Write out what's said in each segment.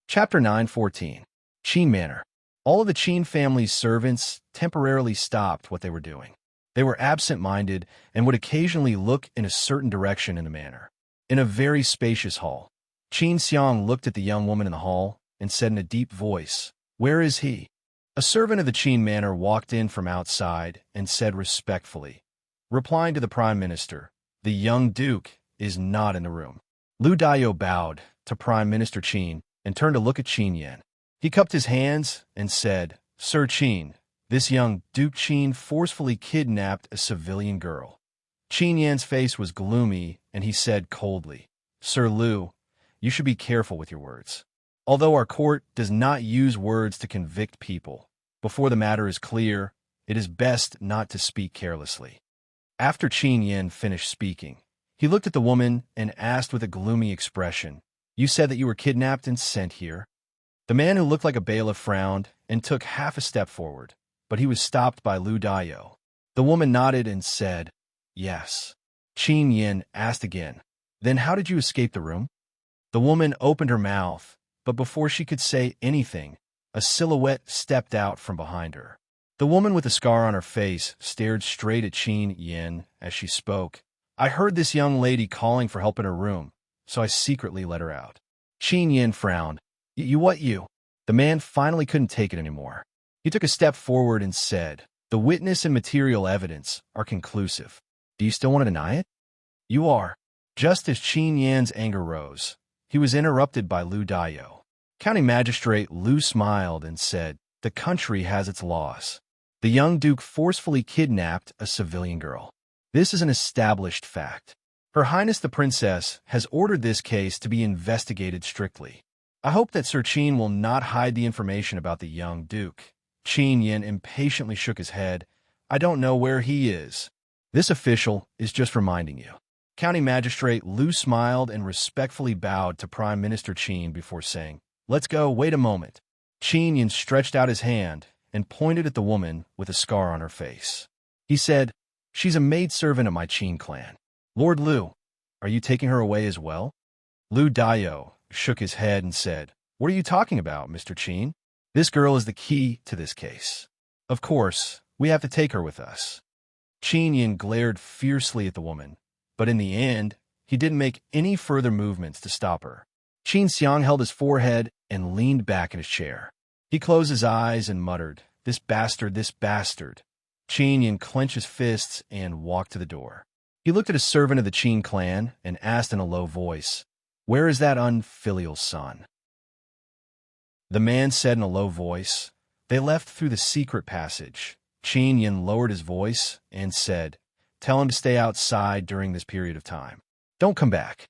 Chapter 9:14. Qin Manor. All of the Qin family's servants temporarily stopped what they were doing. They were absent-minded and would occasionally look in a certain direction in the manor. In a very spacious hall, Qin Xiang looked at the young woman in the hall and said in a deep voice, "Where is he?" A servant of the Qin Manor walked in from outside and said respectfully, replying to the Prime Minister, "The young Duke is not in the room." Lu Dayo bowed to Prime Minister Qin and turned to look at Qin Yan. He cupped his hands and said, "Sir Qin, this young Duke Qin forcefully kidnapped a civilian girl." Qin Yan's face was gloomy, and he said coldly, "Sir Lu, you should be careful with your words. Although our court does not use words to convict people, before the matter is clear, it is best not to speak carelessly." After Qin Yan finished speaking, he looked at the woman and asked with a gloomy expression, "You said that you were kidnapped and sent here?" The man who looked like a bailiff frowned and took half a step forward, but he was stopped by Lu Dayo. The woman nodded and said, "Yes." Qin Yan asked again, "Then how did you escape the room?" The woman opened her mouth, but before she could say anything, a silhouette stepped out from behind her. The woman with the scar on her face stared straight at Qin Yan as she spoke. "I heard this young lady calling for help in her room, so I secretly let her out." Qin Yan frowned. You? The man finally couldn't take it anymore. He took a step forward and said, "The witness and material evidence are conclusive. Do you still want to deny it?" "You are." Just as Qin Yan's anger rose, he was interrupted by Lu Dayo. County Magistrate Lu smiled and said, "The country has its laws. The young duke forcefully kidnapped a civilian girl. This is an established fact. Her Highness the Princess has ordered this case to be investigated strictly. I hope that Sir Qin will not hide the information about the young duke." Qin Yan impatiently shook his head. "I don't know where he is. This official is just reminding you." County Magistrate Lu smiled and respectfully bowed to Prime Minister Qin before saying, "Let's go, wait a moment." Qin Yan stretched out his hand and pointed at the woman with a scar on her face. He said, "She's a maidservant of my Qin clan. Lord Lu, are you taking her away as well?" Lu Dayo shook his head and said, "What are you talking about, Mr. Qin? This girl is the key to this case. Of course, we have to take her with us." Qin Yan glared fiercely at the woman, but in the end, he didn't make any further movements to stop her. Qin Xiang held his forehead and leaned back in his chair. He closed his eyes and muttered, "This bastard, this bastard." Qin Yan clenched his fists and walked to the door. He looked at a servant of the Qin clan and asked in a low voice, "Where is that unfilial son?" The man said in a low voice, "They left through the secret passage." Qin Yan lowered his voice and said, "Tell him to stay outside during this period of time. Don't come back."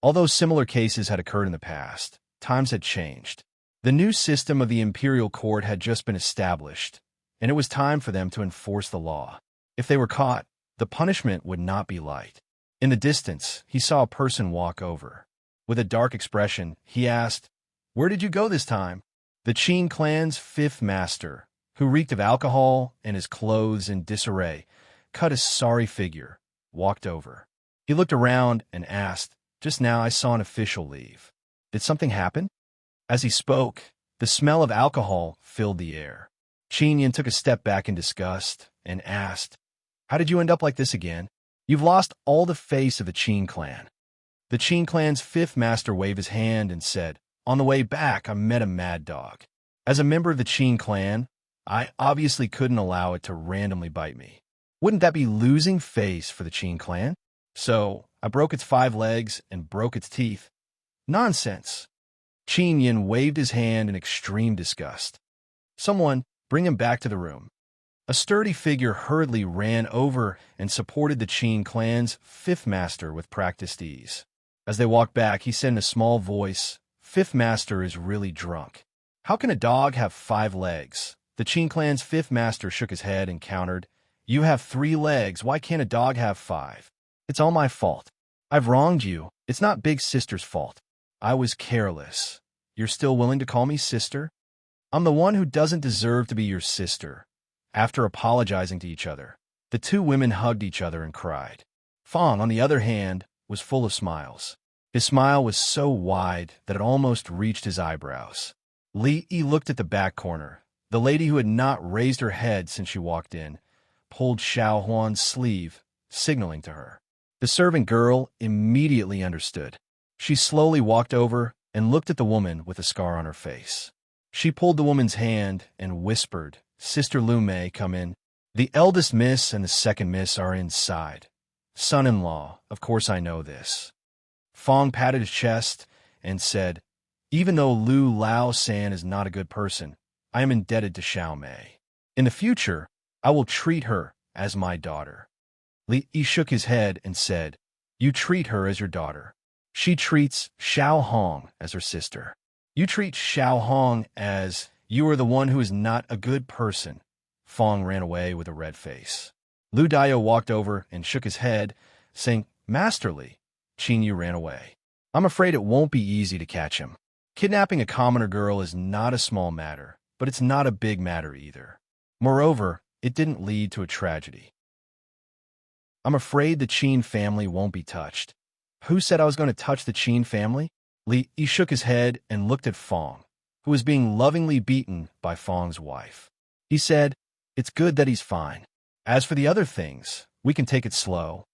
Although similar cases had occurred in the past, times had changed. The new system of the imperial court had just been established, and it was time for them to enforce the law. If they were caught, the punishment would not be light. In the distance, he saw a person walk over. With a dark expression, he asked, "Where did you go this time?" The Qin clan's fifth master, who reeked of alcohol and his clothes in disarray, cut a sorry figure, walked over. He looked around and asked, "Just now I saw an official leave. Did something happen?" As he spoke, the smell of alcohol filled the air. Qin Yan took a step back in disgust and asked, "How did you end up like this again? You've lost all the face of the Qin clan." The Qin clan's fifth master waved his hand and said, "On the way back, I met a mad dog. As a member of the Qin clan, I obviously couldn't allow it to randomly bite me. Wouldn't that be losing face for the Qin clan? So I broke its 5 legs and broke its teeth." "Nonsense." Qin Yan waved his hand in extreme disgust. "Someone, bring him back to the room." A sturdy figure hurriedly ran over and supported the Qin clan's fifth master with practiced ease. As they walked back, he said in a small voice, "Fifth master is really drunk. How can a dog have 5 legs?" The Qin clan's fifth master shook his head and countered, "You have 3 legs, why can't a dog have 5? It's all my fault. I've wronged you. It's not Big Sister's fault. I was careless. You're still willing to call me sister? I'm the one who doesn't deserve to be your sister." After apologizing to each other, the two women hugged each other and cried. Fong, on the other hand, was full of smiles. His smile was so wide that it almost reached his eyebrows. Li Yi looked at the back corner. The lady who had not raised her head since she walked in pulled Xiao Huan's sleeve, signaling to her. The servant girl immediately understood. She slowly walked over and looked at the woman with a scar on her face. She pulled the woman's hand and whispered, "Sister Lu Mei, come in. The eldest miss and the second miss are inside. Son-in-law, of course I know this." Fong patted his chest and said, "Even though Lu Lao-san is not a good person, I am indebted to Xiao Mei. In the future, I will treat her as my daughter." Li Yi shook his head and said, "You treat her as your daughter. She treats Xiao Hong as her sister. You treat Xiao Hong as you are the one who is not a good person." Fong ran away with a red face. Lu Dayo walked over and shook his head, saying, "Masterly." Qin Yu ran away. "I'm afraid it won't be easy to catch him. Kidnapping a commoner girl is not a small matter, but it's not a big matter either. Moreover, it didn't lead to a tragedy. I'm afraid the Qin family won't be touched." "Who said I was going to touch the Qin family?" Li Yi shook his head and looked at Fong, who was being lovingly beaten by Fong's wife. He said, "It's good that he's fine. As for the other things, we can take it slow."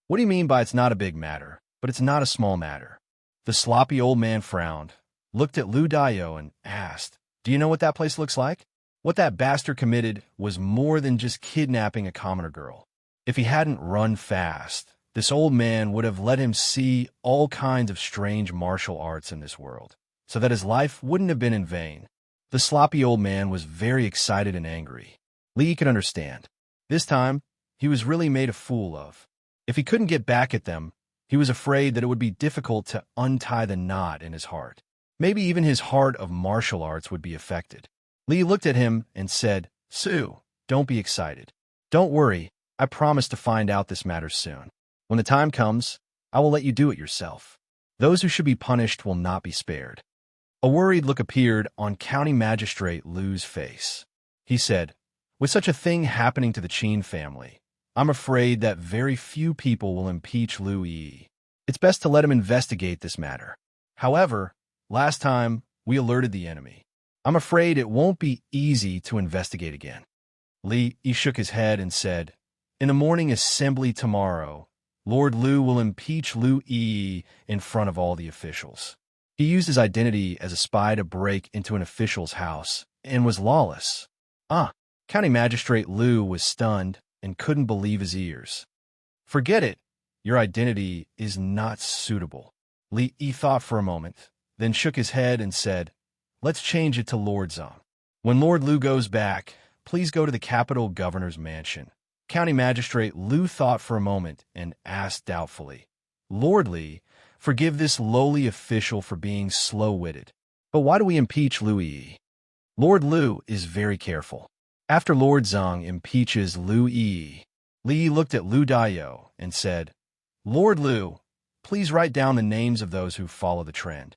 "What do you mean by it's not a big matter, but it's not a small matter?" The sloppy old man frowned, looked at Lu Dayo and asked, "Do you know what that place looks like?" What that bastard committed was more than just kidnapping a commoner girl. If he hadn't run fast, this old man would have let him see all kinds of strange martial arts in this world, so that his life wouldn't have been in vain. The sloppy old man was very excited and angry. Li could understand. This time, he was really made a fool of. If he couldn't get back at them, he was afraid that it would be difficult to untie the knot in his heart. Maybe even his heart of martial arts would be affected. Li looked at him and said, "Sue, don't be excited. Don't worry, I promise to find out this matter soon. When the time comes, I will let you do it yourself. Those who should be punished will not be spared." A worried look appeared on County Magistrate Lu's face. He said, "With such a thing happening to the Qin family, I'm afraid that very few people will impeach Lu Yi. It's best to let him investigate this matter. However, last time, we alerted the enemy. I'm afraid it won't be easy to investigate again." Li Yi shook his head and said, "In the morning assembly tomorrow, Lord Lu will impeach Lu Yi in front of all the officials. He used his identity as a spy to break into an official's house and was lawless." County Magistrate Lu was stunned and couldn't believe his ears. "Forget it. Your identity is not suitable." Li Yi thought for a moment, then shook his head and said, "Let's change it to Lord Zong. When Lord Lu goes back, please go to the capital governor's mansion." County Magistrate Lu thought for a moment and asked doubtfully, "Lord Li, forgive this lowly official for being slow-witted, but why do we impeach Lu Yi?" "Lord Lu is very careful. After Lord Zong impeaches Lu Yi," Li looked at Lu Dayo and said, "Lord Lu, please write down the names of those who follow the trend."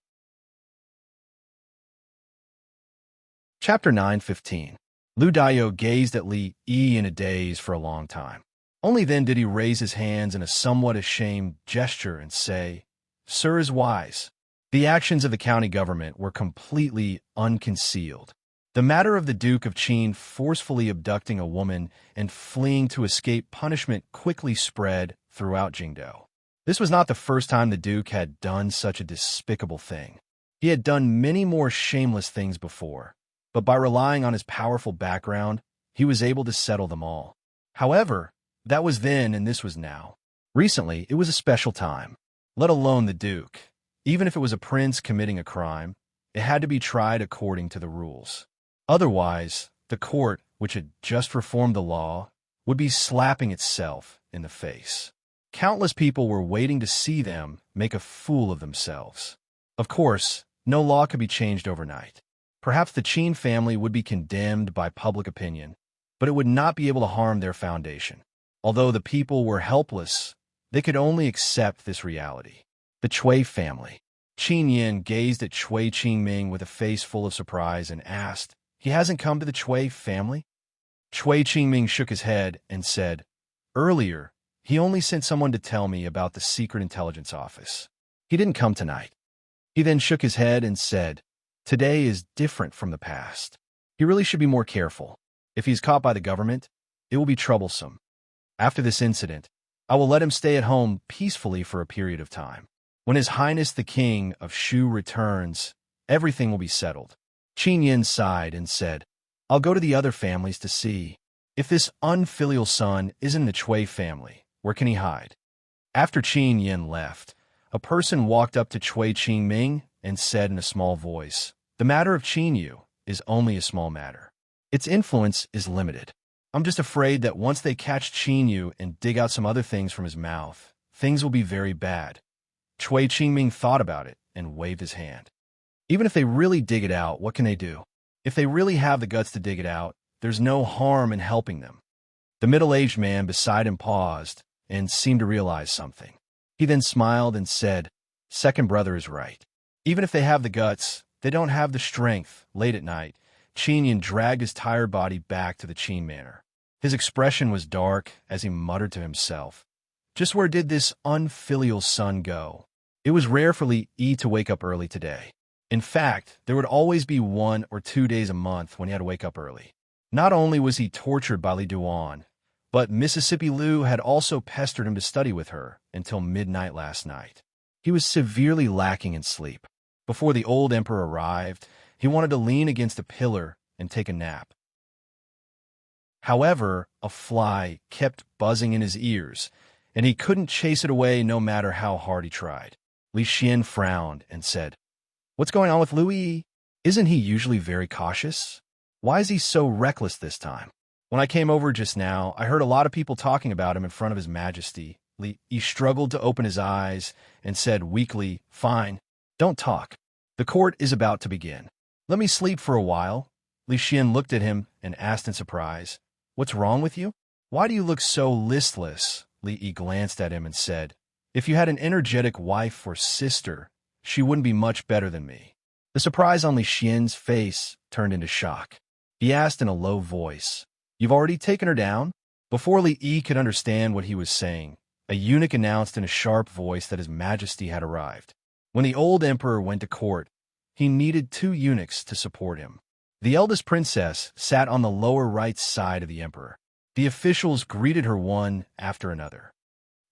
Chapter 9:15. Lu Dayo gazed at Li Yi in a daze for a long time. Only then did he raise his hands in a somewhat ashamed gesture and say, "Sir is wise." The actions of the county government were completely unconcealed. The matter of the Duke of Qin forcefully abducting a woman and fleeing to escape punishment quickly spread throughout Jingdou. This was not the first time the Duke had done such a despicable thing. He had done many more shameless things before, but by relying on his powerful background, he was able to settle them all. However, that was then and this was now. Recently, it was a special time. Let alone the Duke. Even if it was a prince committing a crime, it had to be tried according to the rules. Otherwise, the court, which had just reformed the law, would be slapping itself in the face. Countless people were waiting to see them make a fool of themselves. Of course, no law could be changed overnight. Perhaps the Qin family would be condemned by public opinion, but it would not be able to harm their foundation. Although the people were helpless, they could only accept this reality. The Chui family. Qin Yin gazed at Chui Qingming with a face full of surprise and asked, "He hasn't come to the Chui family?" Chui Qingming shook his head and said, "Earlier, he only sent someone to tell me about the secret intelligence office. He didn't come tonight. He then shook his head and said, "Today is different from the past. He really should be more careful. If he's caught by the government, it will be troublesome. After this incident, I will let him stay at home peacefully for a period of time. When His Highness the King of Shu returns, everything will be settled." Qin Yin sighed and said, "I'll go to the other families to see. If this unfilial son isn't in the Chui family, where can he hide?" After Qin Yin left, a person walked up to Chui Qingming and said in a small voice, "The matter of Qin Yu is only a small matter. Its influence is limited. I'm just afraid that once they catch Qin Yu and dig out some other things from his mouth, things will be very bad." Chui Qingming thought about it and waved his hand. Even if they really dig it out, what can they do? If they really have the guts to dig it out, there's no harm in helping them. The middle-aged man beside him paused and seemed to realize something. He then smiled and said, "Second brother is right. Even if they have the guts, they don't have the strength." Late at night, Qin Yin dragged his tired body back to the Qin manor. His expression was dark as he muttered to himself, "Just where did this unfilial son go?" It was rare for Li Yi to wake up early today. In fact, there would always be 1 or 2 days a month when he had to wake up early. Not only was he tortured by Li Duan, but Mississippi Liu had also pestered him to study with her until midnight last night. He was severely lacking in sleep. Before the old emperor arrived, he wanted to lean against a pillar and take a nap. However, a fly kept buzzing in his ears, and he couldn't chase it away no matter how hard he tried. Li Xian frowned and said, "What's going on with Louis? Isn't he usually very cautious? Why is he so reckless this time? When I came over just now, I heard a lot of people talking about him in front of His Majesty." He struggled to open his eyes and said weakly, "Fine, don't talk. The court is about to begin. Let me sleep for a while." Li Xian looked at him and asked in surprise, "What's wrong with you? Why do you look so listless?" Li Yi glanced at him and said, "If you had an energetic wife or sister, she wouldn't be much better than me." The surprise on Li Xian's face turned into shock. He asked in a low voice, "You've already taken her down?" Before Li Yi could understand what he was saying, a eunuch announced in a sharp voice that His Majesty had arrived. When the old emperor went to court, he needed 2 eunuchs to support him. The eldest princess sat on the lower right side of the emperor. The officials greeted her one after another.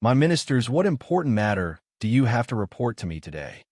"My ministers, what important matter do you have to report to me today?"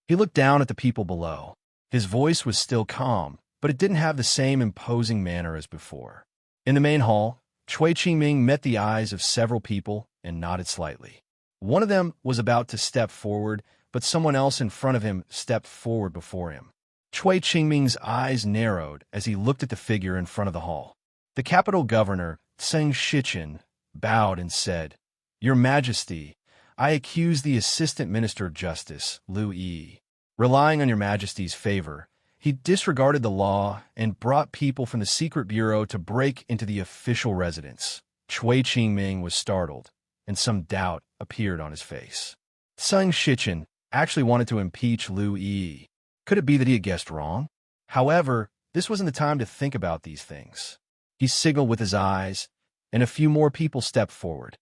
He looked down at the people below. His voice was still calm, but it didn't have the same imposing manner as before. In the main hall, Chui Qingming met the eyes of several people and nodded slightly. One of them was about to step forward, but someone else in front of him stepped forward before him. Chui Qingming's eyes narrowed as he looked at the figure in front of the hall. The capital governor, Zheng Shichen, bowed and said, "Your Majesty, I accuse the Assistant Minister of Justice, Liu Yi. Relying on Your Majesty's favor, he disregarded the law and brought people from the secret bureau to break into the official residence." Chui Qingming was startled, and some doubt appeared on his face. Zheng Shichen actually wanted to impeach Liu Yi. Could it be that he had guessed wrong? However, this wasn't the time to think about these things. He signaled with his eyes, and a few more people stepped forward.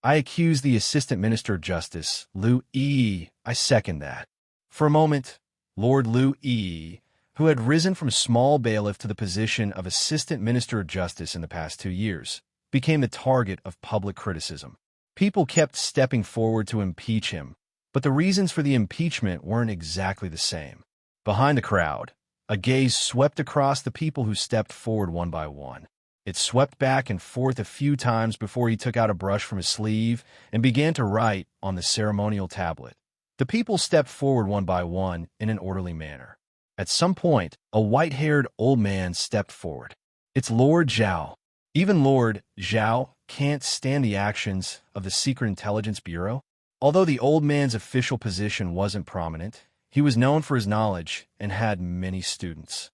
"I accuse the Assistant Minister of Justice, Liu Yi. I second that." For a moment, Lord Liu Yi, who had risen from small bailiff to the position of Assistant Minister of Justice in the past 2 years, became the target of public criticism. People kept stepping forward to impeach him, but the reasons for the impeachment weren't exactly the same. Behind the crowd, a gaze swept across the people who stepped forward one by one. It swept back and forth a few times before he took out a brush from his sleeve and began to write on the ceremonial tablet. The people stepped forward one by one in an orderly manner. At some point, a white-haired old man stepped forward. "It's Lord Zhao." Even Lord Zhao can't stand the actions of the Secret Intelligence Bureau. Although the old man's official position wasn't prominent, he was known for his knowledge and had many students.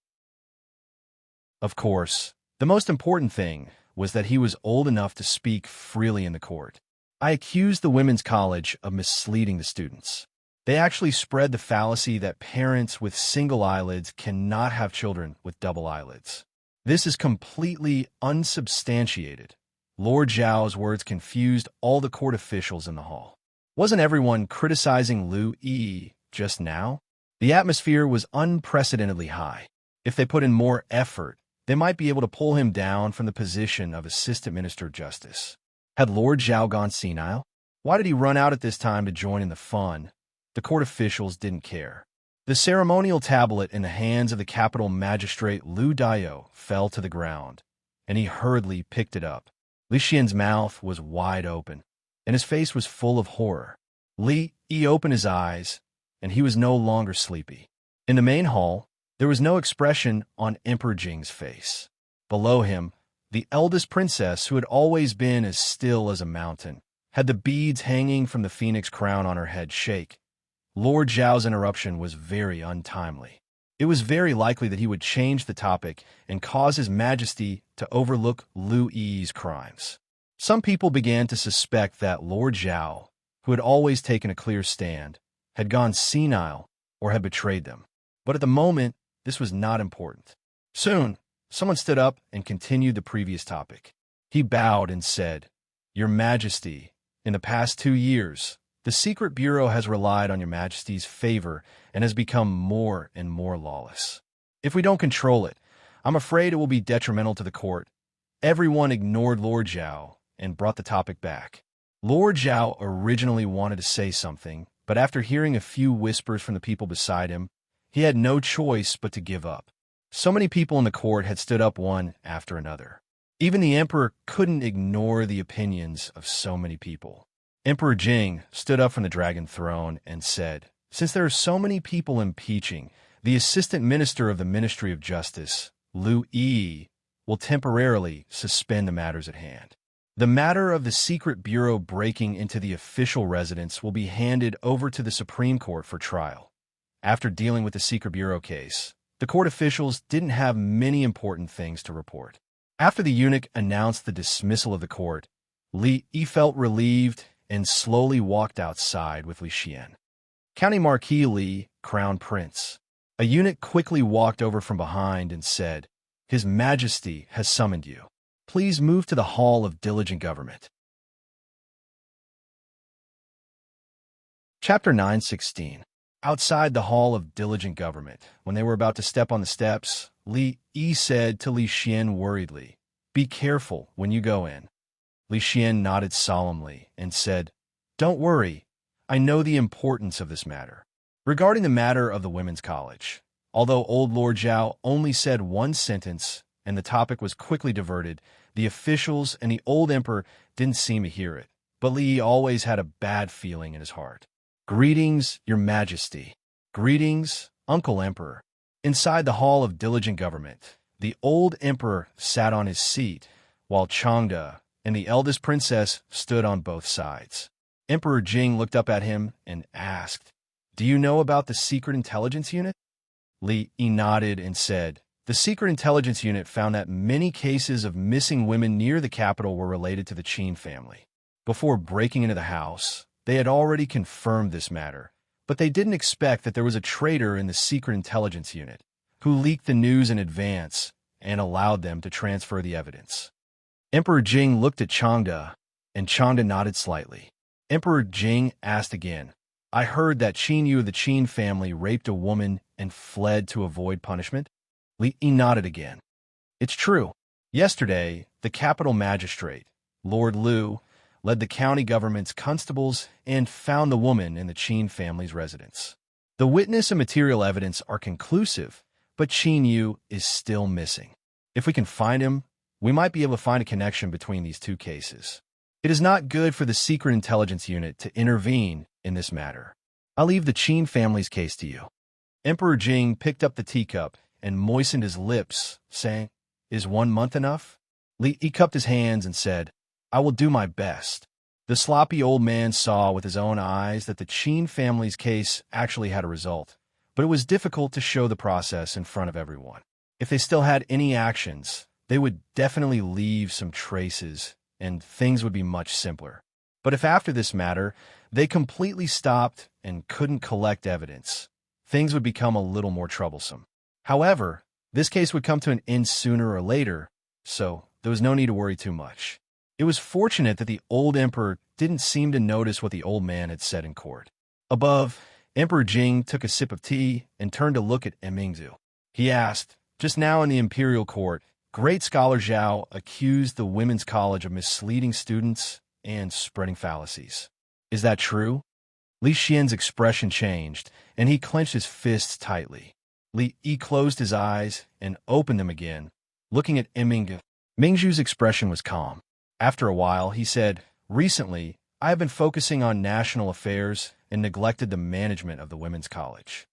Of course, the most important thing was that he was old enough to speak freely in the court. "I accused the Women's College of misleading the students. They actually spread the fallacy that parents with single eyelids cannot have children with double eyelids. This is completely unsubstantiated." Lord Zhao's words confused all the court officials in the hall. Wasn't everyone criticizing Lu Yi just now? The atmosphere was unprecedentedly high. If they put in more effort, they might be able to pull him down from the position of Assistant Minister of Justice. Had Lord Zhao gone senile? Why did he run out at this time to join in the fun? The court officials didn't care. The ceremonial tablet in the hands of the capital magistrate Lu Daiyou fell to the ground, and he hurriedly picked it up. Li Xian's mouth was wide open, and his face was full of horror. Li Yi opened his eyes, and he was no longer sleepy. In the main hall, there was no expression on Emperor Jing's face. Below him, the eldest princess, who had always been as still as a mountain, had the beads hanging from the phoenix crown on her head shake. Lord Zhao's interruption was very untimely. It was very likely that he would change the topic and cause His Majesty to overlook Lu Yi's crimes. Some people began to suspect that Lord Zhao, who had always taken a clear stand, had gone senile or had betrayed them. But at the moment, this was not important. Soon, someone stood up and continued the previous topic. He bowed and said, "Your Majesty, in the past 2 years, the Secret Bureau has relied on Your Majesty's favor and has become more and more lawless. If we don't control it, I'm afraid it will be detrimental to the court." Everyone ignored Lord Zhao and brought the topic back. Lord Zhao originally wanted to say something, but after hearing a few whispers from the people beside him, he had no choice but to give up. So many people in the court had stood up one after another. Even the emperor couldn't ignore the opinions of so many people. Emperor Jing stood up from the dragon throne and said, "Since there are so many people impeaching, the assistant minister of the Ministry of Justice, Lu Yi, will temporarily suspend the matters at hand. The matter of the Secret Bureau breaking into the official residence will be handed over to the Supreme Court for trial." After dealing with the Secret Bureau case, the court officials didn't have many important things to report. After the eunuch announced the dismissal of the court, Li Yi felt relieved and slowly walked outside with Li Xian. County Marquis Li, Crown Prince. A eunuch quickly walked over from behind and said, "His Majesty has summoned you. Please move to the Hall of Diligent Government." Chapter 9:16. Outside the Hall of Diligent Government, when they were about to step on the steps, Li Yi said to Li Xian worriedly, "Be careful when you go in." Li Xian nodded solemnly and said, "Don't worry, I know the importance of this matter." Regarding the matter of the women's college, although old Lord Zhao only said one sentence and the topic was quickly diverted, the officials and the old emperor didn't seem to hear it, but Li Yi always had a bad feeling in his heart. "Greetings, Your Majesty." "Greetings, Uncle Emperor." Inside the Hall of Diligent Government, the old emperor sat on his seat, while Changde and the eldest princess stood on both sides. Emperor Jing looked up at him and asked, "Do you know about the Secret Intelligence Unit?" Li Yi nodded and said, "The Secret Intelligence Unit found that many cases of missing women near the capital were related to the Qin family. Before breaking into the house, they had already confirmed this matter, but they didn't expect that there was a traitor in the Secret Intelligence Unit who leaked the news in advance and allowed them to transfer the evidence." Emperor Jing looked at Changde, and Changde nodded slightly. Emperor Jing asked again, "I heard that Qin Yu of the Qin family raped a woman and fled to avoid punishment?" Li Yi nodded again. "It's true. Yesterday, the capital magistrate, Lord Lu, led the county government's constables and found the woman in the Qin family's residence. The witness and material evidence are conclusive, but Qin Yu is still missing. If we can find him, we might be able to find a connection between these two cases. It is not good for the Secret Intelligence Unit to intervene in this matter. I'll leave the Qin family's case to you." Emperor Jing picked up the teacup and moistened his lips, saying, "Is 1 month enough?" Li Yi cupped his hands and said, "I will do my best." The sloppy old man saw with his own eyes that the Qin family's case actually had a result, but it was difficult to show the process in front of everyone. If they still had any actions, they would definitely leave some traces, and things would be much simpler. But if after this matter, they completely stopped and couldn't collect evidence, things would become a little more troublesome. However, this case would come to an end sooner or later, so there was no need to worry too much. It It was fortunate that the old emperor didn't seem to notice what the old man had said in court. Above, Emperor Jing took a sip of tea and turned to look at Mingzu. He asked, just now in the imperial court, great scholar Zhao accused the women's college of misleading students and spreading fallacies. Is that true? Li Xian's expression changed, and he clenched his fists tightly. Li Yi closed his eyes and opened them again, looking at Mingzu. Mingzu's expression was calm. After a while, he said, recently, I have been focusing on national affairs and neglected the management of the women's college.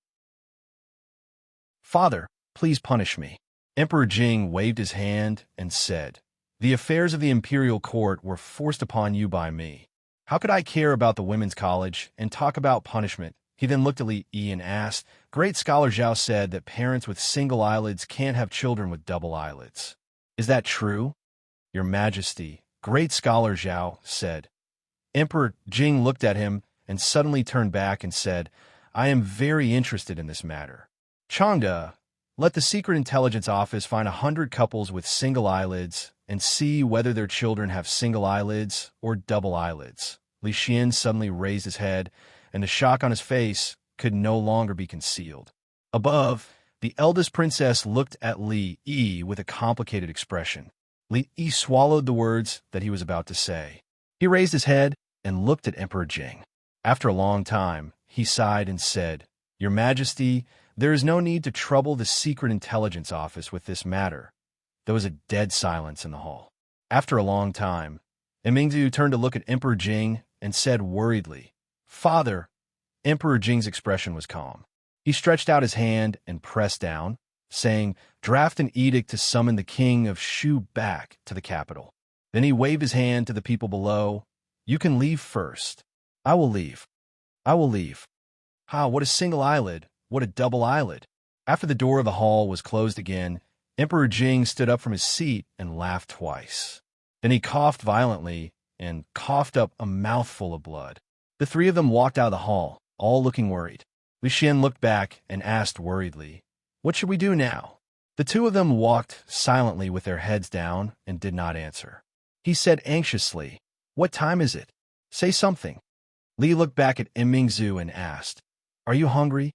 Father, please punish me. Emperor Jing waved his hand and said, the affairs of the imperial court were forced upon you by me. How could I care about the women's college and talk about punishment? He then looked at Li Yi and asked, great scholar Zhao said that parents with single eyelids can't have children with double eyelids. Is that true? Your Majesty, great scholar Zhao said. Emperor Jing looked at him and suddenly turned back and said, I am very interested in this matter. Changde, let the Secret Intelligence Office find 100 couples with single eyelids and see whether their children have single eyelids or double eyelids. Li Xian suddenly raised his head, and the shock on his face could no longer be concealed. Above, the eldest princess looked at Li Yi with a complicated expression. Li Yi swallowed the words that he was about to say. He raised his head and looked at Emperor Jing. After a long time, he sighed and said, Your Majesty, there is no need to trouble the Secret Intelligence Office with this matter. There was a dead silence in the hall. After a long time, Mingzu turned to look at Emperor Jing and said worriedly, Father. Emperor Jing's expression was calm. He stretched out his hand and pressed down, saying, draft an edict to summon the king of Shu back to the capital. Then he waved his hand to the people below. You can leave first. I will leave. I will leave. What a single eyelid. What a double eyelid. After the door of the hall was closed again, Emperor Jing stood up from his seat and laughed twice. Then he coughed violently and coughed up a mouthful of blood. The three of them walked out of the hall, all looking worried. Li Xian looked back and asked worriedly, What should we do now? The two of them walked silently with their heads down and did not answer. He said anxiously, What time is it? Say something. Li looked back at Mingzu and asked, Are you hungry?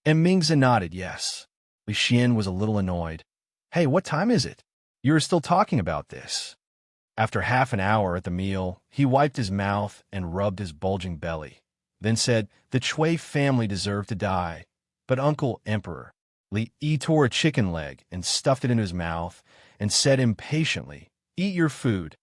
Mingzu nodded yes. Li Xian was a little annoyed. Hey, what time is it? You are still talking about this. After half an hour at the meal, he wiped his mouth and rubbed his bulging belly, then said, The Chui family deserved to die, but Uncle Emperor. Li Yi tore a chicken leg and stuffed it into his mouth and said impatiently, Eat your food.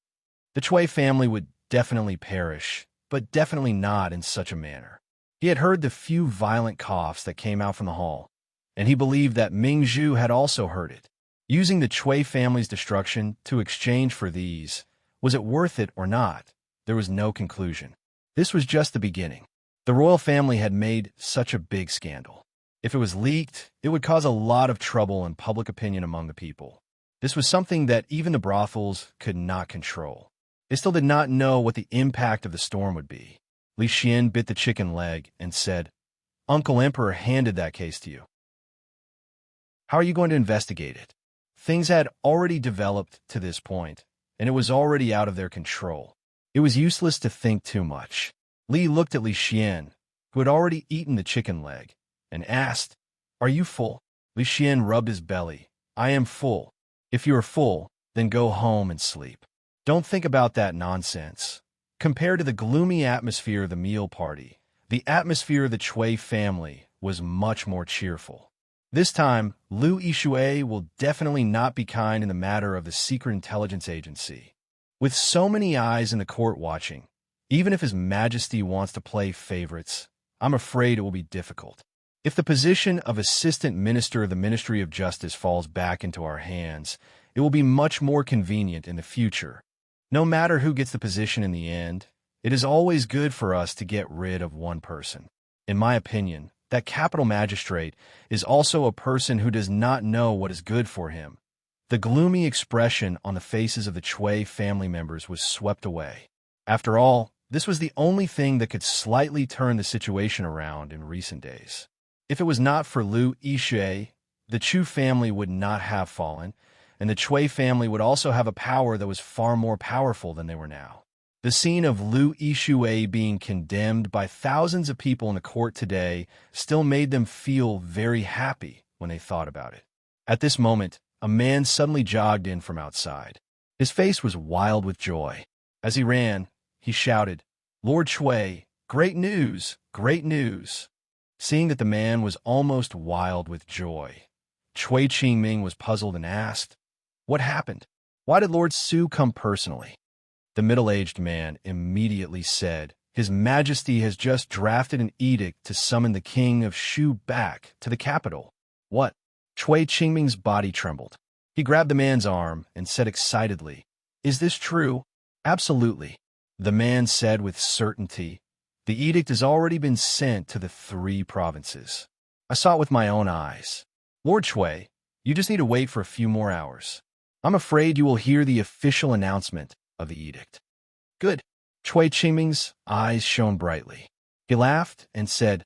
The Chui family would definitely perish, but definitely not in such a manner. He had heard the few violent coughs that came out from the hall, and he believed that Mingzu had also heard it. Using the Chui family's destruction to exchange for these, was it worth it or not? There was no conclusion. This was just the beginning. The royal family had made such a big scandal. If it was leaked, it would cause a lot of trouble and public opinion among the people. This was something that even the brothels could not control. They still did not know what the impact of the storm would be. Li Xian bit the chicken leg and said, Uncle Emperor handed that case to you. How are you going to investigate it? Things had already developed to this point, and it was already out of their control. It was useless to think too much. Li looked at Li Xian, who had already eaten the chicken leg, and asked, Are you full? Li Xian rubbed his belly. I am full. If you are full, then go home and sleep. Don't think about that nonsense. Compared to the gloomy atmosphere of the meal party, the atmosphere of the Chui family was much more cheerful. This time, Liu Yixue will definitely not be kind in the matter of the Secret Intelligence Agency. With so many eyes in the court watching, even if His Majesty wants to play favorites, I'm afraid it will be difficult. If the position of Assistant Minister of the Ministry of Justice falls back into our hands, it will be much more convenient in the future. No matter who gets the position in the end, it is always good for us to get rid of one person. In my opinion, that capital magistrate is also a person who does not know what is good for him. The gloomy expression on the faces of the Chui family members was swept away. After all, this was the only thing that could slightly turn the situation around in recent days. If it was not for Liu Yixue, the Chu family would not have fallen, and the Chui family would also have a power that was far more powerful than they were now. The scene of Lu Yixue being condemned by thousands of people in the court today still made them feel very happy when they thought about it. At this moment, a man suddenly jogged in from outside. His face was wild with joy. As he ran, he shouted, "Lord Chui, great news, great news." Seeing that the man was almost wild with joy, Chui Qingming was puzzled and asked, "What happened? Why did Lord Su come personally?" The middle-aged man immediately said, "His Majesty has just drafted an edict to summon the king of Shu back to the capital." "What?" Chui Qingming's body trembled. He grabbed the man's arm and said excitedly, "Is this true?" "Absolutely," the man said with certainty. "The edict has already been sent to the 3 provinces. I saw it with my own eyes. Lord Chui, you just need to wait for a few more hours. I'm afraid you will hear the official announcement of the edict." "Good." Chui Qingming's eyes shone brightly. He laughed and said,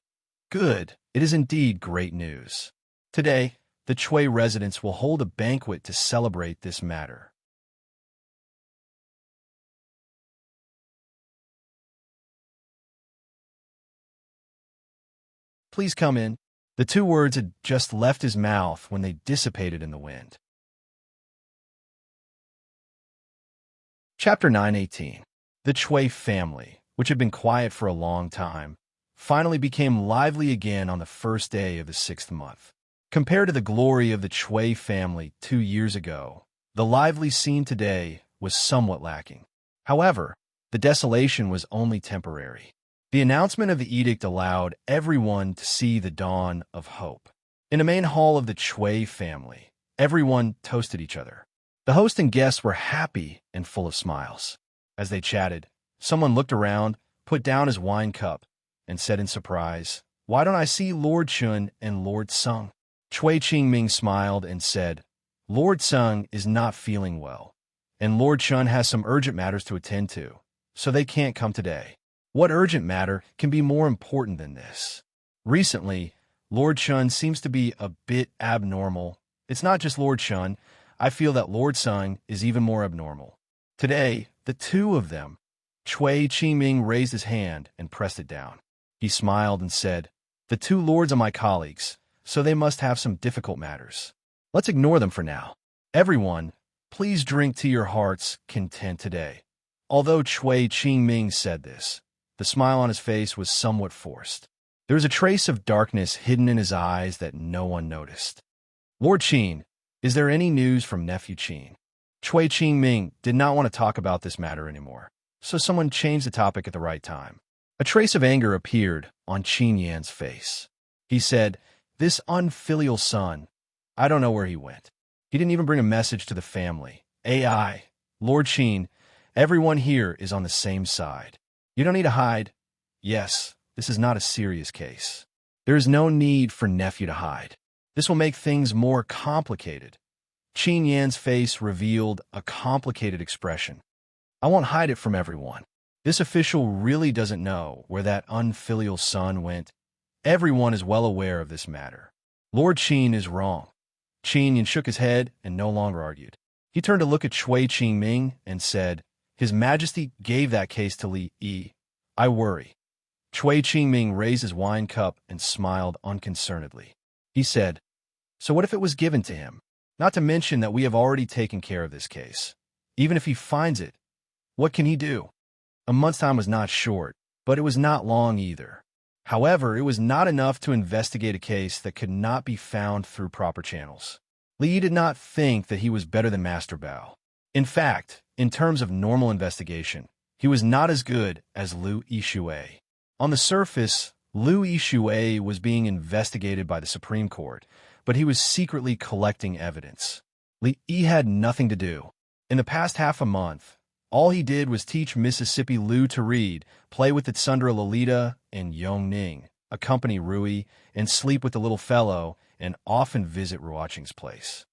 "Good, it is indeed great news. Today, the Chui residents will hold a banquet to celebrate this matter." "Please come in." The 2 words had just left his mouth when they dissipated in the wind. Chapter 9:18. The Chui family, which had been quiet for a long time, finally became lively again on the first day of the 6th month. Compared to the glory of the Chui family 2 years ago, the lively scene today was somewhat lacking. However, the desolation was only temporary. The announcement of the edict allowed everyone to see the dawn of hope. In the main hall of the Chui family, everyone toasted each other. The host and guests were happy and full of smiles. As they chatted, someone looked around, put down his wine cup, and said in surprise, "Why don't I see Lord Chun and Lord Sung?" Chui Qingming smiled and said, "Lord Sung is not feeling well, and Lord Chun has some urgent matters to attend to, so they can't come today." What urgent matter can be more important than this? Recently, Lord Chun seems to be a bit abnormal. It's not just Lord Chun. I feel that Lord Sung is even more abnormal. Today, the 2 of them. Chui Qingming raised his hand and pressed it down. He smiled and said, "The 2 lords are my colleagues, so they must have some difficult matters. Let's ignore them for now. Everyone, please drink to your heart's content today." Although Chui Qingming said this, the smile on his face was somewhat forced. There was a trace of darkness hidden in his eyes that no one noticed. "Lord Qin, is there any news from Nephew Qin?" Chui Qingming did not want to talk about this matter anymore, so someone changed the topic at the right time. A trace of anger appeared on Qin Yan's face. He said, "This unfilial son, I don't know where he went. He didn't even bring a message to the family. Lord Qin, everyone here is on the same side. You don't need to hide. Yes, this is not a serious case. There is no need for nephew to hide. This will make things more complicated." Qin Yan's face revealed a complicated expression. "I won't hide it from everyone. This official really doesn't know where that unfilial son went. Everyone is well aware of this matter. Lord Qin is wrong." Qin Yan shook his head and no longer argued. He turned to look at Chui Qingming and said, "His Majesty gave that case to Li Yi. I worry." Chui Qingming raised his wine cup and smiled unconcernedly. He said, "So what if it was given to him? Not to mention that we have already taken care of this case. Even if he finds it, what can he do?" A month's time was not short, but it was not long either. However, it was not enough to investigate a case that could not be found through proper channels. Li Yi did not think that he was better than Master Bao. In fact, in terms of normal investigation, he was not as good as Lu Yixue. On the surface, Lu Yixue was being investigated by the Supreme Court, but he was secretly collecting evidence. Li Yi had nothing to do. In the past half a month, all he did was teach Mississippi Lu to read, play with Tsundra Lolita and Yong Ning, accompany Rui, and sleep with the little fellow, and often visit Ruoqing's place.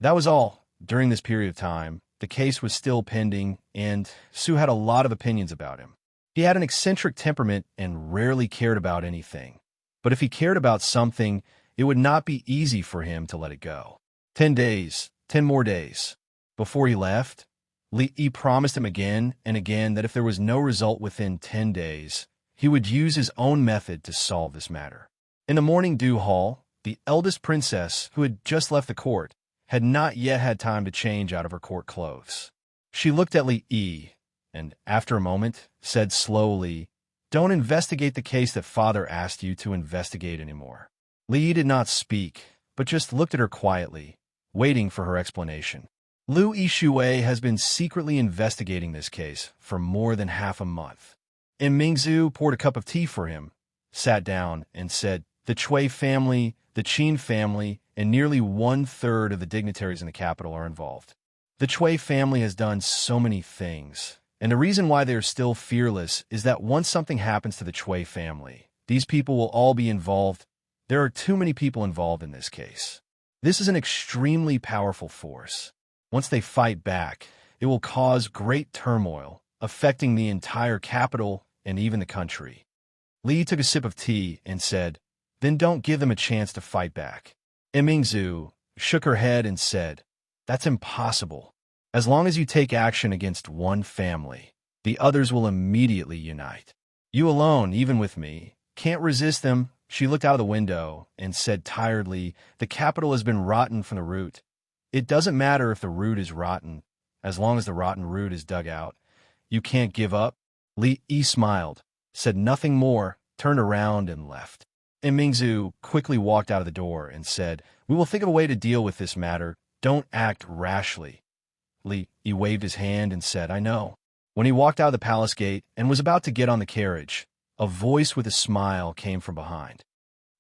That was all. During this period of time, the case was still pending, and Su had a lot of opinions about him. He had an eccentric temperament and rarely cared about anything. But if he cared about something, it would not be easy for him to let it go. 10 days, 10 more days. Before he left, Li promised him again and again that if there was no result within 10 days, he would use his own method to solve this matter. In the morning dew hall, the eldest princess, who had just left the court, had not yet had time to change out of her court clothes. She looked at Li and, after a moment, said slowly, "Don't investigate the case that father asked you to investigate anymore." Li did not speak, but just looked at her quietly, waiting for her explanation. Lu Yishui has been secretly investigating this case for more than half a month. And Mingzhu poured a cup of tea for him, sat down, and said, "The Chui family, the Qin family, and nearly 1/3 of the dignitaries in the capital are involved. The Chui family has done so many things, and the reason why they are still fearless is that once something happens to the Chui family, these people will all be involved. There are too many people involved in this case. This is an extremely powerful force. Once they fight back, it will cause great turmoil, affecting the entire capital and even the country." Li took a sip of tea and said, "Then don't give them a chance to fight back." And Mingzhu shook her head and said, "That's impossible. As long as you take action against one family, the others will immediately unite. You alone, even with me, can't resist them." She looked out of the window and said tiredly, "The capital has been rotten from the root. It doesn't matter if the root is rotten, as long as the rotten root is dug out. You can't give up." Li smiled, said nothing more, turned around and left. And Mingzhu quickly walked out of the door and said, "We will think of a way to deal with this matter. Don't act rashly." Li waved his hand and said, "I know." When he walked out of the palace gate and was about to get on the carriage, a voice with a smile came from behind.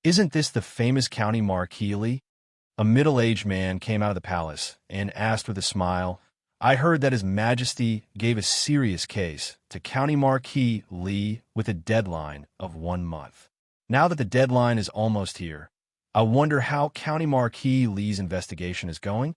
"Isn't this the famous County Marquis Li?" A middle-aged man came out of the palace and asked with a smile, "I heard that His Majesty gave a serious case to County Marquis Li with a deadline of 1 month. Now that the deadline is almost here, I wonder how County Marquis Li's investigation is going?"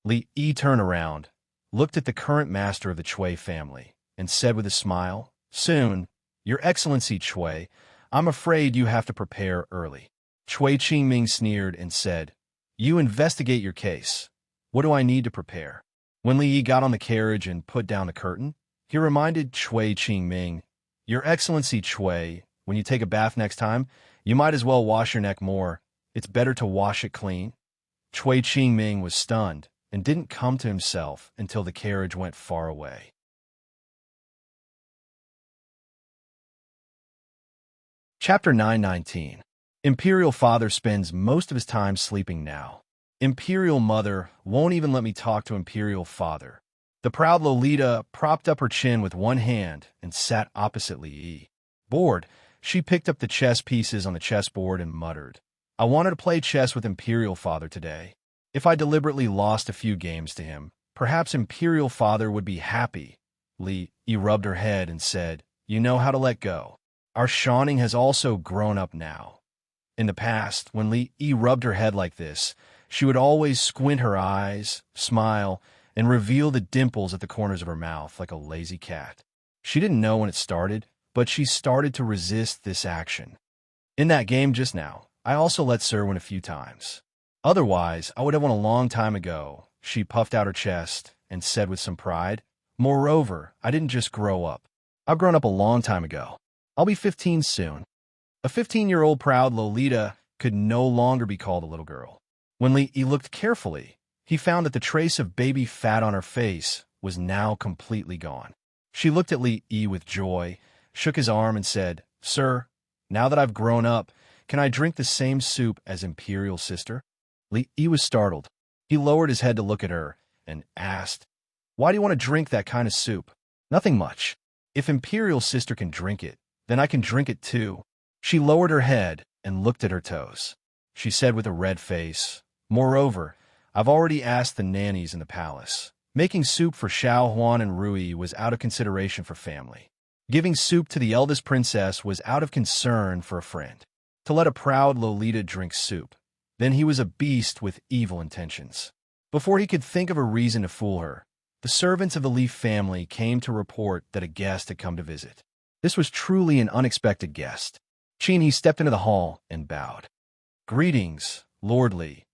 Li turned around, looked at the current master of the Chui family, and said with a smile, "Soon, Your Excellency Chui, I'm afraid you have to prepare early." Chui Qingming sneered and said, "You investigate your case. What do I need to prepare?" When Li got on the carriage and put down the curtain, he reminded Chui Qingming, "Your Excellency Chui, when you take a bath next time, you might as well wash your neck more. It's better to wash it clean." Chui Qingming was stunned and didn't come to himself until the carriage went far away. Chapter 919. Imperial Father spends most of his time sleeping now. Imperial Mother won't even let me talk to Imperial Father. The proud Lolita propped up her chin with one hand and sat opposite Li. Bored, she picked up the chess pieces on the chessboard and muttered, "I wanted to play chess with Imperial Father today. If I deliberately lost a few games to him, perhaps Imperial Father would be happy." Li rubbed her head and said, "You know how to let go. Our Shawning has also grown up now." In the past, when Li rubbed her head like this, she would always squint her eyes, smile, and reveal the dimples at the corners of her mouth like a lazy cat. She didn't know when it started, but she started to resist this action. "In that game just now, I also let Sir win a few times. Otherwise, I would have won a long time ago." She puffed out her chest and said with some pride, "Moreover, I didn't just grow up. I've grown up a long time ago. I'll be 15 soon." A 15-year-old proud Lolita could no longer be called a little girl. When Li looked carefully, he found that the trace of baby fat on her face was now completely gone. She looked at Li with joy, shook his arm and said, "Sir, now that I've grown up, can I drink the same soup as Imperial Sister?" Li was startled. He lowered his head to look at her and asked, "Why do you want to drink that kind of soup?" "Nothing much. If Imperial Sister can drink it, then I can drink it too." She lowered her head and looked at her toes. She said with a red face, "Moreover, I've already asked the nannies in the palace. Making soup for Xiao Huan and Rui was out of consideration for family. Giving soup to the eldest princess was out of concern for a friend. To let a proud Lolita drink soup, then he was a beast with evil intentions." Before he could think of a reason to fool her, the servants of the Li family came to report that a guest had come to visit. This was truly an unexpected guest. He stepped into the hall and bowed. "Greetings, Lord Li.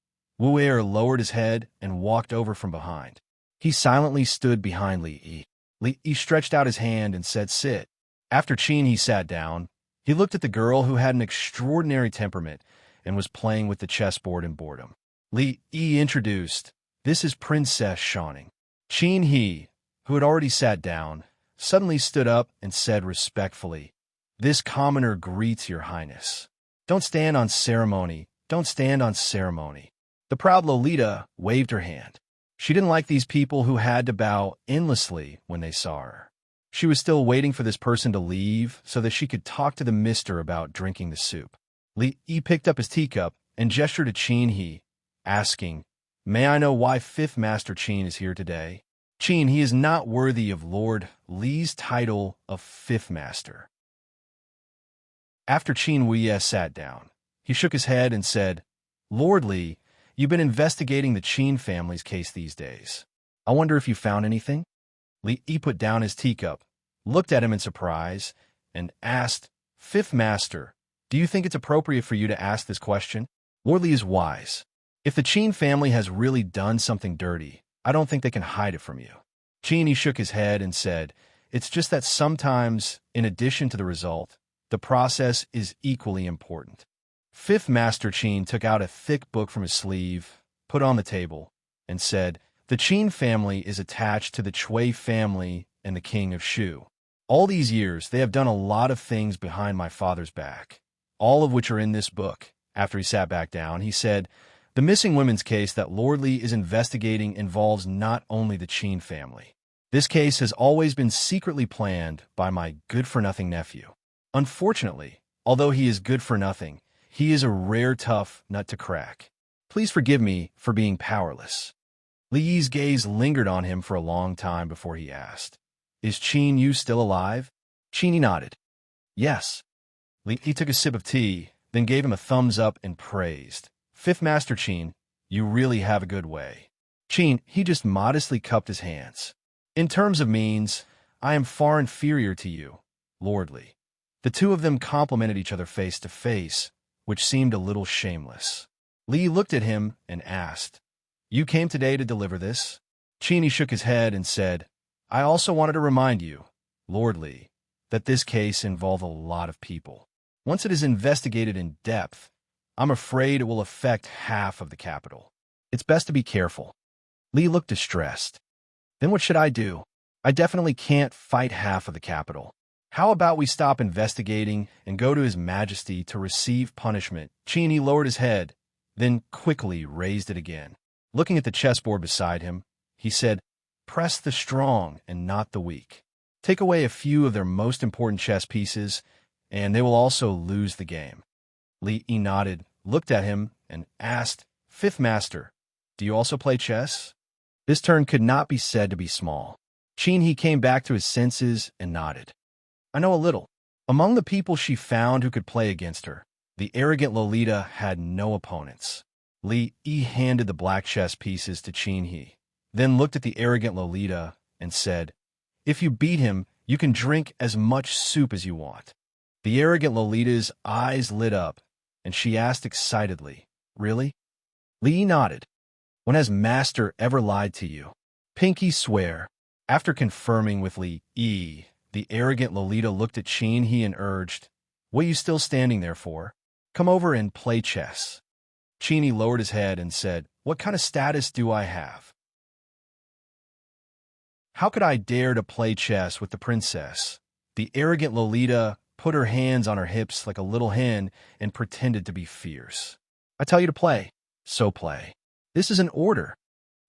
Wu Er lowered his head and walked over from behind. He silently stood behind Li Yi. Li Yi stretched out his hand and said, "Sit." After Qin he sat down, he looked at the girl who had an extraordinary temperament and was playing with the chessboard in boredom. Li Yi introduced, "This is Princess Shanning." Qin He, who had already sat down, suddenly stood up and said respectfully, "This commoner greets your highness. Don't stand on ceremony, don't stand on ceremony." The proud Lolita waved her hand. She didn't like these people who had to bow endlessly when they saw her. She was still waiting for this person to leave so that she could talk to the mister about drinking the soup. Li Yi picked up his teacup and gestured to Qin He, asking, "May I know why Fifth Master Qin is here today?" "Qin, he is not worthy of Lord Li's title of Fifth Master." After Qin Wuye sat down, he shook his head and said, "Lord Li, you've been investigating the Qin family's case these days. I wonder if you found anything?" Li Yi put down his teacup, looked at him in surprise, and asked, "Fifth Master, do you think it's appropriate for you to ask this question? Lord Li is wise. If the Qin family has really done something dirty, I don't think they can hide it from you." Qin He shook his head and said, "It's just that sometimes, in addition to the result, the process is equally important." Fifth Master Qin took out a thick book from his sleeve, put on the table, and said, "The Qin family is attached to the Chui family and the king of Shu. All these years, they have done a lot of things behind my father's back, all of which are in this book." After he sat back down, he said, "The missing women's case that Lord Li is investigating involves not only the Qin family. This case has always been secretly planned by my good-for-nothing nephew. Unfortunately, although he is good-for-nothing, he is a rare tough nut to crack. Please forgive me for being powerless." Li Yi's gaze lingered on him for a long time before he asked, "Is Qin Yu still alive?" Qin Yi nodded. "Yes." Li Yi took a sip of tea, then gave him a thumbs up and praised, "Fifth Master Qin, you really have a good way." Qin, he just modestly cupped his hands. "In terms of means, I am far inferior to you, Lord Li." The two of them complimented each other face to face, which seemed a little shameless. Li looked at him and asked, "You came today to deliver this?" Qin He shook his head and said, "I also wanted to remind you, Lord Li, that this case involved a lot of people. Once it is investigated in depth, I'm afraid it will affect half of the capital. It's best to be careful." Li looked distressed. "Then what should I do? I definitely can't fight half of the capital. How about we stop investigating and go to His Majesty to receive punishment?" Qin He lowered his head, then quickly raised it again. Looking at the chessboard beside him, he said, "Press the strong and not the weak. Take away a few of their most important chess pieces, and they will also lose the game." Li Yi nodded, looked at him, and asked, "Fifth Master, do you also play chess?" This turn could not be said to be small. Qin He came back to his senses and nodded. "I know a little." Among the people she found who could play against her, the arrogant Lolita had no opponents. Li Yi handed the black chess pieces to Qin He, then looked at the arrogant Lolita and said, "If you beat him, you can drink as much soup as you want." The arrogant Lolita's eyes lit up, and she asked excitedly, "Really?" Li Yi nodded. "When has Master ever lied to you?" "Pinky swear." After confirming with Li Yi, the arrogant Lolita looked at Qin He and urged, "What are you still standing there for? Come over and play chess." Qin He lowered his head and said, "What kind of status do I have? How could I dare to play chess with the princess?" The arrogant Lolita put her hands on her hips like a little hen and pretended to be fierce. "I tell you to play, so play. This is an order."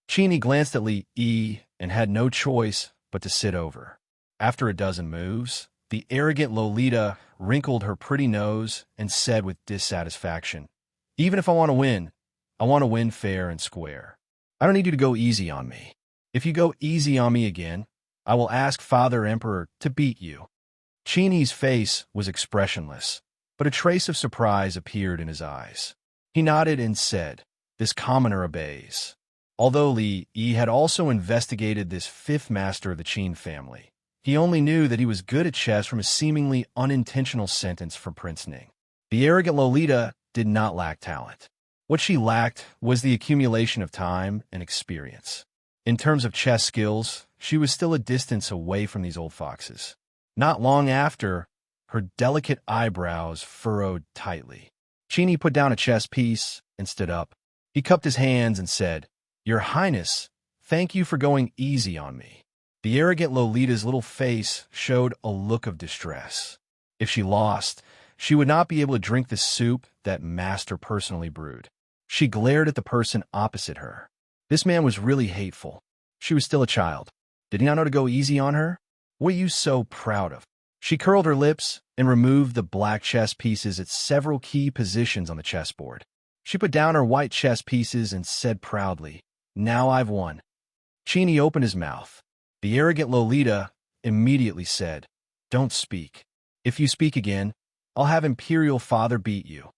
Qin He glanced at Li Yi and had no choice but to sit over. After a dozen moves, the arrogant Lolita wrinkled her pretty nose and said with dissatisfaction, "Even if I want to win fair and square. I don't need you to go easy on me. If you go easy on me again, I will ask Father Emperor to beat you." Qin Yi's face was expressionless, but a trace of surprise appeared in his eyes. He nodded and said, "This commoner obeys." Although Li Yi had also investigated this fifth master of the Qin family, he only knew that he was good at chess from a seemingly unintentional sentence from Prince Ning. The arrogant Lolita did not lack talent. What she lacked was the accumulation of time and experience. In terms of chess skills, she was still a distance away from these old foxes. Not long after, her delicate eyebrows furrowed tightly. Chini put down a chess piece and stood up. He cupped his hands and said, "Your Highness, thank you for going easy on me." The arrogant Lolita's little face showed a look of distress. If she lost, she would not be able to drink the soup that Master personally brewed. She glared at the person opposite her. This man was really hateful. She was still a child. Did he not know to go easy on her? What are you so proud of? She curled her lips and removed the black chess pieces at several key positions on the chessboard. She put down her white chess pieces and said proudly, "Now I've won." Chini opened his mouth. The arrogant Lolita immediately said, "Don't speak. If you speak again, I'll have Imperial Father beat you."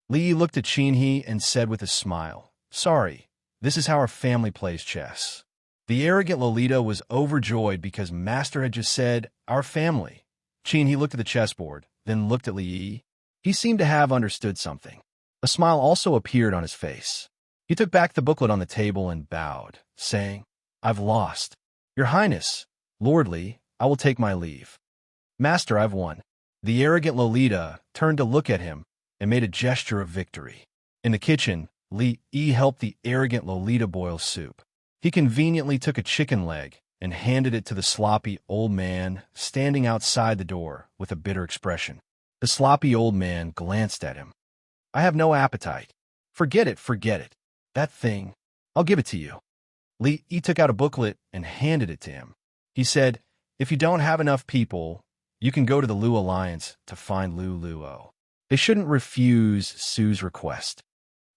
Li looked at Chinhi and said with a smile, "Sorry, this is how our family plays chess." The arrogant Lolita was overjoyed because Master had just said, "Our family." Chinhi looked at the chessboard, then looked at Li. He seemed to have understood something. A smile also appeared on his face. He took back the booklet on the table and bowed, saying, "I've lost. Your Highness, Lord Li, I will take my leave." "Master, I've won." The arrogant Lolita turned to look at him and made a gesture of victory. In the kitchen, Li helped the arrogant Lolita boil soup. He conveniently took a chicken leg and handed it to the sloppy old man standing outside the door with a bitter expression. The sloppy old man glanced at him. "I have no appetite." Forget it. That thing. I'll give it to you." Li took out a booklet and handed it to him. He said, "If you don't have enough people, you can go to the Lu Alliance to find Lu Luo. They shouldn't refuse Su's request."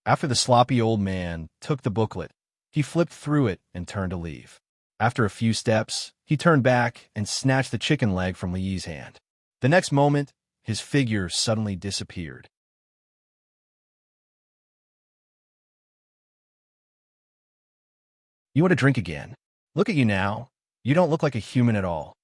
After the sloppy old man took the booklet, he flipped through it and turned to leave. After a few steps, he turned back and snatched the chicken leg from Li's hand. The next moment, his figure suddenly disappeared. "You want to drink again? Look at you now. You don't look like a human at all."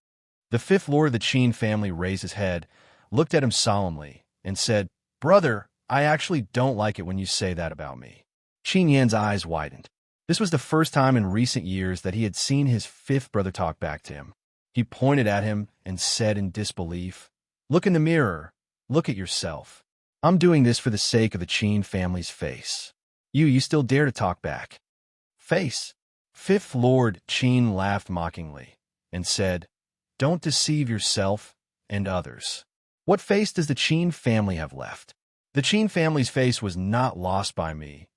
The fifth lord of the Qin family raised his head, looked at him solemnly, and said, "Brother, I actually don't like it when you say that about me." Qin Yan's eyes widened. This was the first time in recent years that he had seen his fifth brother talk back to him. He pointed at him and said in disbelief, "Look in the mirror. Look at yourself. I'm doing this for the sake of the Qin family's face. You still dare to talk back." "Face?" Fifth Lord Qin laughed mockingly and said, "Don't deceive yourself and others. What face does the Qin family have left? The Qin family's face was not lost by me,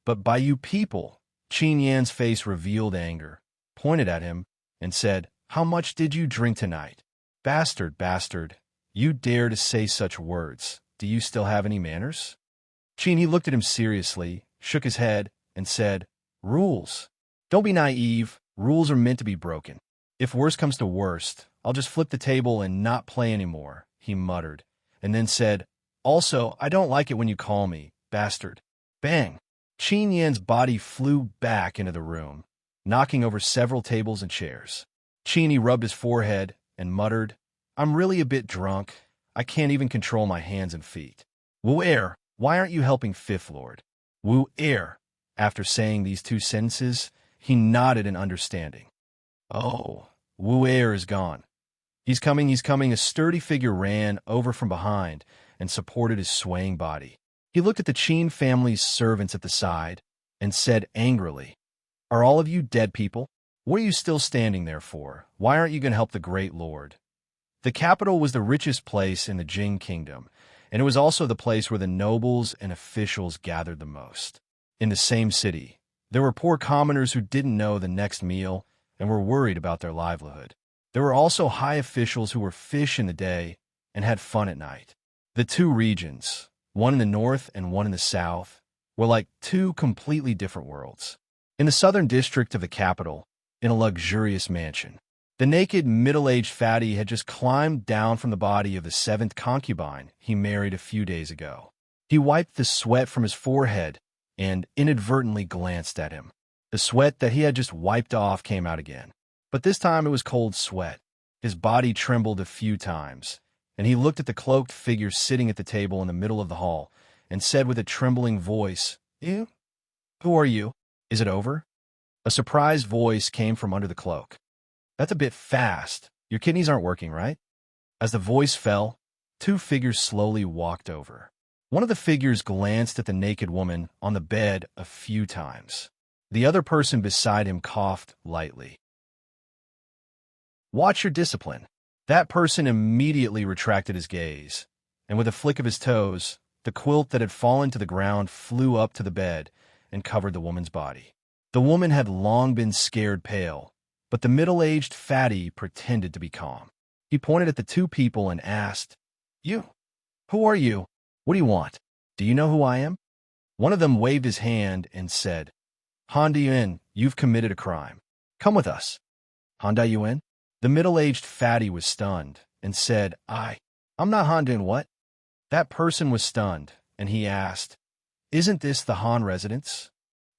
but by you people." Qin Yan's face revealed anger, pointed at him, and said, "How much did you drink tonight? Bastard, you dare to say such words. Do you still have any manners?" Qin looked at him seriously, shook his head, and said, "Rules. Don't be naive. Rules are meant to be broken. If worst comes to worst, I'll just flip the table and not play anymore," he muttered, and then said, "Also, I don't like it when you call me bastard." Bang! Qin Yan's body flew back into the room, knocking over several tables and chairs. Qin rubbed his forehead and muttered, "I'm really a bit drunk. I can't even control my hands and feet. Wu Er, why aren't you helping Fifth Lord?" Wu Er. After saying these two sentences, he nodded in understanding. "Oh, Wu Er is gone. He's coming. A sturdy figure ran over from behind and supported his swaying body. He looked at the Qin family's servants at the side and said angrily, "Are all of you dead people? What are you still standing there for? Why aren't you going to help the great lord?" The capital was the richest place in the Jing kingdom, and it was also the place where the nobles and officials gathered the most. In the same city, there were poor commoners who didn't know the next meal and were worried about their livelihood. There were also high officials who were fish in the day and had fun at night. The two regions, one in the north and one in the south, were like two completely different worlds. In the southern district of the capital, in a luxurious mansion, the naked, middle-aged fatty had just climbed down from the body of the seventh concubine he married a few days ago. He wiped the sweat from his forehead and inadvertently glanced at him. The sweat that he had just wiped off came out again, but this time it was cold sweat. His body trembled a few times, and he looked at the cloaked figure sitting at the table in the middle of the hall and said with a trembling voice, You? Who are you? Is it over? A surprised voice came from under the cloak. That's a bit fast. Your kidneys aren't working, right? As the voice fell, two figures slowly walked over. One of the figures glanced at the naked woman on the bed a few times. The other person beside him coughed lightly. Watch your discipline. That person immediately retracted his gaze, and with a flick of his toes, the quilt that had fallen to the ground flew up to the bed and covered the woman's body. The woman had long been scared pale, but the middle-aged fatty pretended to be calm. He pointed at the two people and asked, You? Who are you? What do you want? Do you know who I am? One of them waved his hand and said, Han Dayuan, you've committed a crime. Come with us. Han Dayuan? The middle-aged fatty was stunned and said, I'm not Han Dayuan, what? That person was stunned, and he asked, Isn't this the Han residence?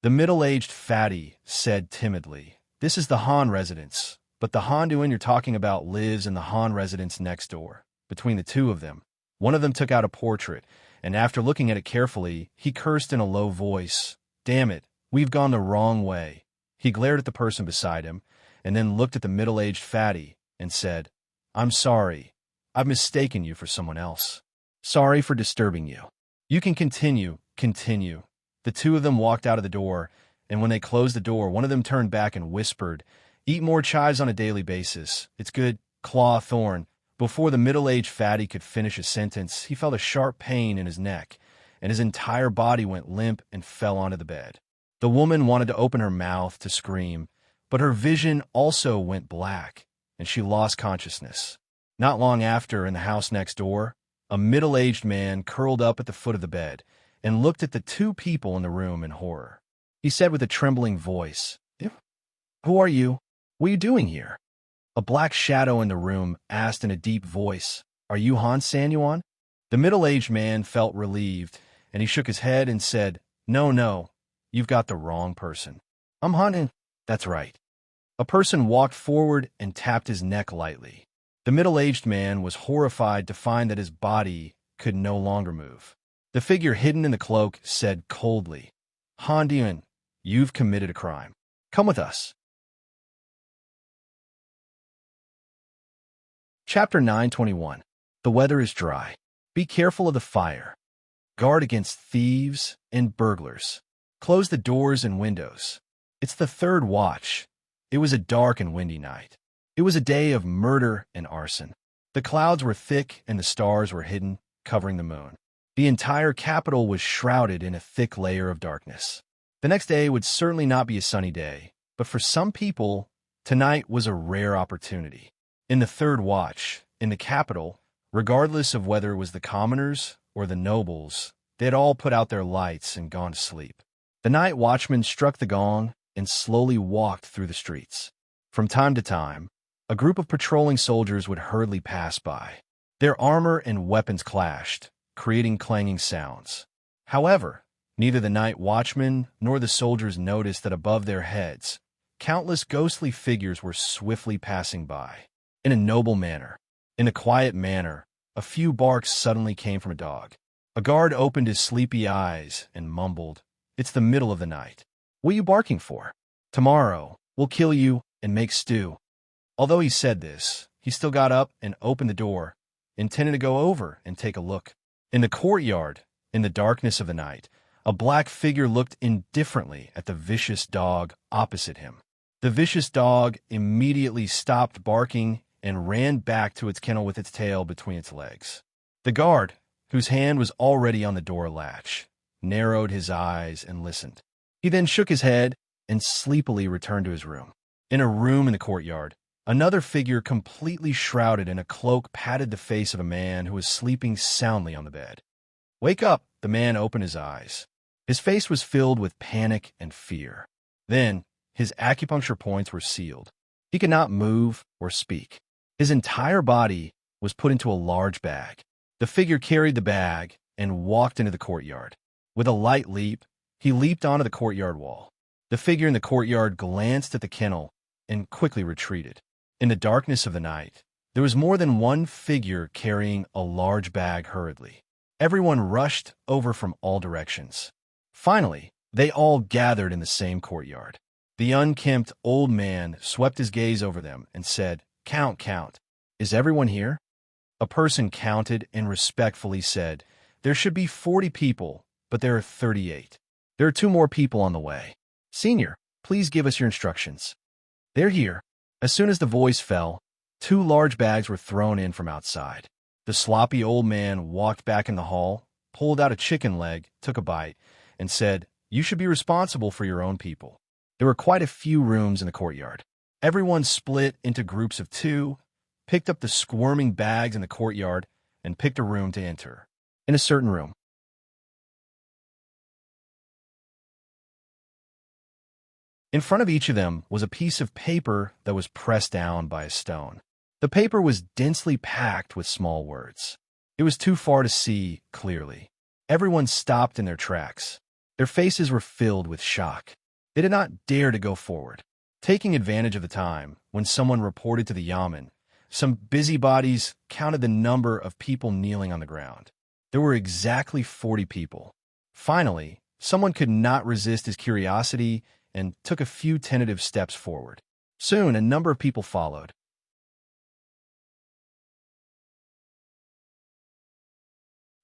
The middle-aged fatty said timidly, This is the Han residence, but the Han Dayuan you're talking about lives in the Han residence next door. Between the two of them, one of them took out a portrait, and after looking at it carefully, he cursed in a low voice, Damn it, we've gone the wrong way. He glared at the person beside him, and then looked at the middle-aged fatty and said, I'm sorry. I've mistaken you for someone else. Sorry for disturbing you. You can continue. The two of them walked out of the door, and when they closed the door, one of them turned back and whispered, Eat more chives on a daily basis. It's good. Claw thorn. Before the middle-aged fatty could finish a sentence, he felt a sharp pain in his neck, and his entire body went limp and fell onto the bed. The woman wanted to open her mouth to scream, but her vision also went black, and she lost consciousness. Not long after, in the house next door, a middle-aged man curled up at the foot of the bed and looked at the two people in the room in horror. He said with a trembling voice, Who are you? What are you doing here? A black shadow in the room asked in a deep voice, Are you Han Sanyuan? The middle-aged man felt relieved, and he shook his head and said, No, you've got the wrong person. I'm Han. That's right. A person walked forward and tapped his neck lightly. The middle-aged man was horrified to find that his body could no longer move. The figure hidden in the cloak said coldly, Han Dayuan, you've committed a crime. Come with us. Chapter 921. The weather is dry. Be careful of the fire. Guard against thieves and burglars. Close the doors and windows. It's the third watch. It was a dark and windy night. It was a day of murder and arson. The clouds were thick and the stars were hidden, covering the moon. The entire capital was shrouded in a thick layer of darkness. The next day would certainly not be a sunny day, but for some people, tonight was a rare opportunity. In the third watch, in the capital, regardless of whether it was the commoners or the nobles, they had all put out their lights and gone to sleep. The night watchman struck the gong and slowly walked through the streets. From time to time, a group of patrolling soldiers would hurriedly pass by. Their armor and weapons clashed, creating clanging sounds. However, neither the night watchman nor the soldiers noticed that above their heads, countless ghostly figures were swiftly passing by. In a noble manner, in a quiet manner, a few barks suddenly came from a dog. A guard opened his sleepy eyes and mumbled, It's the middle of the night. What are you barking for? Tomorrow, we'll kill you and make stew. Although he said this, he still got up and opened the door, intending to go over and take a look. In the courtyard, in the darkness of the night, a black figure looked indifferently at the vicious dog opposite him. The vicious dog immediately stopped barking and ran back to its kennel with its tail between its legs. The guard, whose hand was already on the door latch, narrowed his eyes and listened. He then shook his head and sleepily returned to his room. In a room in the courtyard, another figure completely shrouded in a cloak patted the face of a man who was sleeping soundly on the bed. Wake up! The man opened his eyes. His face was filled with panic and fear. Then, his acupuncture points were sealed. He could not move or speak. His entire body was put into a large bag. The figure carried the bag and walked into the courtyard. With a light leap, he leaped onto the courtyard wall. The figure in the courtyard glanced at the kennel and quickly retreated. In the darkness of the night, there was more than one figure carrying a large bag hurriedly. Everyone rushed over from all directions. Finally, they all gathered in the same courtyard. The unkempt old man swept his gaze over them and said, "Count, count. Is everyone here?" A person counted and respectfully said, "There should be 40 people, but there are 38. There are 2 more people on the way. Senior, please give us your instructions." "They're here." As soon as the voice fell, 2 large bags were thrown in from outside. The sloppy old man walked back in the hall, pulled out a chicken leg, took a bite, and said, "You should be responsible for your own people." There were quite a few rooms in the courtyard. Everyone split into groups of 2, picked up the squirming bags in the courtyard, and picked a room to enter. In a certain room, in front of each of them was a piece of paper that was pressed down by a stone. The paper was densely packed with small words. It was too far to see clearly. Everyone stopped in their tracks. Their faces were filled with shock. They did not dare to go forward. Taking advantage of the time, when someone reported to the yamen, some busybodies counted the number of people kneeling on the ground. There were exactly 40 people. Finally, someone could not resist his curiosity and took a few tentative steps forward. Soon, a number of people followed.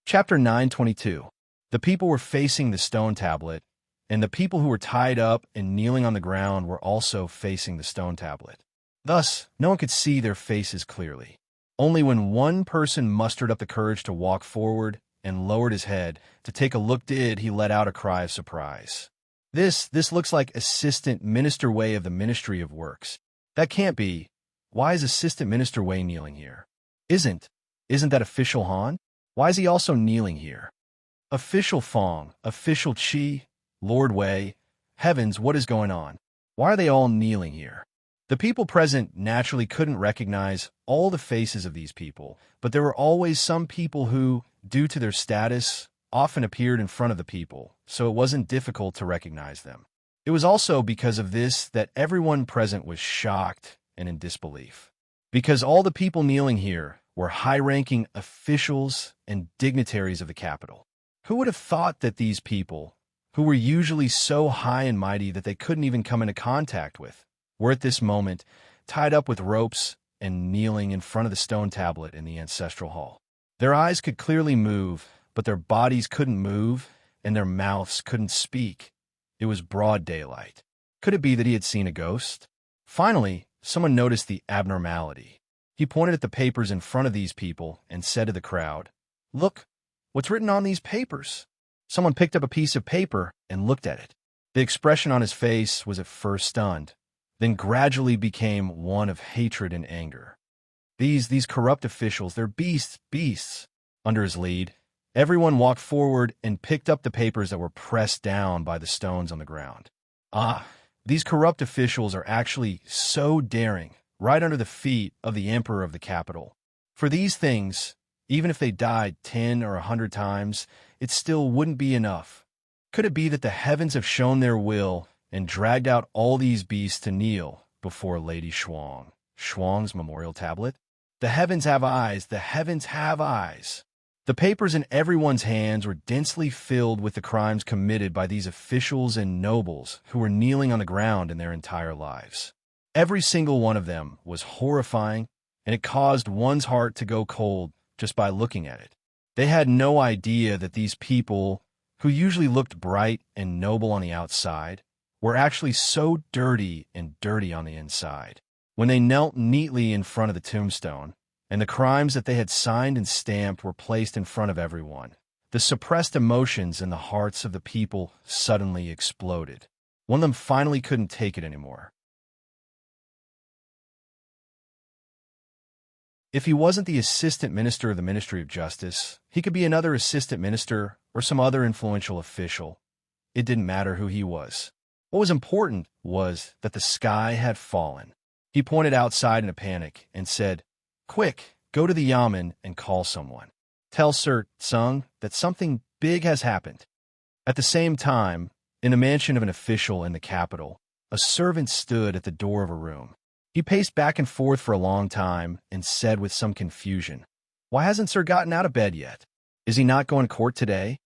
Chapter 922. The people were facing the stone tablet, and the people who were tied up and kneeling on the ground were also facing the stone tablet. Thus, no one could see their faces clearly. Only when one person mustered up the courage to walk forward and lowered his head to take a look did he let out a cry of surprise. This looks like Assistant Minister Way of the Ministry of Works. That can't be. Why is Assistant Minister Way kneeling here? Isn't that Official Han? Why is he also kneeling here? Official Fong, Official Chi, Lord Wei. Heavens, what is going on? Why are they all kneeling here? The people present naturally couldn't recognize all the faces of these people, but there were always some people who, due to their status, often appeared in front of the people, so it wasn't difficult to recognize them. It was also because of this that everyone present was shocked and in disbelief. Because all the people kneeling here were high-ranking officials and dignitaries of the capital. Who would have thought that these people, who were usually so high and mighty that they couldn't even come into contact with, were at this moment tied up with ropes and kneeling in front of the stone tablet in the ancestral hall? Their eyes could clearly move, but their bodies couldn't move, and their mouths couldn't speak. It was broad daylight. Could it be that he had seen a ghost? Finally, someone noticed the abnormality. He pointed at the papers in front of these people and said to the crowd, "Look, what's written on these papers?" Someone picked up a piece of paper and looked at it. The expression on his face was at first stunned, then gradually became one of hatred and anger. These corrupt officials, they're beasts. Under his lead, everyone walked forward and picked up the papers that were pressed down by the stones on the ground. These corrupt officials are actually so daring, right under the feet of the emperor of the capital. For these things, even if they died 10 or 100 times, it still wouldn't be enough. Could it be that the heavens have shown their will and dragged out all these beasts to kneel before Lady Shuang's memorial tablet? The heavens have eyes, the heavens have eyes. The papers in everyone's hands were densely filled with the crimes committed by these officials and nobles who were kneeling on the ground in their entire lives. Every single one of them was horrifying, and it caused one's heart to go cold just by looking at it. They had no idea that these people, who usually looked bright and noble on the outside, were actually so dirty on the inside. When they knelt neatly in front of the tombstone, and the crimes that they had signed and stamped were placed in front of everyone, the suppressed emotions in the hearts of the people suddenly exploded. One of them finally couldn't take it anymore. If he wasn't the assistant minister of the Ministry of Justice, he could be another assistant minister or some other influential official. It didn't matter who he was. What was important was that the sky had fallen. He pointed outside in a panic and said, "Quick, go to the yamen and call someone. Tell Sir Tsung that something big has happened." At the same time, in the mansion of an official in the capital, a servant stood at the door of a room. He paced back and forth for a long time and said with some confusion, "Why hasn't Sir gotten out of bed yet? Is he not going to court today?"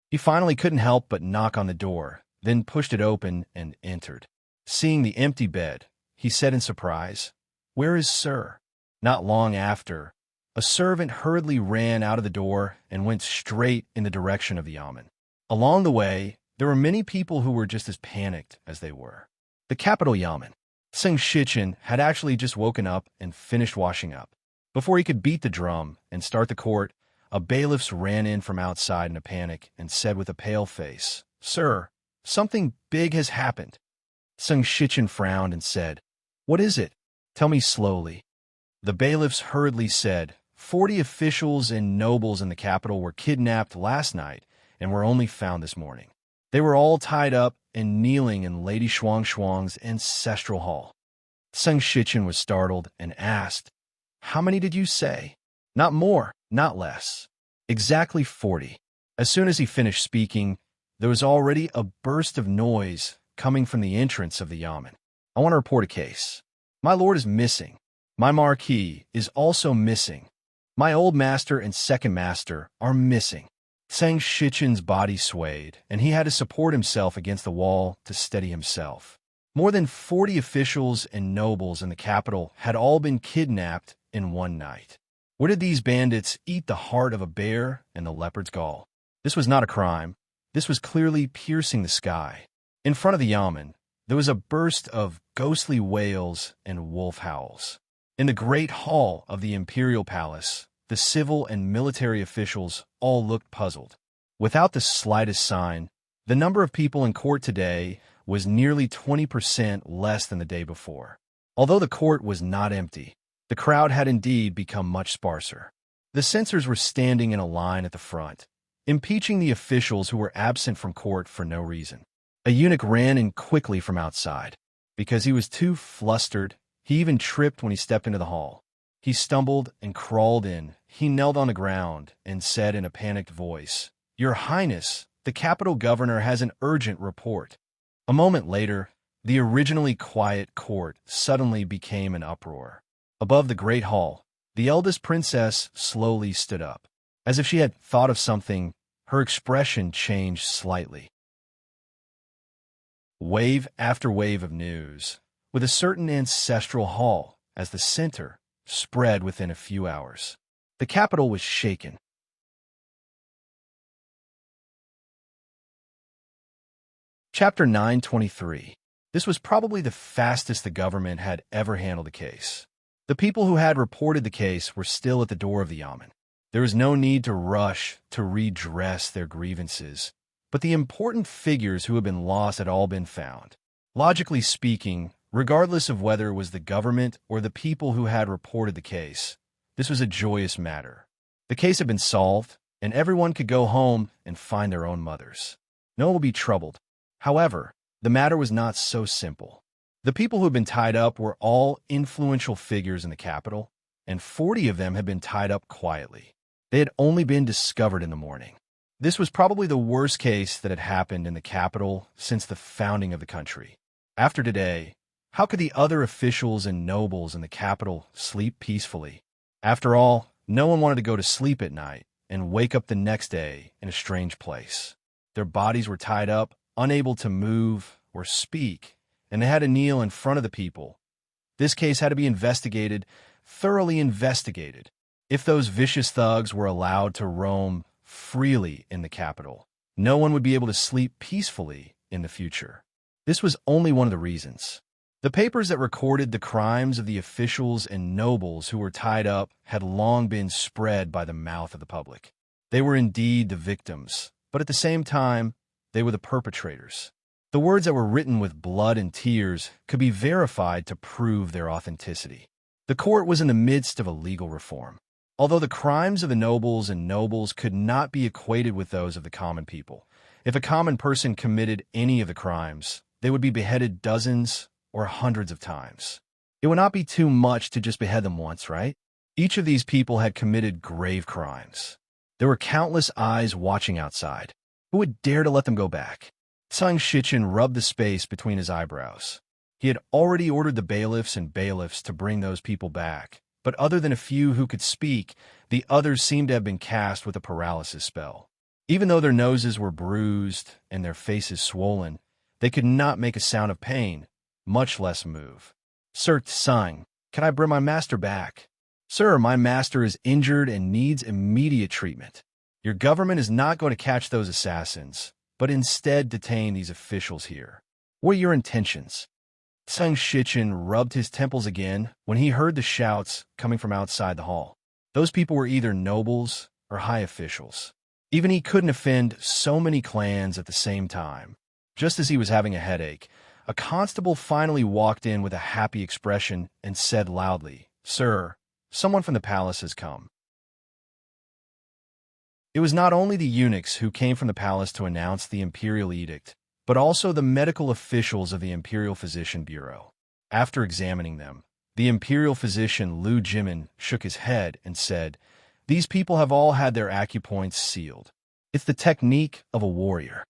He finally couldn't help but knock on the door, then pushed it open and entered. Seeing the empty bed, he said in surprise, "Where is Sir?" Not long after, a servant hurriedly ran out of the door and went straight in the direction of the yamen. Along the way, there were many people who were just as panicked as they were. The capital yamen. Seng Shichen had actually just woken up and finished washing up. Before he could beat the drum and start the court, a bailiff ran in from outside in a panic and said with a pale face, "Sir, something big has happened." Seng Shichen frowned and said, "What is it? Tell me slowly." The bailiffs hurriedly said, 40 officials and nobles in the capital were kidnapped last night and were only found this morning. They were all tied up and kneeling in Lady Shuang Shuang's ancestral hall. Seng Shichen was startled and asked, "How many did you say?" "Not more, not less. Exactly 40. As soon as he finished speaking, there was already a burst of noise coming from the entrance of the yamen. "I want to report a case. My lord is missing. My marquis is also missing. My old master and second master are missing." Seng Shichen's body swayed, and he had to support himself against the wall to steady himself. More than 40 officials and nobles in the capital had all been kidnapped in one night. Where did these bandits eat the heart of a bear and the leopard's gall? This was not a crime. This was clearly piercing the sky. In front of the yamen, there was a burst of ghostly wails and wolf howls. In the great hall of the imperial palace, the civil and military officials all looked puzzled. Without the slightest sign, the number of people in court today was nearly 20% less than the day before. Although the court was not empty, the crowd had indeed become much sparser. The censors were standing in a line at the front, impeaching the officials who were absent from court for no reason. A eunuch ran in quickly from outside. Because he was too flustered, he even tripped when he stepped into the hall. He stumbled and crawled in. He knelt on the ground and said in a panicked voice, "Your Highness, the capital governor has an urgent report." A moment later, the originally quiet court suddenly became an uproar. Above the great hall, the eldest princess slowly stood up. As if she had thought of something, her expression changed slightly. Wave after wave of news, with a certain ancestral hall as the center, spread within a few hours. The capital was shaken. Chapter 923. This was probably the fastest the government had ever handled a case. The people who had reported the case were still at the door of the yamen. There was no need to rush to redress their grievances, but the important figures who had been lost had all been found. Logically speaking, regardless of whether it was the government or the people who had reported the case, this was a joyous matter. The case had been solved, and everyone could go home and find their own mothers. No one would be troubled. However, the matter was not so simple. The people who had been tied up were all influential figures in the capital, and 40 of them had been tied up quietly. They had only been discovered in the morning. This was probably the worst case that had happened in the capital since the founding of the country. After today, how could the other officials and nobles in the capital sleep peacefully? After all, no one wanted to go to sleep at night and wake up the next day in a strange place. Their bodies were tied up, unable to move or speak, and they had to kneel in front of the people. This case had to be investigated, thoroughly investigated. If those vicious thugs were allowed to roam freely in the capital, no one would be able to sleep peacefully in the future. This was only one of the reasons. The papers that recorded the crimes of the officials and nobles who were tied up had long been spread by the mouth of the public. They were indeed the victims, but at the same time, they were the perpetrators. The words that were written with blood and tears could be verified to prove their authenticity. The court was in the midst of a legal reform. Although the crimes of the nobles and nobles could not be equated with those of the common people, if a common person committed any of the crimes, they would be beheaded dozens or hundreds of times. It would not be too much to just behead them once, right? Each of these people had committed grave crimes. There were countless eyes watching outside. Who would dare to let them go back? Seng Shichen rubbed the space between his eyebrows. He had already ordered the bailiffs and bailiffs to bring those people back, but other than a few who could speak, the others seemed to have been cast with a paralysis spell. Even though their noses were bruised and their faces swollen, they could not make a sound of pain, much less move. "Sir Tsang, can I bring my master back?" "Sir, my master is injured and needs immediate treatment. Your government is not going to catch those assassins, but instead detain these officials here. What are your intentions?" Tsang Shichen rubbed his temples again when he heard the shouts coming from outside the hall. Those people were either nobles or high officials. Even he couldn't offend so many clans at the same time. Just as he was having a headache, a constable finally walked in with a happy expression and said loudly, "Sir, someone from the palace has come." It was not only the eunuchs who came from the palace to announce the imperial edict, but also the medical officials of the Imperial Physician Bureau. After examining them, the imperial physician Lu Jimin shook his head and said, "These people have all had their acupoints sealed. It's the technique of a warrior."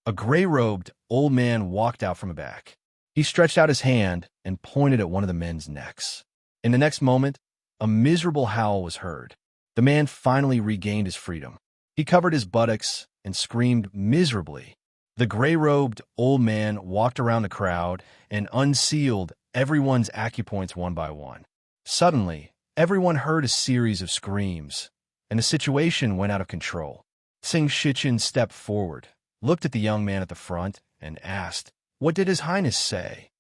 A gray-robed old man walked out from the back. He stretched out his hand and pointed at one of the men's necks. In the next moment, a miserable howl was heard. The man finally regained his freedom. He covered his buttocks and screamed miserably. The gray-robed old man walked around the crowd and unsealed everyone's acupoints one by one. Suddenly, everyone heard a series of screams, and the situation went out of control. Tsang Shichen stepped forward, looked at the young man at the front, and asked, "What did His Highness say?"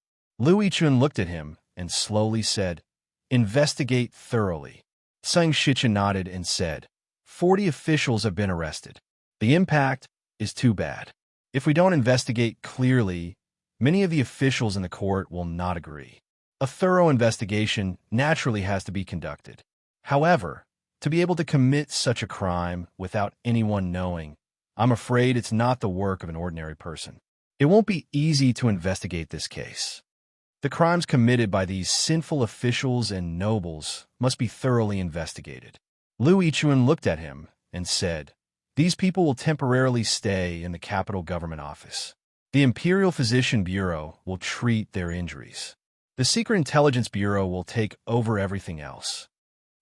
Lu Yichun looked at him and slowly said, "Investigate thoroughly." Tsang Shichen nodded and said, 40 officials have been arrested. The impact is too bad. If we don't investigate clearly, many of the officials in the court will not agree. A thorough investigation naturally has to be conducted. However, to be able to commit such a crime without anyone knowing, I'm afraid it's not the work of an ordinary person. It won't be easy to investigate this case. The crimes committed by these sinful officials and nobles must be thoroughly investigated. Lu Yichun looked at him and said, "These people will temporarily stay in the capital government office. The Imperial Physician Bureau will treat their injuries. The Secret Intelligence Bureau will take over everything else."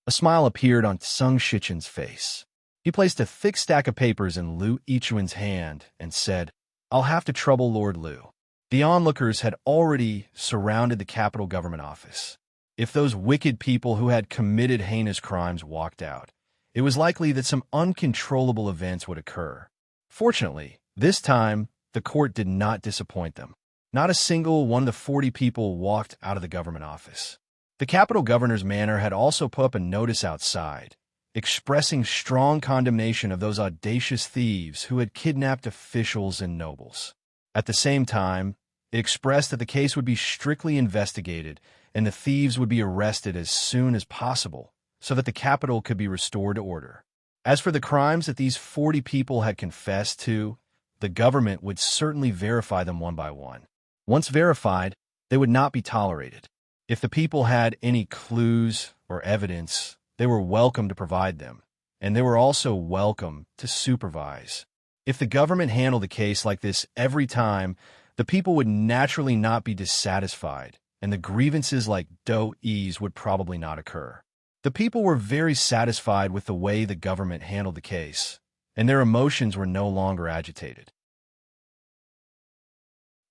A smile appeared on Tsang Shichen's face. He placed a thick stack of papers in Lu Yichun's hand and said, "I'll have to trouble Lord Lu." The onlookers had already surrounded the capital government office. If those wicked people who had committed heinous crimes walked out, it was likely that some uncontrollable events would occur. Fortunately, this time, the court did not disappoint them. Not a single one of the 40 people walked out of the government office. The capital governor's manor had also put up a notice outside, expressing strong condemnation of those audacious thieves who had kidnapped officials and nobles. At the same time, it expressed that the case would be strictly investigated and the thieves would be arrested as soon as possible so that the capital could be restored to order. As for the crimes that these 40 people had confessed to, the government would certainly verify them one by one. Once verified, they would not be tolerated. If the people had any clues or evidence, they were welcome to provide them, and they were also welcome to supervise. If the government handled a case like this every time, the people would naturally not be dissatisfied, and the grievances like Do-ease would probably not occur. The people were very satisfied with the way the government handled the case, and their emotions were no longer agitated.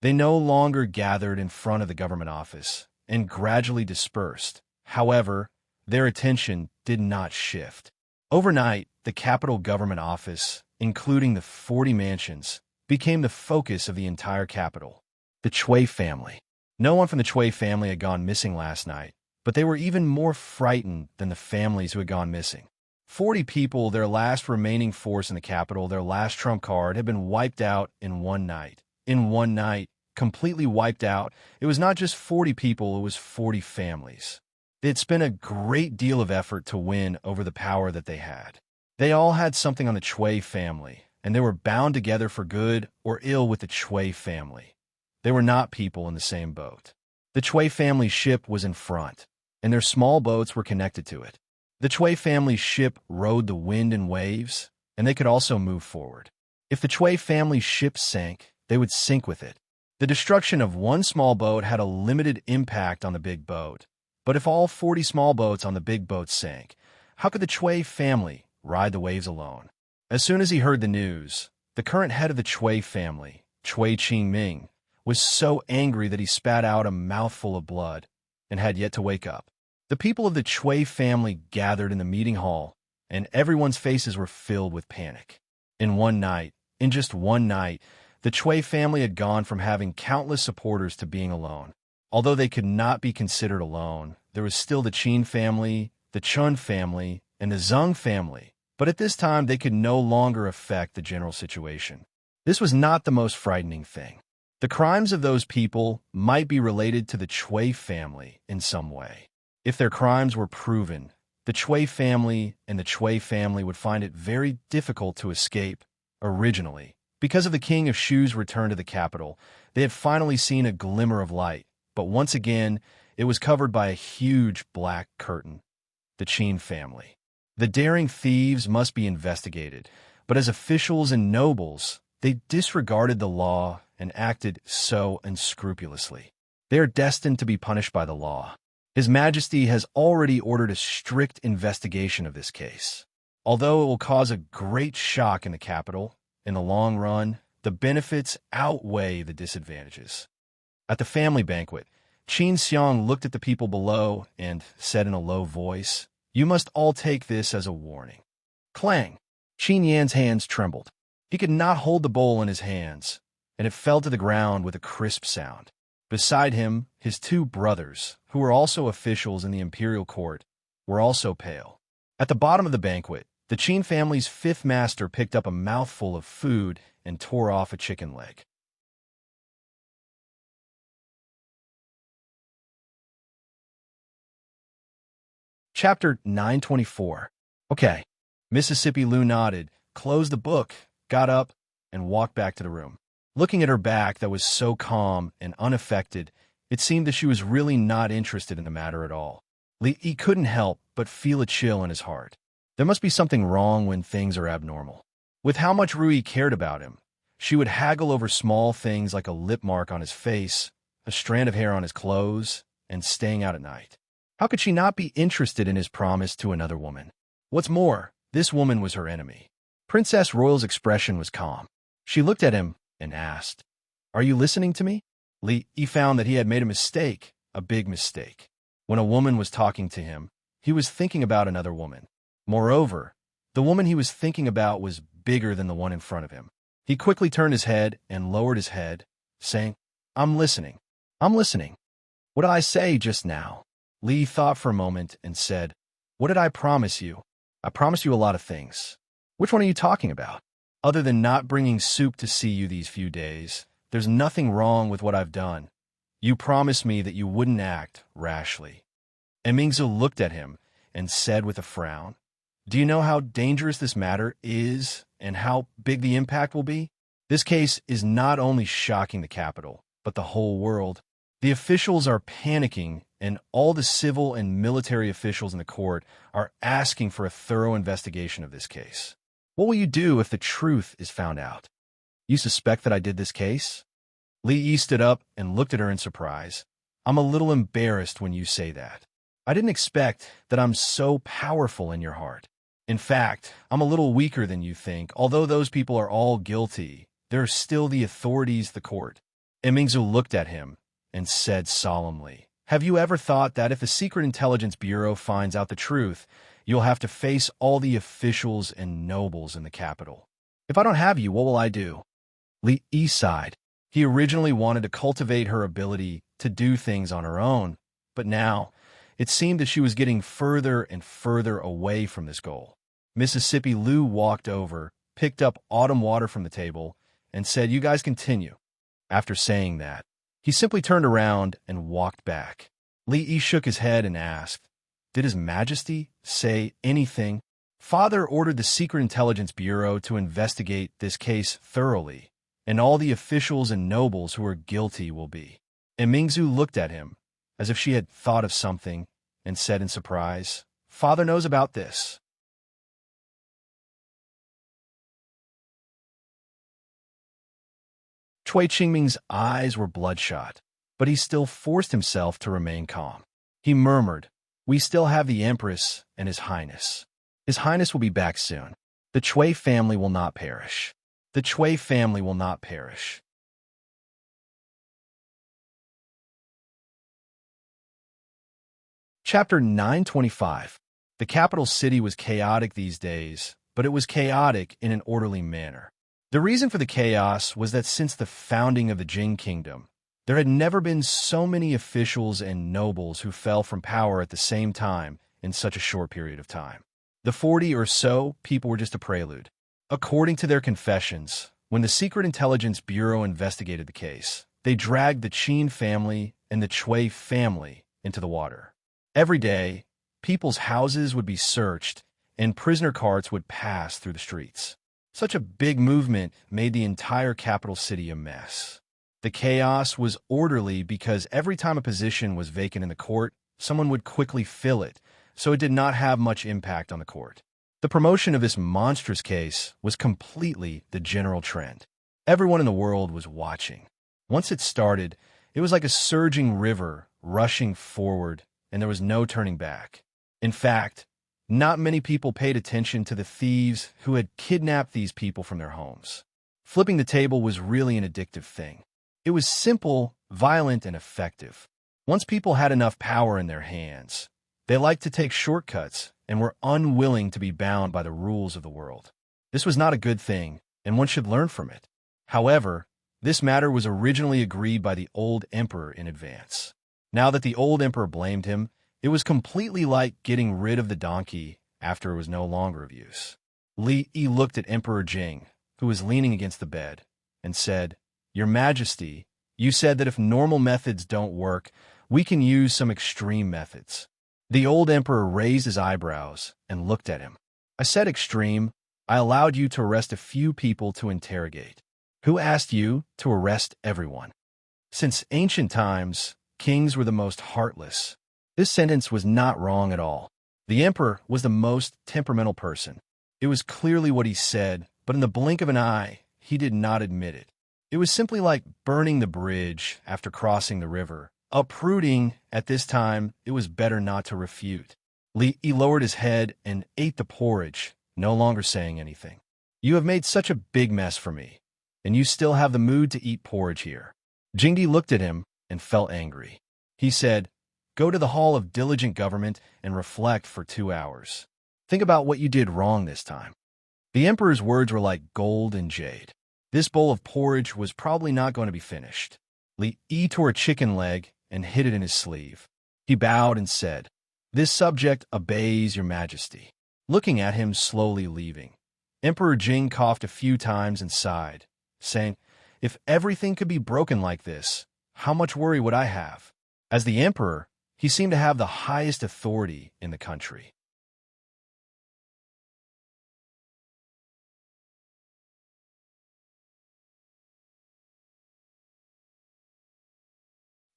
They no longer gathered in front of the government office and gradually dispersed. However, their attention did not shift. Overnight, the capital government office, including the 40 mansions, became the focus of the entire capital. The Chui family. No one from the Chui family had gone missing last night, but they were even more frightened than the families who had gone missing. 40 people, their last remaining force in the capital, their last trump card, had been wiped out in one night. In one night, completely wiped out. It was not just 40 people, it was 40 families. They had spent a great deal of effort to win over the power that they had. They all had something on the Chui family, and they were bound together for good or ill with the Chui family. They were not people in the same boat. The Chui family ship was in front, and their small boats were connected to it. The Chui family ship rode the wind and waves, and they could also move forward. If the Chui family ship sank, they would sink with it. The destruction of one small boat had a limited impact on the big boat, but if all 40 small boats on the big boat sank, how could the Chui family ride the waves alone? As soon as he heard the news, the current head of the Chui family, Chui Qingming, was so angry that he spat out a mouthful of blood and had yet to wake up. The people of the Chui family gathered in the meeting hall, and everyone's faces were filled with panic. In just one night, the Chui family had gone from having countless supporters to being alone. Although they could not be considered alone, there was still the Qin family, the Chun family, and the Zheng family, but at this time they could no longer affect the general situation. This was not the most frightening thing. The crimes of those people might be related to the Chui family in some way. If their crimes were proven, the Chui family and the Chui family would find it very difficult to escape. Originally, because of the King of Shu's return to the capital, they had finally seen a glimmer of light, but once again, it was covered by a huge black curtain. The Qin family. The daring thieves must be investigated, but as officials and nobles, they disregarded the law and acted so unscrupulously. They are destined to be punished by the law. His Majesty has already ordered a strict investigation of this case. Although it will cause a great shock in the capital, in the long run, the benefits outweigh the disadvantages. At the family banquet, Qin Xiang looked at the people below and said in a low voice, "You must all take this as a warning." Clang! Qin Yan's hands trembled. He could not hold the bowl in his hands, and it fell to the ground with a crisp sound. Beside him, his two brothers, who were also officials in the imperial court, were also pale. At the bottom of the banquet, the Qin family's fifth master picked up a mouthful of food and tore off a chicken leg. Chapter 924. Okay. Mississippi Lou nodded, closed the book, got up, and walked back to the room. Looking at her back that was so calm and unaffected, it seemed that she was really not interested in the matter at all. He couldn't help but feel a chill in his heart. There must be something wrong when things are abnormal. With how much Rui cared about him, she would haggle over small things like a lip mark on his face, a strand of hair on his clothes, and staying out at night. How could she not be interested in his promise to another woman? What's more, this woman was her enemy. Princess Royal's expression was calm. She looked at him and asked, "Are you listening to me?" He found that he had made a mistake, a big mistake. When a woman was talking to him, he was thinking about another woman. Moreover, the woman he was thinking about was bigger than the one in front of him. He quickly turned his head and lowered his head, saying, "I'm listening. I'm listening. What did I say just now?" Li thought for a moment and said, "What did I promise you? I promised you a lot of things. Which one are you talking about? Other than not bringing soup to see you these few days, there's nothing wrong with what I've done. You promised me that you wouldn't act rashly." And Mingzu looked at him and said with a frown, "Do you know how dangerous this matter is and how big the impact will be? This case is not only shocking the capital, but the whole world. The officials are panicking, and all the civil and military officials in the court are asking for a thorough investigation of this case. What will you do if the truth is found out? You suspect that I did this case?" Li Yi stood up and looked at her in surprise. "I'm a little embarrassed when you say that. I didn't expect that I'm so powerful in your heart. In fact, I'm a little weaker than you think. Although those people are all guilty, there are still the authorities, the court." And Mingzu looked at him and said solemnly, "Have you ever thought that if the Secret Intelligence Bureau finds out the truth, you'll have to face all the officials and nobles in the capital? If I don't have you, what will I do?" Li Yi sighed. He originally wanted to cultivate her ability to do things on her own, but now it seemed that she was getting further and further away from this goal. Mississippi Lou walked over, picked up autumn water from the table, and said, "You guys continue." After saying that, he simply turned around and walked back. Li Yi shook his head and asked, "Did His Majesty say anything?" "Father ordered the Secret Intelligence Bureau to investigate this case thoroughly, and all the officials and nobles who are guilty will be." And Mingzu looked at him, as if she had thought of something, and said in surprise, "Father knows about this." Chui Qingming's eyes were bloodshot, but he still forced himself to remain calm. He murmured, "We still have the Empress and His Highness. His Highness will be back soon." The Chui family will not perish. The Chui family will not perish. Chapter 925. The capital city was chaotic these days, but it was chaotic in an orderly manner. The reason for the chaos was that since the founding of the Jing Kingdom, there had never been so many officials and nobles who fell from power at the same time in such a short period of time. The 40 or so people were just a prelude. According to their confessions, when the Secret Intelligence Bureau investigated the case, they dragged the Qin family and the Chui family into the water. Every day, people's houses would be searched and prisoner carts would pass through the streets. Such a big movement made the entire capital city a mess. The chaos was orderly because every time a position was vacant in the court, someone would quickly fill it, so it did not have much impact on the court. The promotion of this monstrous case was completely the general trend. Everyone in the world was watching. Once it started, it was like a surging river rushing forward, and there was no turning back. In fact, not many people paid attention to the thieves who had kidnapped these people from their homes. Flipping the table was really an addictive thing. It was simple, violent, and effective. Once people had enough power in their hands, they liked to take shortcuts and were unwilling to be bound by the rules of the world. This was not a good thing, and one should learn from it. However, this matter was originally agreed by the old emperor in advance. Now that the old emperor blamed him, it was completely like getting rid of the donkey after it was no longer of use. Li Yi looked at Emperor Jing, who was leaning against the bed, and said, "Your Majesty, you said that if normal methods don't work, we can use some extreme methods." The old emperor raised his eyebrows and looked at him. "I said extreme. I allowed you to arrest a few people to interrogate. Who asked you to arrest everyone? Since ancient times, kings were the most heartless." This sentence was not wrong at all. The emperor was the most temperamental person. It was clearly what he said, but in the blink of an eye, he did not admit it. It was simply like burning the bridge after crossing the river. Uprooting, at this time, it was better not to refute. Li Yi lowered his head and ate the porridge, no longer saying anything. "You have made such a big mess for me, and you still have the mood to eat porridge here." Jingdi looked at him and felt angry. He said, "Go to the Hall of Diligent Government and reflect for 2 hours. Think about what you did wrong this time." The emperor's words were like gold and jade. This bowl of porridge was probably not going to be finished. Li Yi tore a chicken leg and hid it in his sleeve. He bowed and said, "This subject obeys your Majesty." Looking at him slowly leaving, Emperor Jing coughed a few times and sighed, saying, "If everything could be broken like this, how much worry would I have?" As the emperor, he seemed to have the highest authority in the country.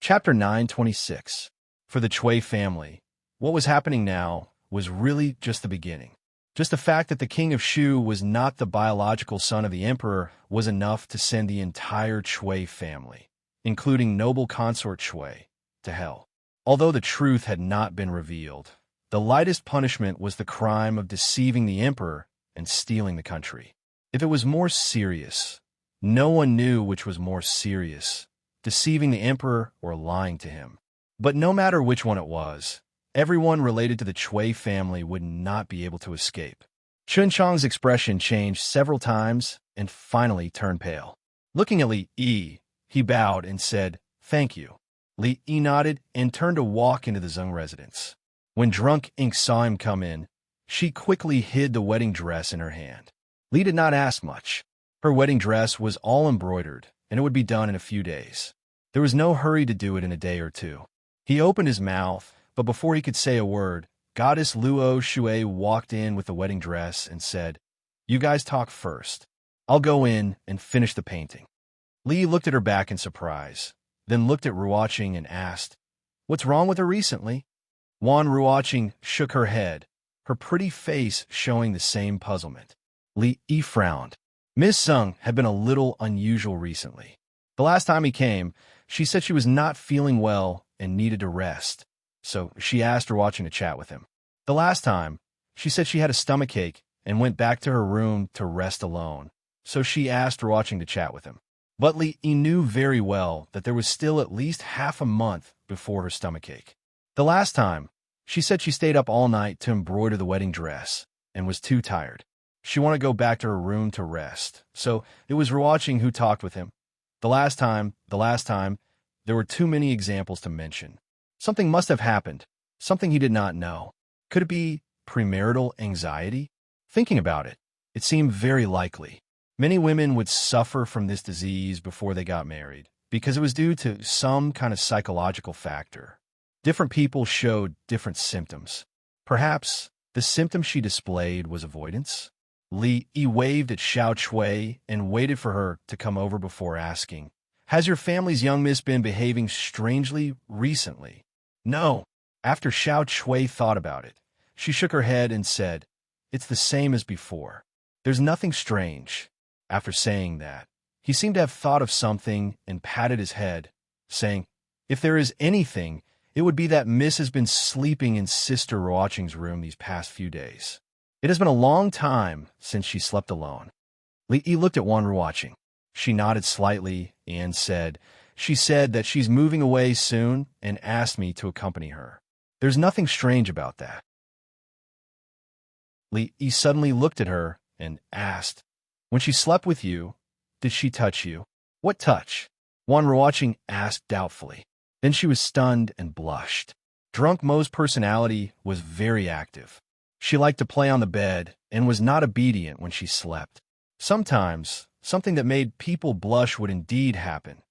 Chapter 926. For the Chui family, what was happening now was really just the beginning. Just the fact that the king of Shu was not the biological son of the emperor was enough to send the entire Chui family, including noble consort Chui, to hell. Although the truth had not been revealed, the lightest punishment was the crime of deceiving the emperor and stealing the country. If it was more serious, no one knew which was more serious, deceiving the emperor or lying to him. But no matter which one it was, everyone related to the Chui family would not be able to escape. Chun Chang's expression changed several times and finally turned pale. Looking at Li Yi, he bowed and said, "Thank you." Li Yi nodded and turned to walk into the Zeng residence. When Drunk Ink saw him come in, she quickly hid the wedding dress in her hand. Li did not ask much. Her wedding dress was all embroidered, and it would be done in a few days. There was no hurry to do it in a day or two. He opened his mouth, but before he could say a word, Goddess Luo Shui walked in with the wedding dress and said, "You guys talk first. I'll go in and finish the painting." Li looked at her back in surprise, then looked at Ruoqing and asked, "What's wrong with her recently?" Wan Ruoqing shook her head, her pretty face showing the same puzzlement. Li Yi frowned. Miss Sung had been a little unusual recently. The last time he came, she said she was not feeling well and needed to rest, so she asked Ruoqing to chat with him. The last time, she said she had a stomachache and went back to her room to rest alone, so she asked Ruoqing to chat with him. But Li knew very well that there was still at least half a month before her stomachache. The last time, she said she stayed up all night to embroider the wedding dress and was too tired. She wanted to go back to her room to rest, so it was Ruoqing who talked with him. The last time, there were too many examples to mention. Something must have happened, something he did not know. Could it be premarital anxiety? Thinking about it, it seemed very likely. Many women would suffer from this disease before they got married, because it was due to some kind of psychological factor. Different people showed different symptoms. Perhaps the symptom she displayed was avoidance? Li waved at Xiao Chui and waited for her to come over before asking, "Has your family's young miss been behaving strangely recently?" "No." After Xiao Chui thought about it, she shook her head and said, "It's the same as before. There's nothing strange." After saying that, he seemed to have thought of something and patted his head, saying, "If there is anything, it would be that Miss has been sleeping in Sister Ruoqing's room these past few days. It has been a long time since she slept alone." Li looked at Wan Ruoqing. She nodded slightly and said, "She said that she's moving away soon and asked me to accompany her. There's nothing strange about that." Li suddenly looked at her and asked, "When she slept with you, did she touch you?" "What touch?" Wan Ruoqing asked doubtfully. Then she was stunned and blushed. Drunk Mo's personality was very active. She liked to play on the bed and was not obedient when she slept. Sometimes, something that made people blush would indeed happen.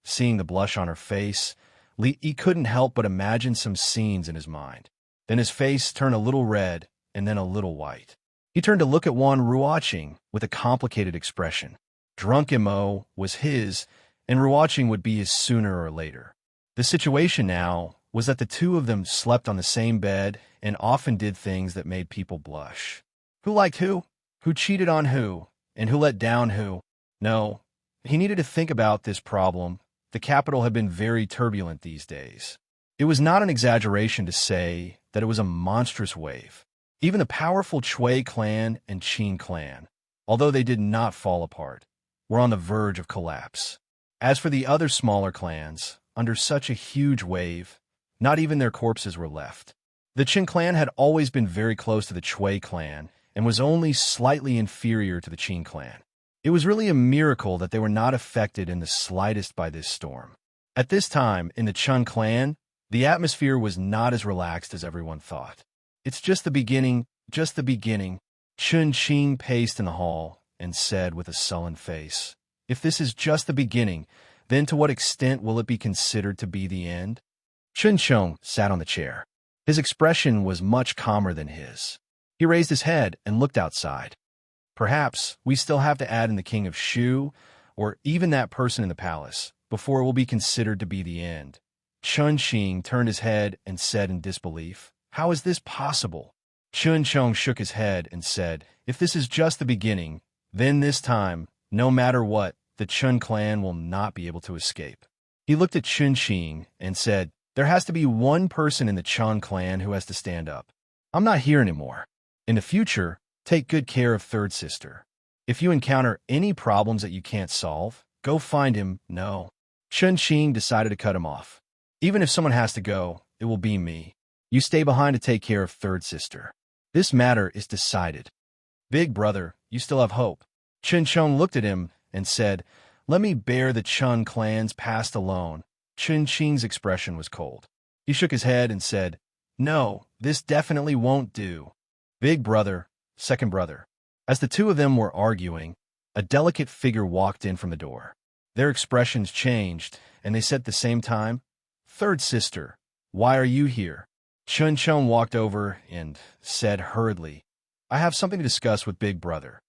Seeing the blush on her face, Li couldn't help but imagine some scenes in his mind. Then his face turned a little red and then a little white. He turned to look at Wan Ruoqing with a complicated expression. Drunk Mo was his, and Ruoqing would be his sooner or later. The situation now was that the two of them slept on the same bed and often did things that made people blush. Who liked who? Who cheated on who? And who let down who? No, he needed to think about this problem. The capital had been very turbulent these days. It was not an exaggeration to say that it was a monstrous wave. Even the powerful Chui clan and Qin clan, although they did not fall apart, were on the verge of collapse. As for the other smaller clans, under such a huge wave, not even their corpses were left. The Qin clan had always been very close to the Chui clan and was only slightly inferior to the Qin clan. It was really a miracle that they were not affected in the slightest by this storm. At this time, in the Chun clan, the atmosphere was not as relaxed as everyone thought. "It's just the beginning, just the beginning." Chun Qing paced in the hall and said with a sullen face, "If this is just the beginning, then to what extent will it be considered to be the end?" Chun Chong sat on the chair. His expression was much calmer than his. He raised his head and looked outside. "Perhaps we still have to add in the king of Shu, or even that person in the palace, before it will be considered to be the end." Chun Qing turned his head and said in disbelief, "How is this possible?" Chun Chong shook his head and said, "If this is just the beginning, then this time, no matter what, the Chun clan will not be able to escape." He looked at Chun Qing and said, "There has to be one person in the Chun clan who has to stand up. I'm not here anymore. In the future, take good care of third sister. If you encounter any problems that you can't solve, go find him." "No." Chun Qing decided to cut him off. "Even if someone has to go, it will be me. You stay behind to take care of third sister. This matter is decided. Big brother, you still have hope." Chun Chong looked at him and said, "Let me bear the Chun clan's past alone." Chun Qing's expression was cold. He shook his head and said, "No, this definitely won't do. Big brother, second brother." As the two of them were arguing, a delicate figure walked in from the door. Their expressions changed, and they said at the same time, "Third sister, why are you here?" Chun Chong walked over and said hurriedly, "I have something to discuss with Big Brother."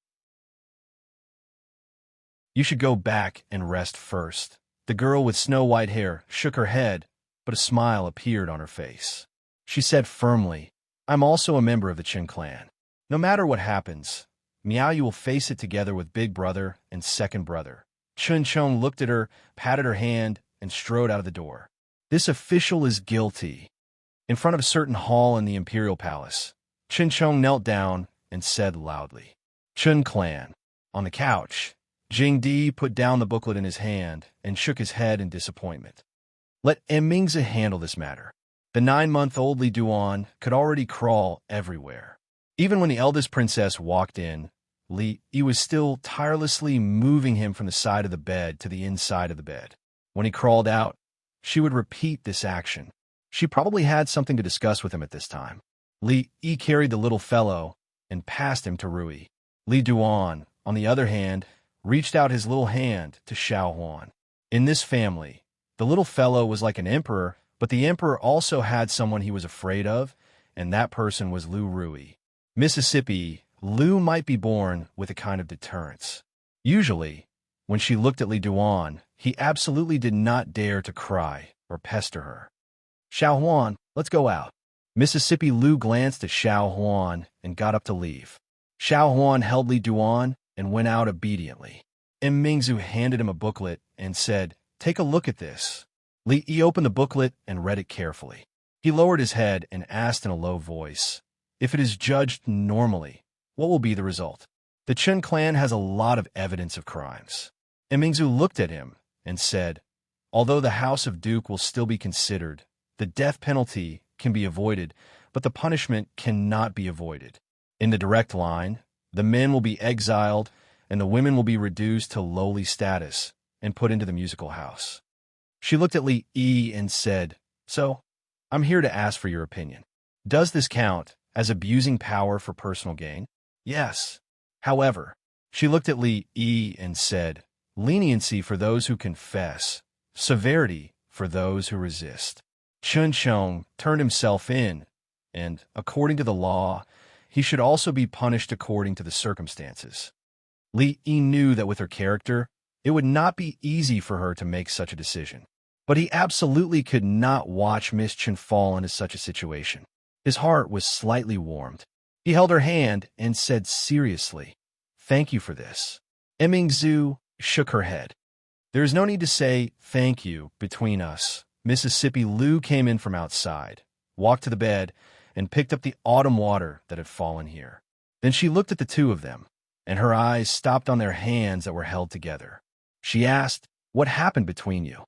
"You should go back and rest first." The girl with snow-white hair shook her head, but a smile appeared on her face. She said firmly, "I'm also a member of the Qin clan. No matter what happens, Miao, you will face it together with Big Brother and Second Brother." Chun Chong looked at her, patted her hand, and strode out of the door. "This official is guilty." In front of a certain hall in the imperial palace, Chun Chong knelt down and said loudly, Chun clan. On the couch, Jing Di put down the booklet in his hand and shook his head in disappointment. Let Mingzi handle this matter. The 9-month-old Li Duan could already crawl everywhere. Even when the eldest princess walked in, Li was still tirelessly moving him from the side of the bed to the inside of the bed. When he crawled out, she would repeat this action. She probably had something to discuss with him at this time. Li carried the little fellow and passed him to Rui. Li Duan, on the other hand, reached out his little hand to Xiao Huan. In this family, the little fellow was like an emperor, but the emperor also had someone he was afraid of, and that person was Lu Rui. Mississippi, Lu might be born with a kind of deterrence. Usually, when she looked at Li Duan, he absolutely did not dare to cry or pester her. Xiao Huan, let's go out. Mississippi Lu glanced at Xiao Huan and got up to leave. Xiao Huan held Li Duan and went out obediently. Mingzi handed him a booklet and said, Take a look at this. Li opened the booklet and read it carefully. He lowered his head and asked in a low voice, If it is judged normally, what will be the result? The Chun clan has a lot of evidence of crimes. Mingzi looked at him and said, Although the House of Duke will still be considered, the death penalty can be avoided, but the punishment cannot be avoided. In the direct line, the men will be exiled and the women will be reduced to lowly status and put into the musical house. She looked at Li and said, So, I'm here to ask for your opinion. Does this count as abusing power for personal gain? Yes. However, she looked at Li and said, Leniency for those who confess, severity for those who resist. Chun Chong turned himself in, and, according to the law, he should also be punished according to the circumstances. Li knew that with her character, it would not be easy for her to make such a decision. But he absolutely could not watch Miss Chun fall into such a situation. His heart was slightly warmed. He held her hand and said seriously, Thank you for this. Mingzi shook her head. There is no need to say thank you between us. Mississippi Lu came in from outside, walked to the bed, and picked up the autumn water that had fallen here. Then she looked at the two of them, and her eyes stopped on their hands that were held together. She asked, What happened between you?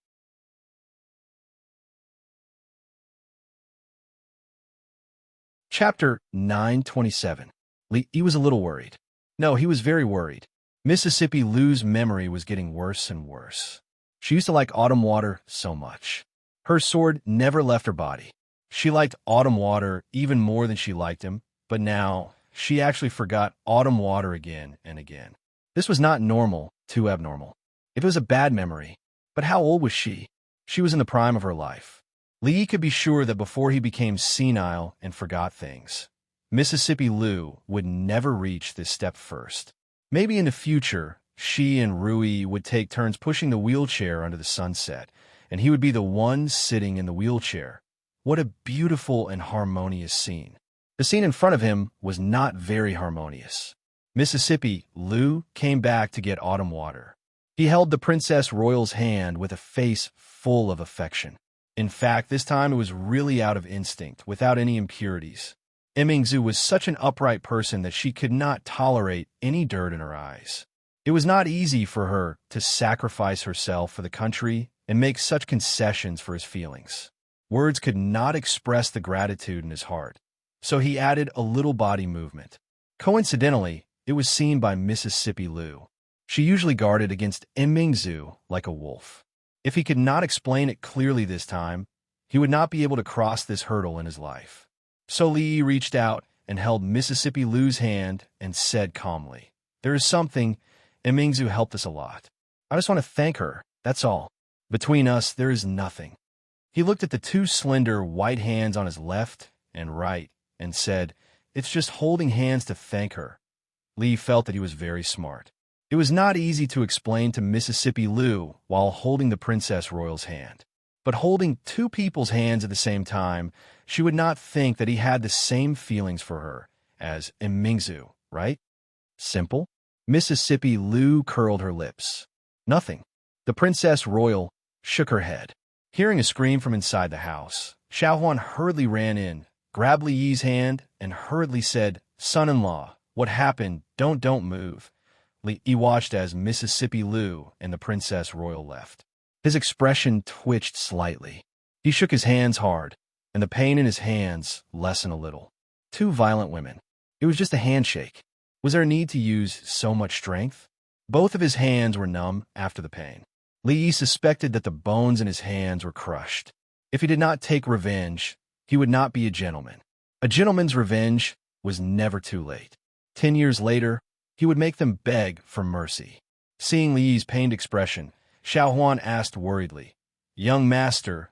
Chapter 927. Li was a little worried. No, he was very worried. Mississippi Lu's memory was getting worse and worse. She used to like autumn water so much. Her sword never left her body. She liked autumn water even more than she liked him, but now she actually forgot autumn water again and again. This was not normal, too abnormal. It was a bad memory. But how old was she? She was in the prime of her life. Li could be sure that before he became senile and forgot things, Mississippi Lu would never reach this step first. Maybe in the future, she and Rui would take turns pushing the wheelchair under the sunset, and he would be the one sitting in the wheelchair. What a beautiful and harmonious scene. The scene in front of him was not very harmonious. Mississippi Lu came back to get autumn water. He held the Princess Royal's hand with a face full of affection. In fact, this time it was really out of instinct, without any impurities. Mingzi was such an upright person that she could not tolerate any dirt in her eyes. It was not easy for her to sacrifice herself for the country and make such concessions for his feelings. Words could not express the gratitude in his heart, so he added a little body movement. Coincidentally, it was seen by Mississippi Lu. She usually guarded against Mingzi like a wolf. If he could not explain it clearly this time, he would not be able to cross this hurdle in his life. So Li reached out and held Mississippi Lu's hand and said calmly, There is something, Mingzi helped us a lot. I just want to thank her, that's all. Between us, there is nothing. He looked at the two slender white hands on his left and right and said, It's just holding hands to thank her. Li felt that he was very smart. It was not easy to explain to Mississippi Lu while holding the Princess Royal's hand. But holding two people's hands at the same time, she would not think that he had the same feelings for her as Mingzi, right? Simple? Mississippi Lu curled her lips. Nothing. The Princess Royal shook her head. Hearing a scream from inside the house, Xiao Huan hurriedly ran in, grabbed Li's hand, and hurriedly said, Son-in-law, What happened? Don't move. He watched as Mississippi Lou and the Princess Royal left. His expression twitched slightly. He shook his hands hard, and the pain in his hands lessened a little. Two violent women. It was just a handshake. Was there a need to use so much strength? Both of his hands were numb after the pain. Li suspected that the bones in his hands were crushed. If he did not take revenge, he would not be a gentleman. A gentleman's revenge was never too late. 10 years later, he would make them beg for mercy. Seeing Li's pained expression, Xiao Huan asked worriedly, young master,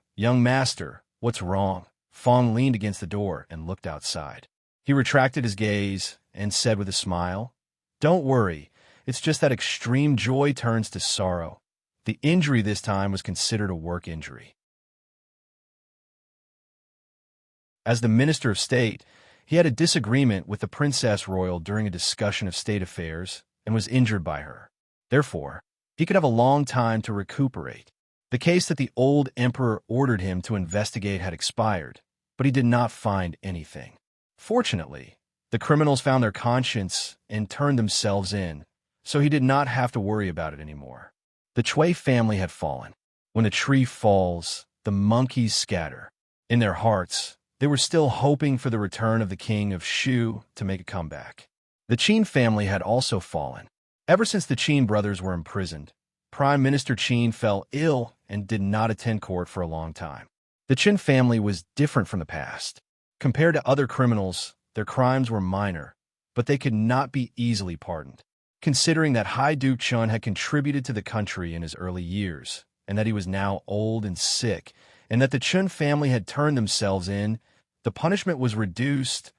what's wrong?" Fong leaned against the door and looked outside. He retracted his gaze and said with a smile, "Don't worry, it's just that extreme joy turns to sorrow. The injury this time was considered a work injury." As the Minister of State, he had a disagreement with the Princess Royal during a discussion of state affairs and was injured by her. Therefore, he could have a long time to recuperate. The case that the old emperor ordered him to investigate had expired, but he did not find anything. Fortunately, the criminals found their conscience and turned themselves in, so he did not have to worry about it anymore. The Chui family had fallen. When a tree falls, the monkeys scatter. In their hearts, they were still hoping for the return of the king of Shu to make a comeback. The Qin family had also fallen. Ever since the Qin brothers were imprisoned, Prime Minister Qin fell ill and did not attend court for a long time. The Qin family was different from the past. Compared to other criminals, their crimes were minor, but they could not be easily pardoned. Considering that High Duke Chun had contributed to the country in his early years, and that he was now old and sick, and that the Chun family had turned themselves in, the punishment was reduced.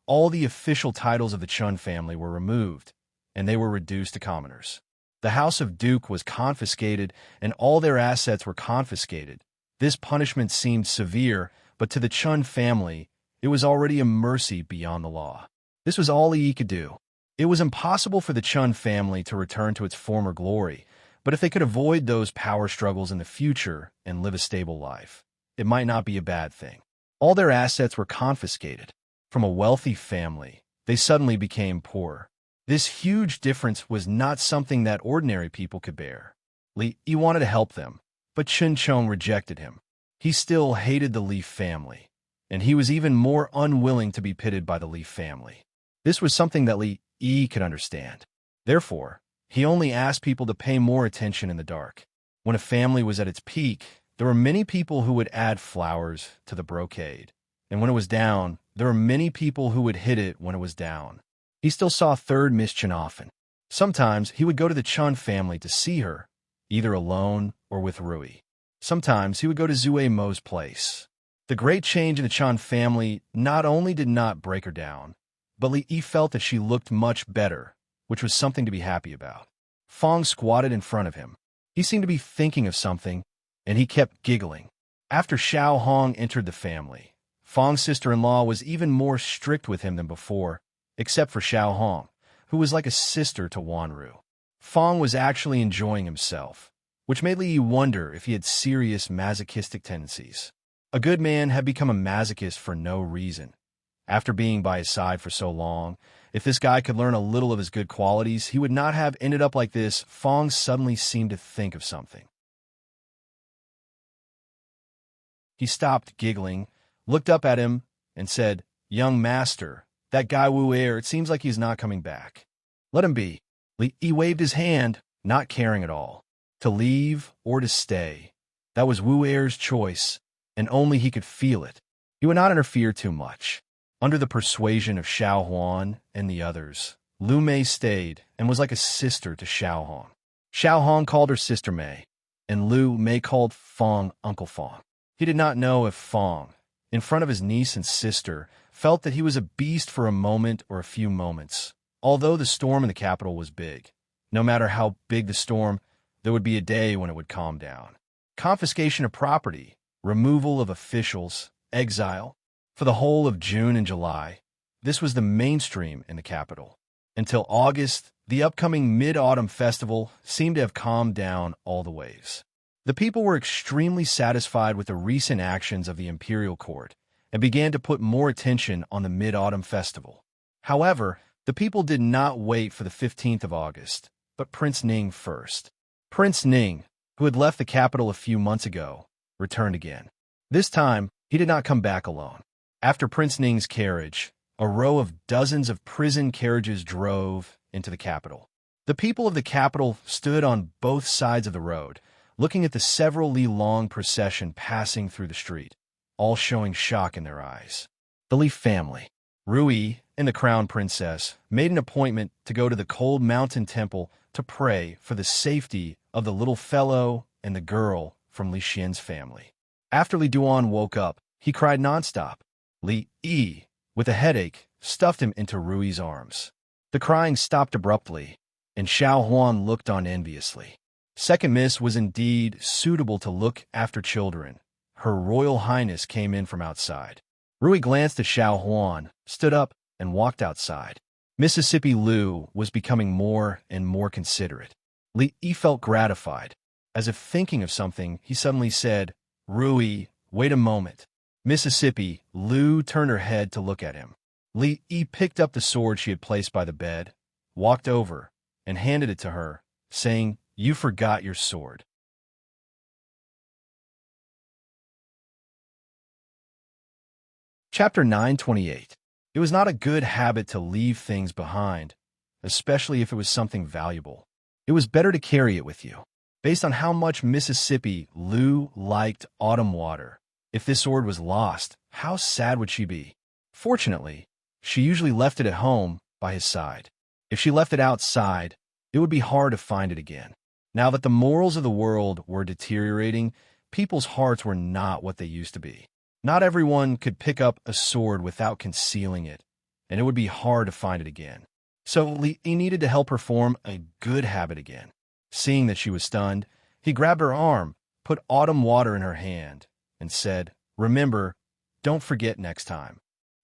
All the official titles of the Chun family were removed, and they were reduced to commoners. The House of Duke was confiscated, and all their assets were confiscated. This punishment seemed severe, but to the Chun family, it was already a mercy beyond the law. This was all he could do. It was impossible for the Chun family to return to its former glory, but if they could avoid those power struggles in the future and live a stable life, it might not be a bad thing. All their assets were confiscated. From a wealthy family, they suddenly became poor. This huge difference was not something that ordinary people could bear. Li wanted to help them, but Chen Chong rejected him. He still hated the Li family, and he was even more unwilling to be pitted by the Li family. This was something that Li could understand. Therefore, he only asked people to pay more attention in the dark. When a family was at its peak, there were many people who would add flowers to the brocade, and when it was down, there were many people who would hit it when it was down. He still saw third Miss Chen often. Sometimes he would go to the Chun family to see her, either alone or with Rui. Sometimes he would go to Zue Mo's place. The great change in the Chun family not only did not break her down, but Li felt that she looked much better, which was something to be happy about. Fong squatted in front of him. He seemed to be thinking of something, and he kept giggling. After Xiao Hong entered the family, Fong's sister-in-law was even more strict with him than before, except for Xiao Hong, who was like a sister to Wanru. Fong was actually enjoying himself, which made Li wonder if he had serious masochistic tendencies. A good man had become a masochist for no reason. After being by his side for so long, if this guy could learn a little of his good qualities, he would not have ended up like this. Fong suddenly seemed to think of something. He stopped giggling, looked up at him, and said, "Young master, that guy Wu Er, it seems like he's not coming back. Let him be." He waved his hand, not caring at all. To leave or to stay, that was Wu Er's choice, and only he could feel it. He would not interfere too much. Under the persuasion of Xiao Huan and the others, Lu Mei stayed and was like a sister to Xiao Hong. Xiao Hong called her Sister Mei, and Lu Mei called Fong Uncle Fong. He did not know if Fong, in front of his niece and sister, felt that he was a beast for a moment or a few moments. Although the storm in the capital was big, no matter how big the storm, there would be a day when it would calm down. Confiscation of property, removal of officials, exile. For the whole of June and July, this was the mainstream in the capital. Until August, the upcoming Mid-Autumn Festival seemed to have calmed down all the waves. The people were extremely satisfied with the recent actions of the imperial court and began to put more attention on the Mid-Autumn Festival. However, The people did not wait for the 15th of August, but Prince Ning first. Prince Ning, who had left the capital a few months ago, returned again. This time, he did not come back alone. After Prince Ning's carriage, a row of dozens of prison carriages drove into the capital. The people of the capital stood on both sides of the road, looking at the several li-long procession passing through the street, all showing shock in their eyes. The Li family, Rui and the crown princess, made an appointment to go to the cold mountain temple to pray for the safety of the little fellow and the girl from Li Xian's family. After Li Duan woke up, he cried nonstop. Li Yi, with a headache, stuffed him into Rui's arms. The crying stopped abruptly, and Xiao Huan looked on enviously. Second Miss was indeed suitable to look after children. Her Royal Highness came in from outside. Rui glanced at Xiao Huan, stood up, and walked outside. Mississippi Lu was becoming more and more considerate. Li Yi felt gratified. As if thinking of something, he suddenly said, "Rui, wait a moment." Mississippi Lu turned her head to look at him. Li Yi picked up the sword she had placed by the bed, walked over, and handed it to her, saying, "You forgot your sword." Chapter 928. It was not a good habit to leave things behind, especially if it was something valuable. It was better to carry it with you. Based on how much Mississippi Lu liked autumn water, if this sword was lost, how sad would she be? Fortunately, she usually left it at home by his side. If she left it outside, it would be hard to find it again. Now that the morals of the world were deteriorating, people's hearts were not what they used to be. Not everyone could pick up a sword without concealing it, and it would be hard to find it again. So Li needed to help her form a good habit again. Seeing that she was stunned, he grabbed her arm, put autumn water in her hand, and said, "Remember, don't forget next time."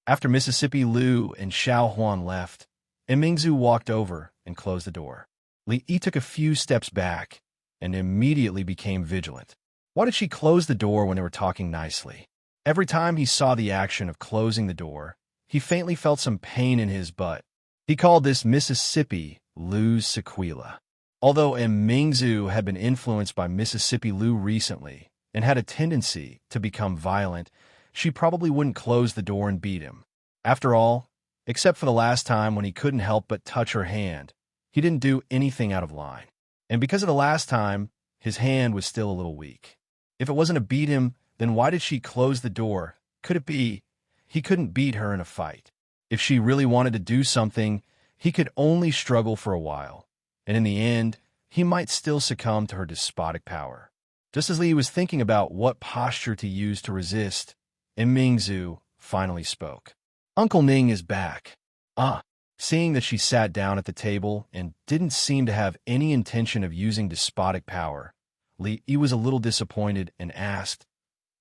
After Mississippi Lu and Xiao Huan left, Mingzu walked over and closed the door. Li took a few steps back and immediately became vigilant. Why did she close the door when they were talking nicely? Every time he saw the action of closing the door, he faintly felt some pain in his butt. He called this Mississippi Lu's sequela. Although Mingzu had been influenced by Mississippi Lu recently and had a tendency to become violent, she probably wouldn't close the door and beat him. After all, except for the last time when he couldn't help but touch her hand, he didn't do anything out of line. And because of the last time, his hand was still a little weak. If it wasn't to beat him, then why did she close the door? Could it be he couldn't beat her in a fight? If she really wanted to do something, he could only struggle for a while, and in the end, he might still succumb to her despotic power. Just as Li was thinking about what posture to use to resist, Mingzu finally spoke. "Uncle Ning is back." Seeing that she sat down at the table and didn't seem to have any intention of using despotic power, Li was a little disappointed and asked,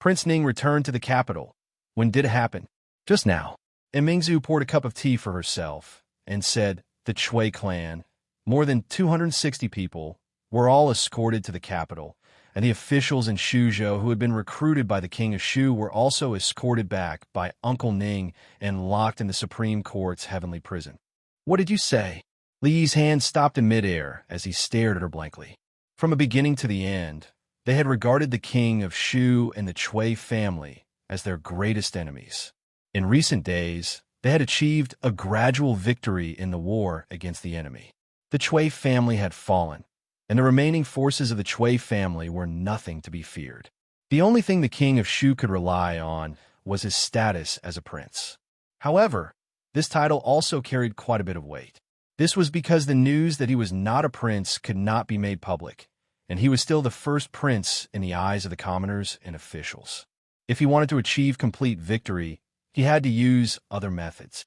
"Prince Ning returned to the capital. When did it happen?" "Just now." Mingzu poured a cup of tea for herself and said, "The Chui clan, more than 260 people, were all escorted to the capital, and the officials in Shuzhou who had been recruited by the king of Shu were also escorted back by Uncle Ning and locked in the Supreme Court's heavenly prison." "What did you say?" Li's hand stopped in midair as he stared at her blankly. From the beginning to the end, they had regarded the king of Shu and the Chui family as their greatest enemies. In recent days, they had achieved a gradual victory in the war against the enemy. The Chui family had fallen, and the remaining forces of the Chui family were nothing to be feared. The only thing the king of Shu could rely on was his status as a prince. However, this title also carried quite a bit of weight. This was because the news that he was not a prince could not be made public, and he was still the first prince in the eyes of the commoners and officials. If he wanted to achieve complete victory, he had to use other methods.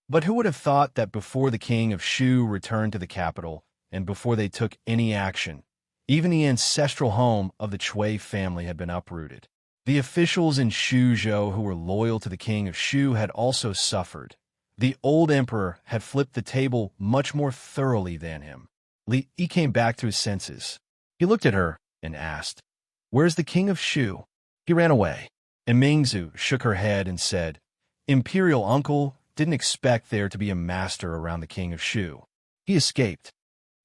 But who would have thought that before the king of Shu returned to the capital, and before they took any action, even the ancestral home of the Chui family had been uprooted. The officials in Shuzhou who were loyal to the king of Shu had also suffered. The old emperor had flipped the table much more thoroughly than him. Li came back to his senses. He looked at her and asked, "Where's the king of Shu?" "He ran away." And Mingzu shook her head and said, "Imperial uncle, didn't expect there to be a master around the king of Shu. He escaped.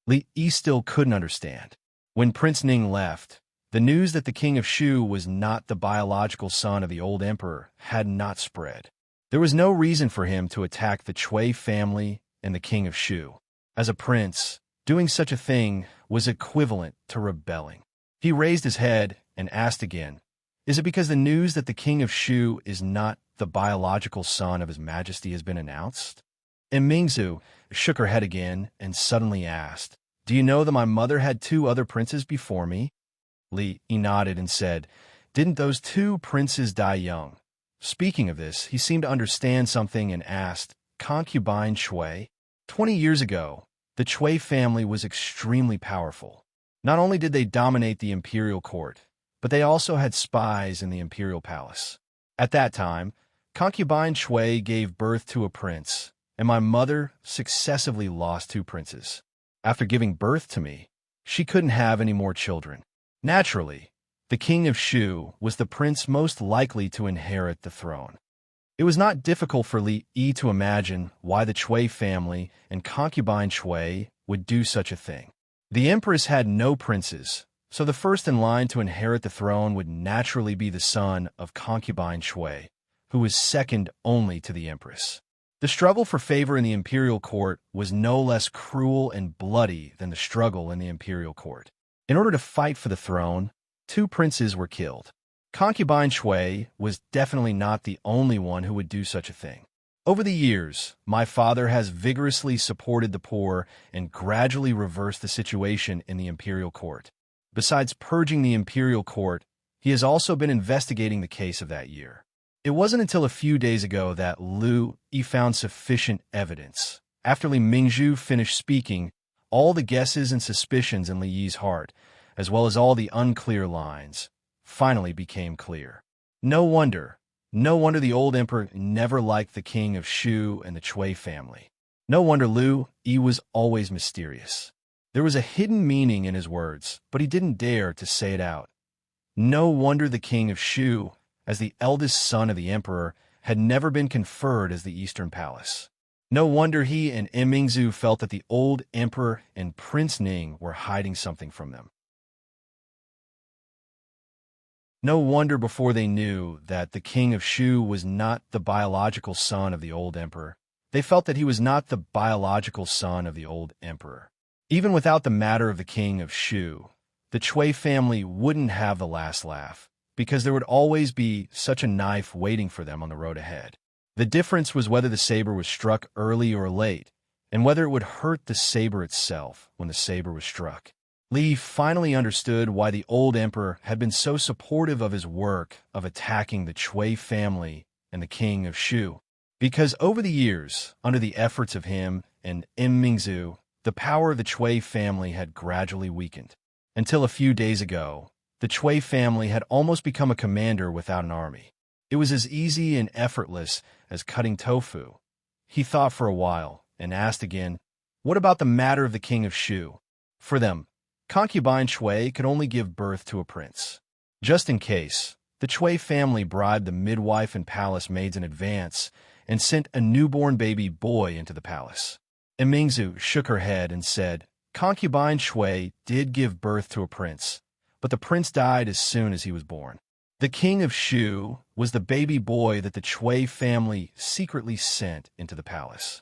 Li Yi still couldn't understand. When Prince Ning left, the news that the king of Shu was not the biological son of the old emperor had not spread. There was no reason for him to attack the Cui family and the king of Shu. As a prince, doing such a thing was equivalent to rebelling. He raised his head and asked again, "Is it because the news that the king of Shu is not the biological son of his majesty has been announced?" And Mingzu shook her head again and suddenly asked, "Do you know that my mother had 2 other princes before me?" Li Yi nodded and said, "Didn't those 2 princes die young?" Speaking of this, he seemed to understand something and asked, "Concubine Cui?" 20 years ago, the Cui family was extremely powerful. Not only did they dominate the imperial court, but they also had spies in the imperial palace. At that time, Concubine Cui gave birth to a prince, and my mother successively lost 2 princes. After giving birth to me, she couldn't have any more children. Naturally, the king of Shu was the prince most likely to inherit the throne. It was not difficult for Li Yi to imagine why the Cui family and Concubine Cui would do such a thing. The empress had no princes, so the first in line to inherit the throne would naturally be the son of Concubine Cui, who was second only to the empress. The struggle for favor in the imperial court was no less cruel and bloody than the struggle in the imperial court. In order to fight for the throne, 2 princes were killed. Concubine Cui was definitely not the only one who would do such a thing. Over the years, my father has vigorously supported the poor and gradually reversed the situation in the imperial court. Besides purging the imperial court, he has also been investigating the case of that year. It wasn't until a few days ago that Lu Yi found sufficient evidence. After Li Mingzhu finished speaking, all the guesses and suspicions in Li Yi's heart, as well as all the unclear lines, finally became clear. No wonder the old emperor never liked the king of Shu and the Cui family. No wonder Lu Yi was always mysterious. There was a hidden meaning in his words, but he didn't dare to say it out. No wonder the king of Shu, as the eldest son of the emperor, had never been conferred as the Eastern Palace. No wonder he and Mingzu felt that the old emperor and Prince Ning were hiding something from them. No wonder before they knew that the king of Shu was not the biological son of the old emperor, they felt that he was not the biological son of the old emperor. Even without the matter of the king of Shu, the Cui family wouldn't have the last laugh, because there would always be such a knife waiting for them on the road ahead. The difference was whether the saber was struck early or late, and whether it would hurt the saber itself when the saber was struck. Li finally understood why the old emperor had been so supportive of his work of attacking the Cui family and the king of Shu. Because over the years, under the efforts of him and Mingzu, the power of the Cui family had gradually weakened. Until a few days ago, the Cui family had almost become a commander without an army. It was as easy and effortless as cutting tofu. He thought for a while and asked again, "What about the matter of the king of Shu?" For them, Concubine Cui could only give birth to a prince. Just in case, the Cui family bribed the midwife and palace maids in advance and sent a newborn baby boy into the palace. Mingzu shook her head and said, "Concubine Cui did give birth to a prince, but the prince died as soon as he was born. The king of Shu was the baby boy that the Cui family secretly sent into the palace."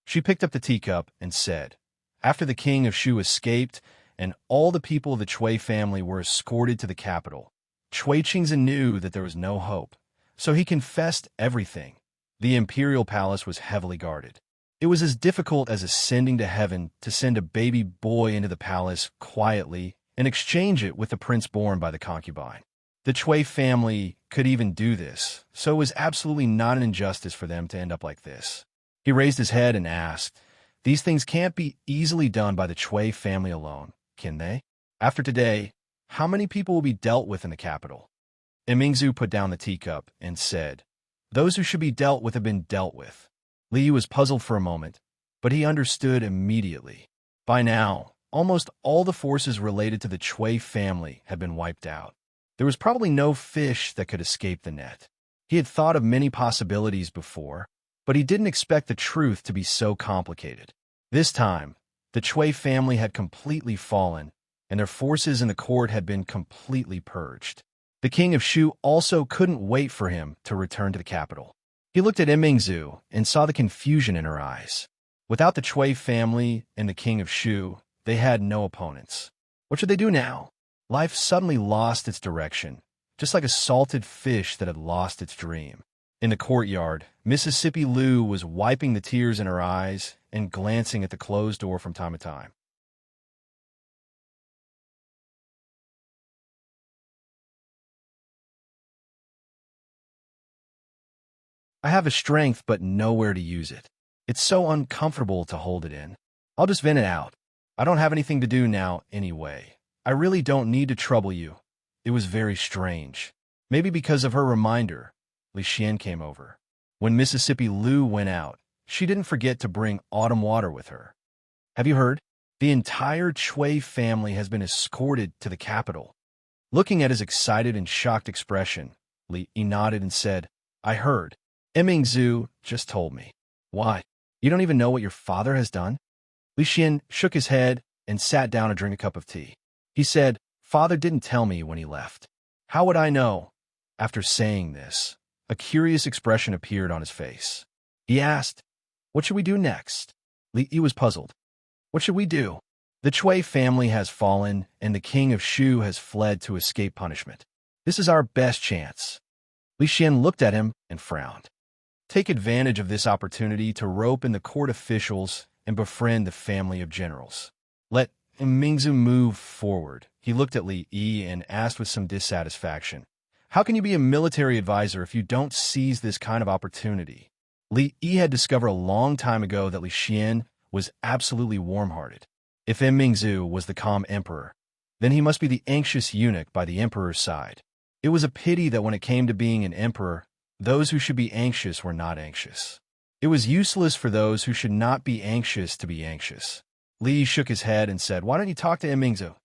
She picked up the teacup and said, "After the king of Shu escaped and all the people of the Cui family were escorted to the capital, Cui Qingzhen knew that there was no hope, so he confessed everything. The imperial palace was heavily guarded. It was as difficult as ascending to heaven to send a baby boy into the palace quietly and exchange it with the prince born by the concubine. The Cui family could even do this, so it was absolutely not an injustice for them to end up like this." He raised his head and asked, "These things can't be easily done by the Cui family alone, can they? After today, how many people will be dealt with in the capital?" Mingzu put down the teacup and said, "Those who should be dealt with have been dealt with." Li was puzzled for a moment, but he understood immediately. By now, almost all the forces related to the Cui family had been wiped out. There was probably no fish that could escape the net. He had thought of many possibilities before, But he didn't expect the truth to be so complicated. This time, the Chui family had completely fallen, and their forces in the court had been completely purged. The king of Shu also couldn't wait for him to return to the capital. He looked at Imingzu and saw the confusion in her eyes. Without the Chui family and the king of Shu, they had no opponents. What should they do now? Life suddenly lost its direction, just like a salted fish that had lost its dream. In the courtyard, Mississippi Lou was wiping the tears in her eyes and glancing at the closed door from time to time. I have a strength but nowhere to use it. It's so uncomfortable to hold it in. I'll just vent it out. I don't have anything to do now anyway. I really don't need to trouble you. It was very strange. Maybe because of her reminder, Li Xian came over. When Mississippi Lou went out, she didn't forget to bring autumn water with her. Have you heard? The entire Chui family has been escorted to the capital. Looking at his excited and shocked expression, Li nodded and said, I heard. Imingzu just told me. Why? You don't even know what your father has done? Li Xian shook his head and sat down to drink a cup of tea. He said, Father didn't tell me when he left. How would I know? After saying this, a curious expression appeared on his face. He asked, What should we do next? Li was puzzled. What should we do? The Chui family has fallen, and the king of Shu has fled to escape punishment. This is our best chance. Li Xian looked at him and frowned. Take advantage of this opportunity to rope in the court officials and befriend the family of generals. Let Mingzu move forward. He looked at Li Yi and asked with some dissatisfaction, How can you be a military advisor if you don't seize this kind of opportunity? Li Yi had discovered a long time ago that Li Xian was absolutely warm-hearted. If Mingzu was the calm emperor, then he must be the anxious eunuch by the emperor's side. It was a pity that when it came to being an emperor, those who should be anxious were not anxious. It was useless for those who should not be anxious to be anxious. Li shook his head and said, Why don't you talk to Mingzu?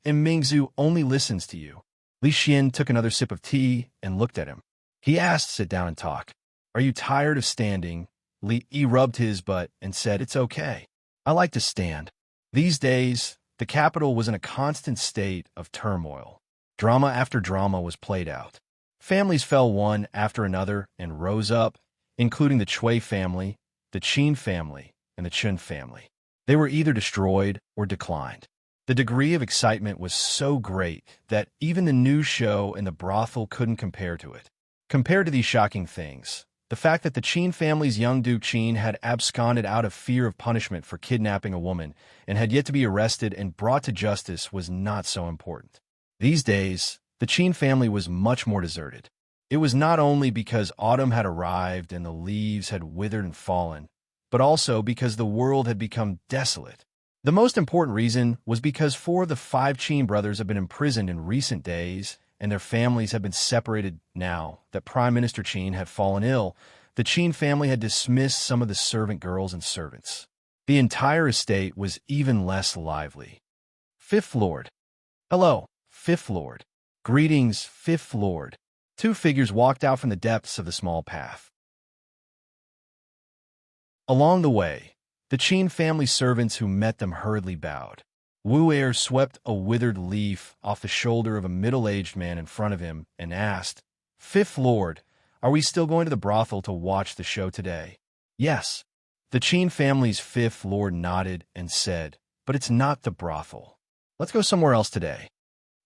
Mingzu only listens to you. Li Xian took another sip of tea and looked at him. He asked, Sit down and talk. Are you tired of standing? Li rubbed his butt and said, It's okay. I like to stand. These days, the capital was in a constant state of turmoil. Drama after drama was played out. Families fell one after another and rose up, including the Chui family, the Qin family, and the Chun family. They were either destroyed or declined. The degree of excitement was so great that even the news show and the brothel couldn't compare to it. Compared to these shocking things, the fact that the Qin family's young Duke Qin had absconded out of fear of punishment for kidnapping a woman and had yet to be arrested and brought to justice was not so important. These days, the Qin family was much more deserted. It was not only because autumn had arrived and the leaves had withered and fallen, but also because the world had become desolate. The most important reason was because 4 of the 5 Qin brothers had been imprisoned in recent days, and their families had been separated. Now that Prime Minister Qin had fallen ill, the Qin family had dismissed some of the servant girls and servants. The entire estate was even less lively. Fifth Lord. Hello, Fifth Lord. Greetings, Fifth Lord. 2 figures walked out from the depths of the small path. Along the way, the Qin family servants who met them hurriedly bowed. Wu Er swept a withered leaf off the shoulder of a middle-aged man in front of him and asked, Fifth Lord, are we still going to the brothel to watch the show today? Yes. The Qin family's Fifth Lord nodded and said, But it's not the brothel. Let's go somewhere else today.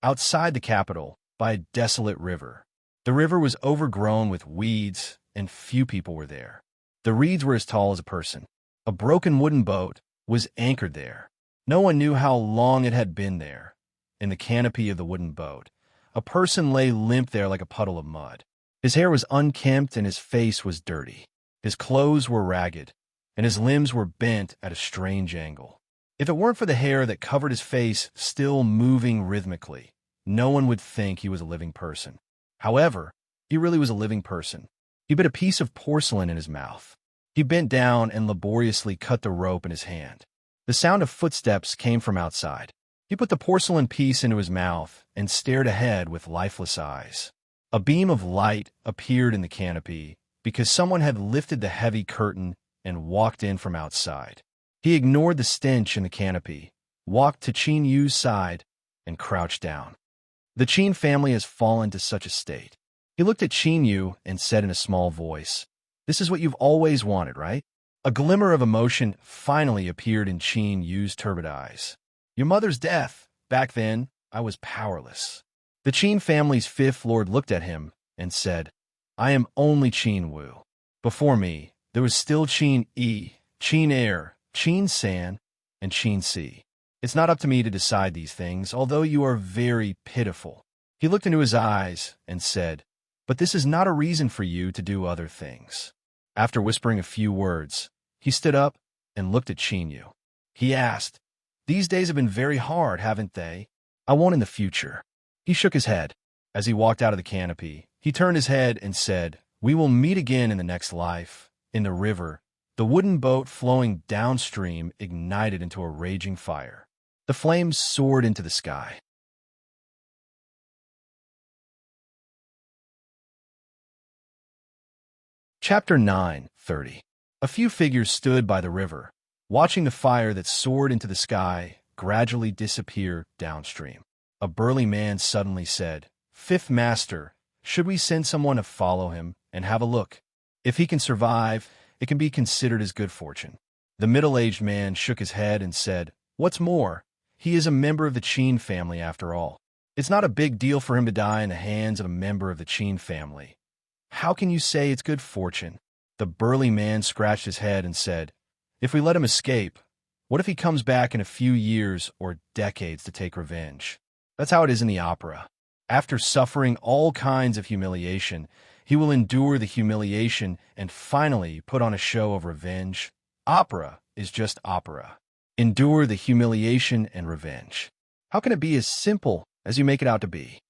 Outside the capital, by a desolate river. The river was overgrown with weeds, and few people were there. The reeds were as tall as a person. A broken wooden boat was anchored there. No one knew how long it had been there. In the canopy of the wooden boat, a person lay limp there like a puddle of mud. His hair was unkempt and his face was dirty. His clothes were ragged, and his limbs were bent at a strange angle. If it weren't for the hair that covered his face still moving rhythmically, no one would think he was a living person. However, he really was a living person. He bit a piece of porcelain in his mouth. He bent down and laboriously cut the rope in his hand. The sound of footsteps came from outside. He put the porcelain piece into his mouth and stared ahead with lifeless eyes. A beam of light appeared in the canopy, because someone had lifted the heavy curtain and walked in from outside. He ignored the stench in the canopy, walked to Qin Yu's side, and crouched down. The Qin family has fallen to such a state. He looked at Qin Yu and said in a small voice, "This is what you've always wanted, right?" A glimmer of emotion finally appeared in Qin Yu's turbid eyes. "Your mother's death. Back then, I was powerless." The Qin family's fifth lord looked at him and said, "I am only Qin Wu. Before me, there was still Qin Yi, Qin Air, Qin San, and Qin Si. It's not up to me to decide these things, although you are very pitiful." He looked into his eyes and said, "But this is not a reason for you to do other things." After whispering a few words, he stood up and looked at Qin Yu. He asked, "These days have been very hard, haven't they? I won't in the future." He shook his head. As he walked out of the canopy, he turned his head and said, "We will meet again in the next life." In the river, the wooden boat flowing downstream ignited into a raging fire. The flames soared into the sky. Chapter 9:30. A few figures stood by the river, watching the fire that soared into the sky gradually disappear downstream. A burly man suddenly said, "Fifth Master, should we send someone to follow him and have a look? If he can survive, it can be considered as good fortune." The middle-aged man shook his head and said, "What's more, he is a member of the Qin family after all. It's not a big deal for him to die in the hands of a member of the Qin family. How can you say it's good fortune?" The burly man scratched his head and said, "If we let him escape, what if he comes back in a few years or decades to take revenge? That's how it is in the opera. After suffering all kinds of humiliation, he will endure the humiliation and finally put on a show of revenge. Opera is just opera. Endure the humiliation and revenge. How can it be as simple as you make it out to be?"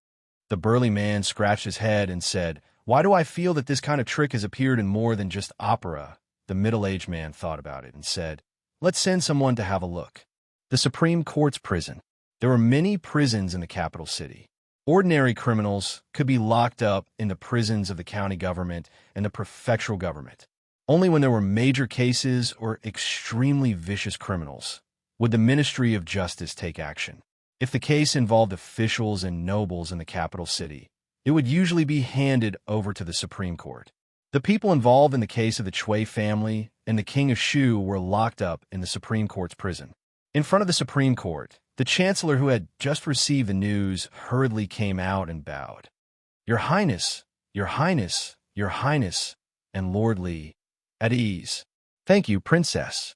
The burly man scratched his head and said, "Why do I feel that this kind of trick has appeared in more than just opera?" The middle-aged man thought about it and said, "Let's send someone to have a look." The Supreme Court's prison. There were many prisons in the capital city. Ordinary criminals could be locked up in the prisons of the county government and the prefectural government. Only when there were major cases or extremely vicious criminals would the Ministry of Justice take action. If the case involved officials and nobles in the capital city, it would usually be handed over to the Supreme Court. The people involved in the case of the Chui family and the King of Shu were locked up in the Supreme Court's prison. In front of the Supreme Court, the Chancellor, who had just received the news, hurriedly came out and bowed. "Your Highness, Your Highness, Your Highness," and Lord Li, "At ease." "Thank you, Princess."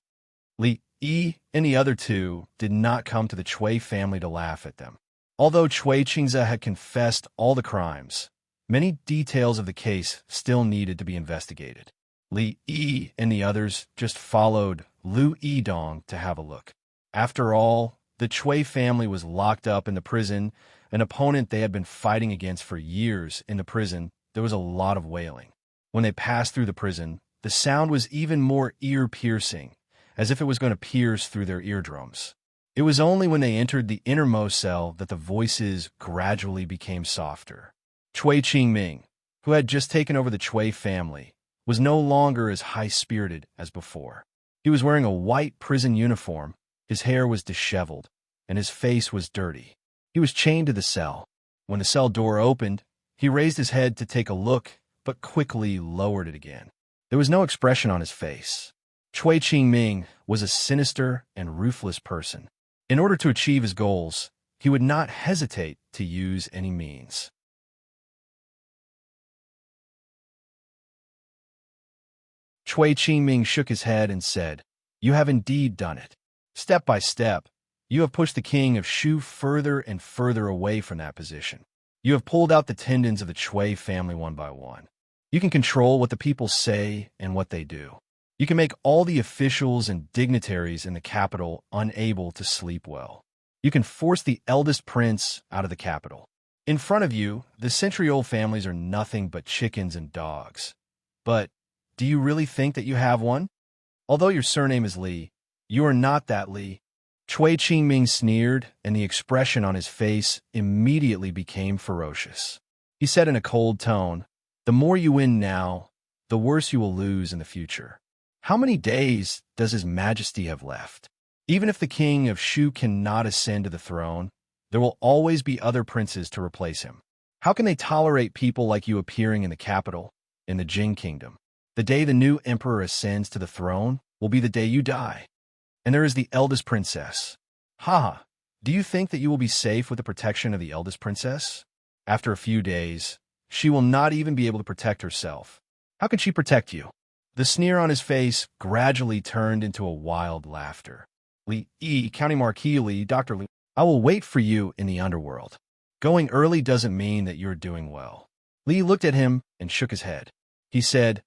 Li Yi and the other two did not come to the Chui family to laugh at them. Although Chui Qingze had confessed all the crimes, many details of the case still needed to be investigated. Li Yi and the others just followed Lu Yidong to have a look. After all, the Chui family was locked up in the prison, an opponent they had been fighting against for years. In the prison, there was a lot of wailing. When they passed through the prison, the sound was even more ear-piercing, as if it was going to pierce through their eardrums. It was only when they entered the innermost cell that the voices gradually became softer. Chui Qingming, who had just taken over the Chui family, was no longer as high-spirited as before. He was wearing a white prison uniform, his hair was disheveled, and his face was dirty. He was chained to the cell. When the cell door opened, he raised his head to take a look, but quickly lowered it again. There was no expression on his face. Chui Qingming was a sinister and ruthless person. In order to achieve his goals, he would not hesitate to use any means. Chui Qingming shook his head and said, "You have indeed done it. Step by step, you have pushed the king of Shu further and further away from that position. You have pulled out the tendons of the Chui family one by one. You can control what the people say and what they do. You can make all the officials and dignitaries in the capital unable to sleep well. You can force the eldest prince out of the capital. In front of you, the century-old families are nothing but chickens and dogs. But do you really think that you have one? Although your surname is Li, you are not that Li." Chui Qingming sneered, and the expression on his face immediately became ferocious. He said in a cold tone, "The more you win now, the worse you will lose in the future. How many days does His Majesty have left? Even if the king of Shu cannot ascend to the throne, there will always be other princes to replace him. How can they tolerate people like you appearing in the capital, in the Jing kingdom? The day the new emperor ascends to the throne will be the day you die. And there is the eldest princess. Ha! Do you think that you will be safe with the protection of the eldest princess? After a few days, she will not even be able to protect herself. How can she protect you? The sneer on his face gradually turned into a wild laughter. County Marquis Li, Dr. Li, I will wait for you in the underworld. Going early doesn't mean that you're doing well. Li looked at him and shook his head. He said,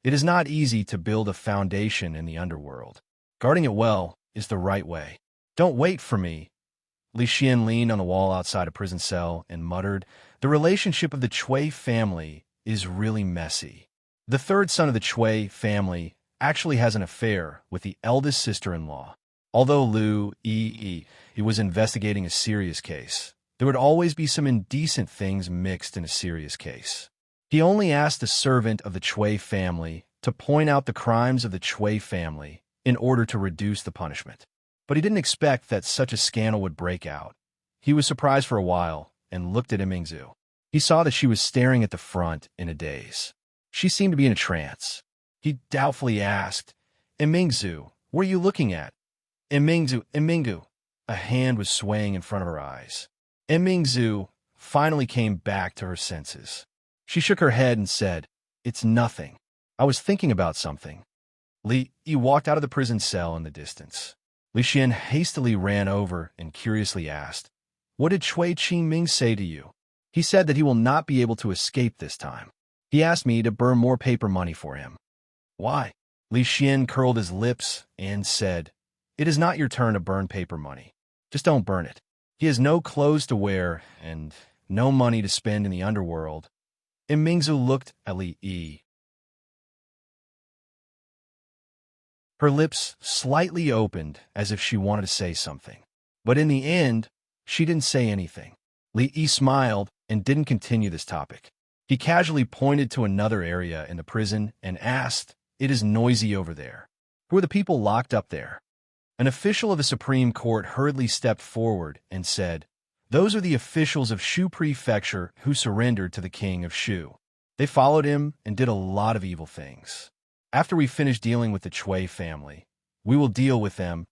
it is not easy to build a foundation in the underworld. Guarding it well is the right way. Don't wait for me. Li Xian leaned on the wall outside a prison cell and muttered, the relationship of the Chui family is really messy. The third son of the Chui family actually has an affair with the eldest sister-in-law. Although Lu Yi was investigating a serious case, there would always be some indecent things mixed in a serious case. He only asked a servant of the Chui family to point out the crimes of the Chui family in order to reduce the punishment. But he didn't expect that such a scandal would break out. He was surprised for a while and looked at Imingzu. He saw that she was staring at the front in a daze. She seemed to be in a trance. He doubtfully asked, Imingzu, what are you looking at? Imingzu. A hand was swaying in front of her eyes. Imingzu finally came back to her senses. She shook her head and said, it's nothing. I was thinking about something. Li walked out of the prison cell in the distance. Li Xian hastily ran over and curiously asked, what did Chui Qingming say to you? He said that he will not be able to escape this time. He asked me to burn more paper money for him. Why? Li Xian curled his lips and said, it is not your turn to burn paper money. Just don't burn it. He has no clothes to wear and no money to spend in the underworld. Imingzu looked at Li Yi. Her lips slightly opened as if she wanted to say something. But in the end, she didn't say anything. Li Yi smiled and didn't continue this topic. He casually pointed to another area in the prison and asked, it is noisy over there. Who are the people locked up there? An official of the Supreme Court hurriedly stepped forward and said, those are the officials of Shu Prefecture who surrendered to the king of Shu. They followed him and did a lot of evil things. After we finish dealing with the Chui family, we will deal with them.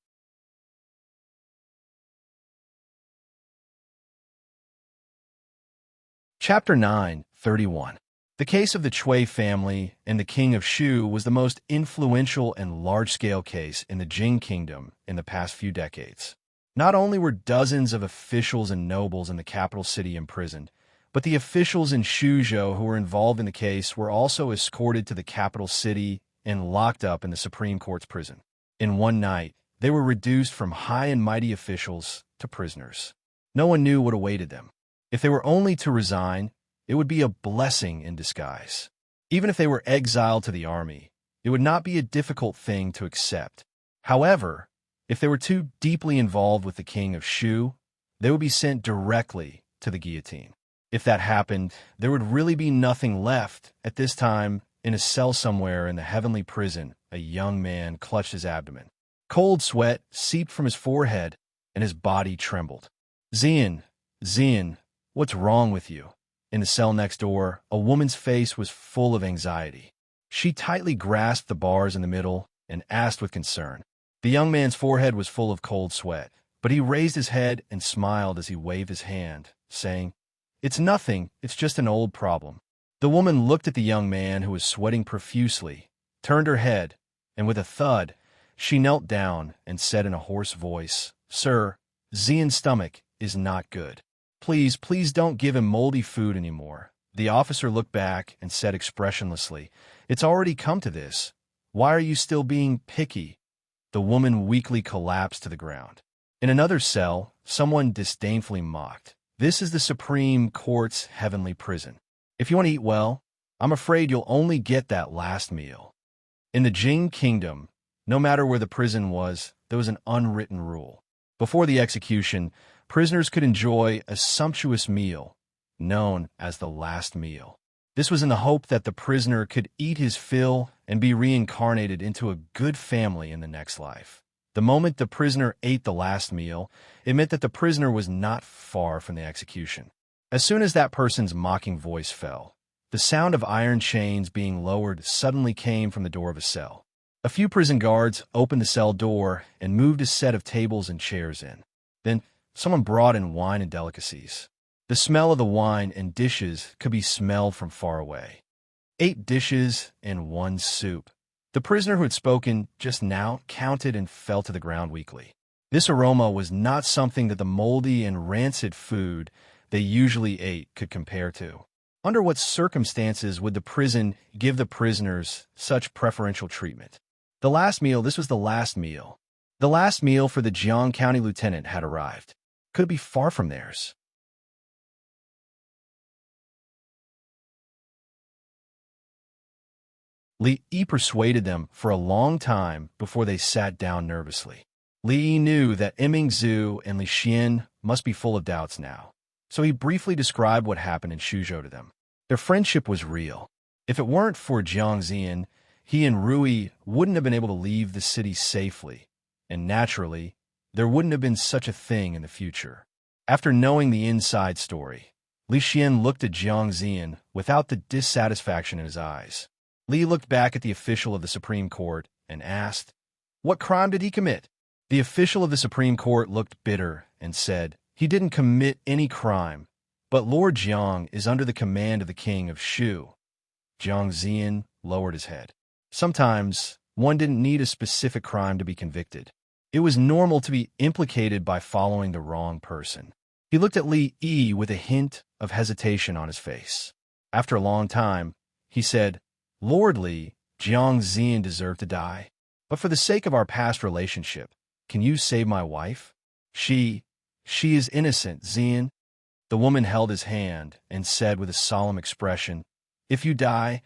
Chapter 9:31. The case of the Chui family and the king of Shu was the most influential and large-scale case in the Jing kingdom in the past few decades. Not only were dozens of officials and nobles in the capital city imprisoned, but the officials in Shuzhou who were involved in the case were also escorted to the capital city and locked up in the Supreme Court's prison. In one night, they were reduced from high and mighty officials to prisoners. No one knew what awaited them. If they were only to resign, it would be a blessing in disguise. Even if they were exiled to the army, it would not be a difficult thing to accept. However, if they were too deeply involved with the king of Shu, they would be sent directly to the guillotine. If that happened, there would really be nothing left. At this time, in a cell somewhere in the heavenly prison, a young man clutched his abdomen. Cold sweat seeped from his forehead, and his body trembled. Zian, what's wrong with you? In the cell next door, a woman's face was full of anxiety. She tightly grasped the bars in the middle and asked with concern. The young man's forehead was full of cold sweat, but he raised his head and smiled as he waved his hand, saying, it's nothing, it's just an old problem. The woman looked at the young man who was sweating profusely, turned her head, and with a thud, she knelt down and said in a hoarse voice, Sir, Zian's stomach is not good. Please don't give him moldy food anymore. The officer looked back and said expressionlessly, it's already come to this. Why are you still being picky? The woman weakly collapsed to the ground. In another cell, someone disdainfully mocked. This is the Supreme Court's heavenly prison. If you want to eat well, I'm afraid you'll only get that last meal. In the Jing kingdom, no matter where the prison was, there was an unwritten rule. Before the execution, prisoners could enjoy a sumptuous meal, known as the last meal. This was in the hope that the prisoner could eat his fill and be reincarnated into a good family in the next life. The moment the prisoner ate the last meal, it meant that the prisoner was not far from the execution. As soon as that person's mocking voice fell, the sound of iron chains being lowered suddenly came from the door of a cell. A few prison guards opened the cell door and moved a set of tables and chairs in. Then someone brought in wine and delicacies. The smell of the wine and dishes could be smelled from far away. 8 dishes and 1 soup. The prisoner who had spoken just now counted and fell to the ground weakly. This aroma was not something that the moldy and rancid food they usually ate could compare to. Under what circumstances would the prison give the prisoners such preferential treatment? The last meal, this was the last meal. The last meal for the Jiang County lieutenant had arrived. Could it be far from theirs? Li Yi persuaded them for a long time before they sat down nervously. Li Yi knew that Imingzhu and Li Xian must be full of doubts now, so he briefly described what happened in Shuzhou to them. Their friendship was real. If it weren't for Jiang Zian, he and Rui wouldn't have been able to leave the city safely, and naturally, there wouldn't have been such a thing in the future. After knowing the inside story, Li Xian looked at Jiang Zian without the dissatisfaction in his eyes. Li looked back at the official of the Supreme Court and asked, "What crime did he commit?" The official of the Supreme Court looked bitter and said, "He didn't commit any crime, but Lord Jiang is under the command of the king of Shu." Jiang Zian lowered his head. Sometimes, one didn't need a specific crime to be convicted. It was normal to be implicated by following the wrong person. He looked at Li Yi with a hint of hesitation on his face. After a long time, he said, "Lord Li, Jiang Zian deserved to die. But for the sake of our past relationship, can you save my wife? She is innocent, Zian." The woman held his hand and said with a solemn expression, "If you die,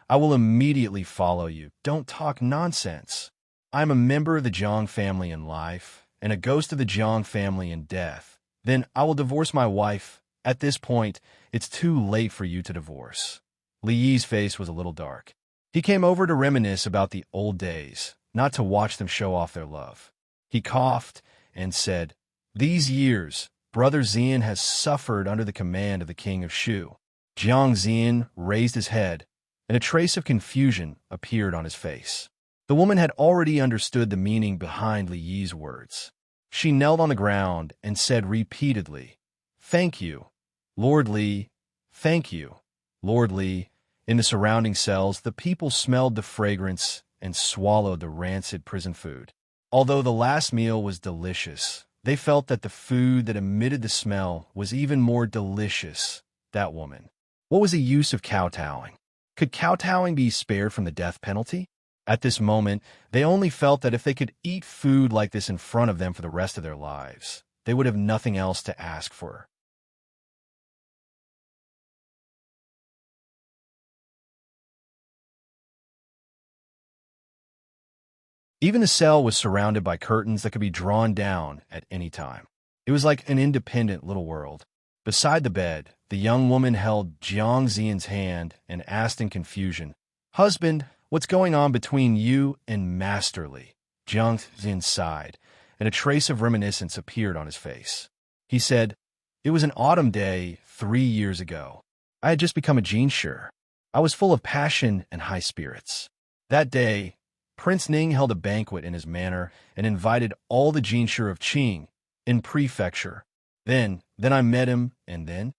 I will immediately follow you. Don't talk nonsense. I am a member of the Jiang family in life and a ghost of the Jiang family in death. Then I will divorce my wife. At this point, it's too late for you to divorce." Li Yi's face was a little dark. He came over to reminisce about the old days, not to watch them show off their love. He coughed and said, "These years, Brother Zian has suffered under the command of the king of Shu." Jiang Zian raised his head, and a trace of confusion appeared on his face. The woman had already understood the meaning behind Li Yi's words. She knelt on the ground and said repeatedly, "Thank you, Lord Li, thank you, Lord Li." In the surrounding cells, the people smelled the fragrance and swallowed the rancid prison food. Although the last meal was delicious, they felt that the food that emitted the smell was even more delicious. That woman. What was the use of kowtowing? Could kowtowing be spared from the death penalty? At this moment, they only felt that if they could eat food like this in front of them for the rest of their lives, they would have nothing else to ask for. Even the cell was surrounded by curtains that could be drawn down at any time. It was like an independent little world. Beside the bed, the young woman held Jiang Zian's hand and asked in confusion, "Husband, what's going on between you and Master Li?" Jiang Zian sighed, and a trace of reminiscence appeared on his face. He said, "It was an autumn day 3 years ago. I had just become a jinshi. I was full of passion and high spirits. That day, Prince Ning held a banquet in his manor and invited all the jinshi of Qing in prefecture. Then I met him, and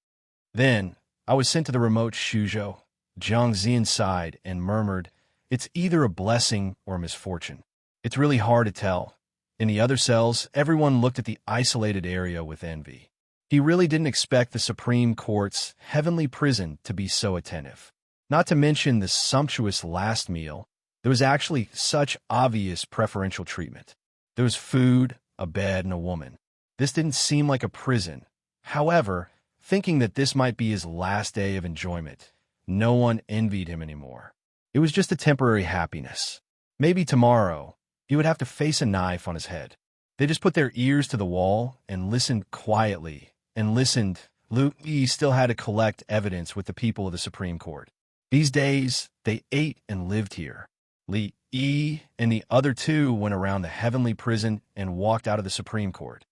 then I was sent to the remote Shuzhou." Jiang Zian sighed and murmured, "It's either a blessing or a misfortune. It's really hard to tell." In the other cells, everyone looked at the isolated area with envy. He really didn't expect the Supreme Court's heavenly prison to be so attentive. Not to mention the sumptuous last meal, there was actually such obvious preferential treatment. There was food, a bed, and a woman. This didn't seem like a prison. However, thinking that this might be his last day of enjoyment, no one envied him anymore. It was just a temporary happiness. Maybe tomorrow, he would have to face a knife on his head. They just put their ears to the wall and listened quietly, and listened. Li Yi still had to collect evidence with the people of the Supreme Court. These days, they ate and lived here. Li Yi and the other two went around the heavenly prison and walked out of the Supreme Court.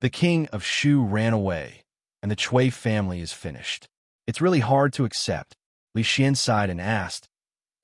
The king of Shu ran away, and the Chui family is finished. It's really hard to accept. Li Xian sighed and asked,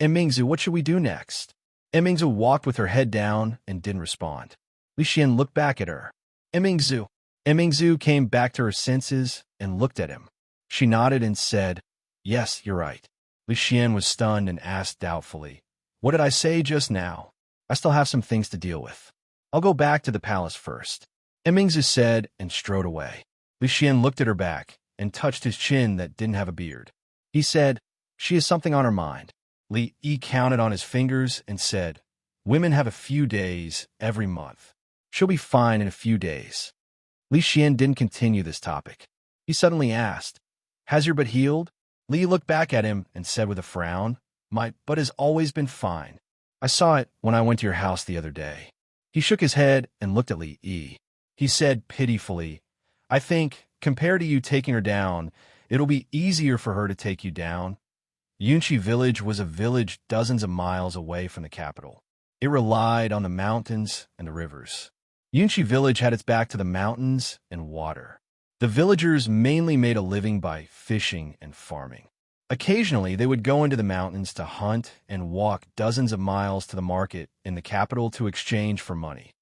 Mingzu, what should we do next? Mingzu walked with her head down and didn't respond. Li Xian looked back at her. Mingzu. Mingzu came back to her senses and looked at him. She nodded and said, Yes, you're right. Li Xian was stunned and asked doubtfully, What did I say just now? I still have some things to deal with. I'll go back to the palace first. Mingzu said and strode away. Li Xian looked at her back and touched his chin that didn't have a beard. He said, She has something on her mind. Li Yi counted on his fingers and said, Women have a few days every month. She'll be fine in a few days. Li Xian didn't continue this topic. He suddenly asked, Has your butt healed? Li looked back at him and said with a frown, My butt has always been fine. I saw it when I went to your house the other day. He shook his head and looked at Li Yi. He said pitifully, I think, compared to you taking her down, it'll be easier for her to take you down. Yunqi village was a village dozens of miles away from the capital. It relied on the mountains and the rivers. Yunqi village had its back to the mountains and water. The villagers mainly made a living by fishing and farming. Occasionally, they would go into the mountains to hunt and walk dozens of miles to the market in the capital to exchange for money.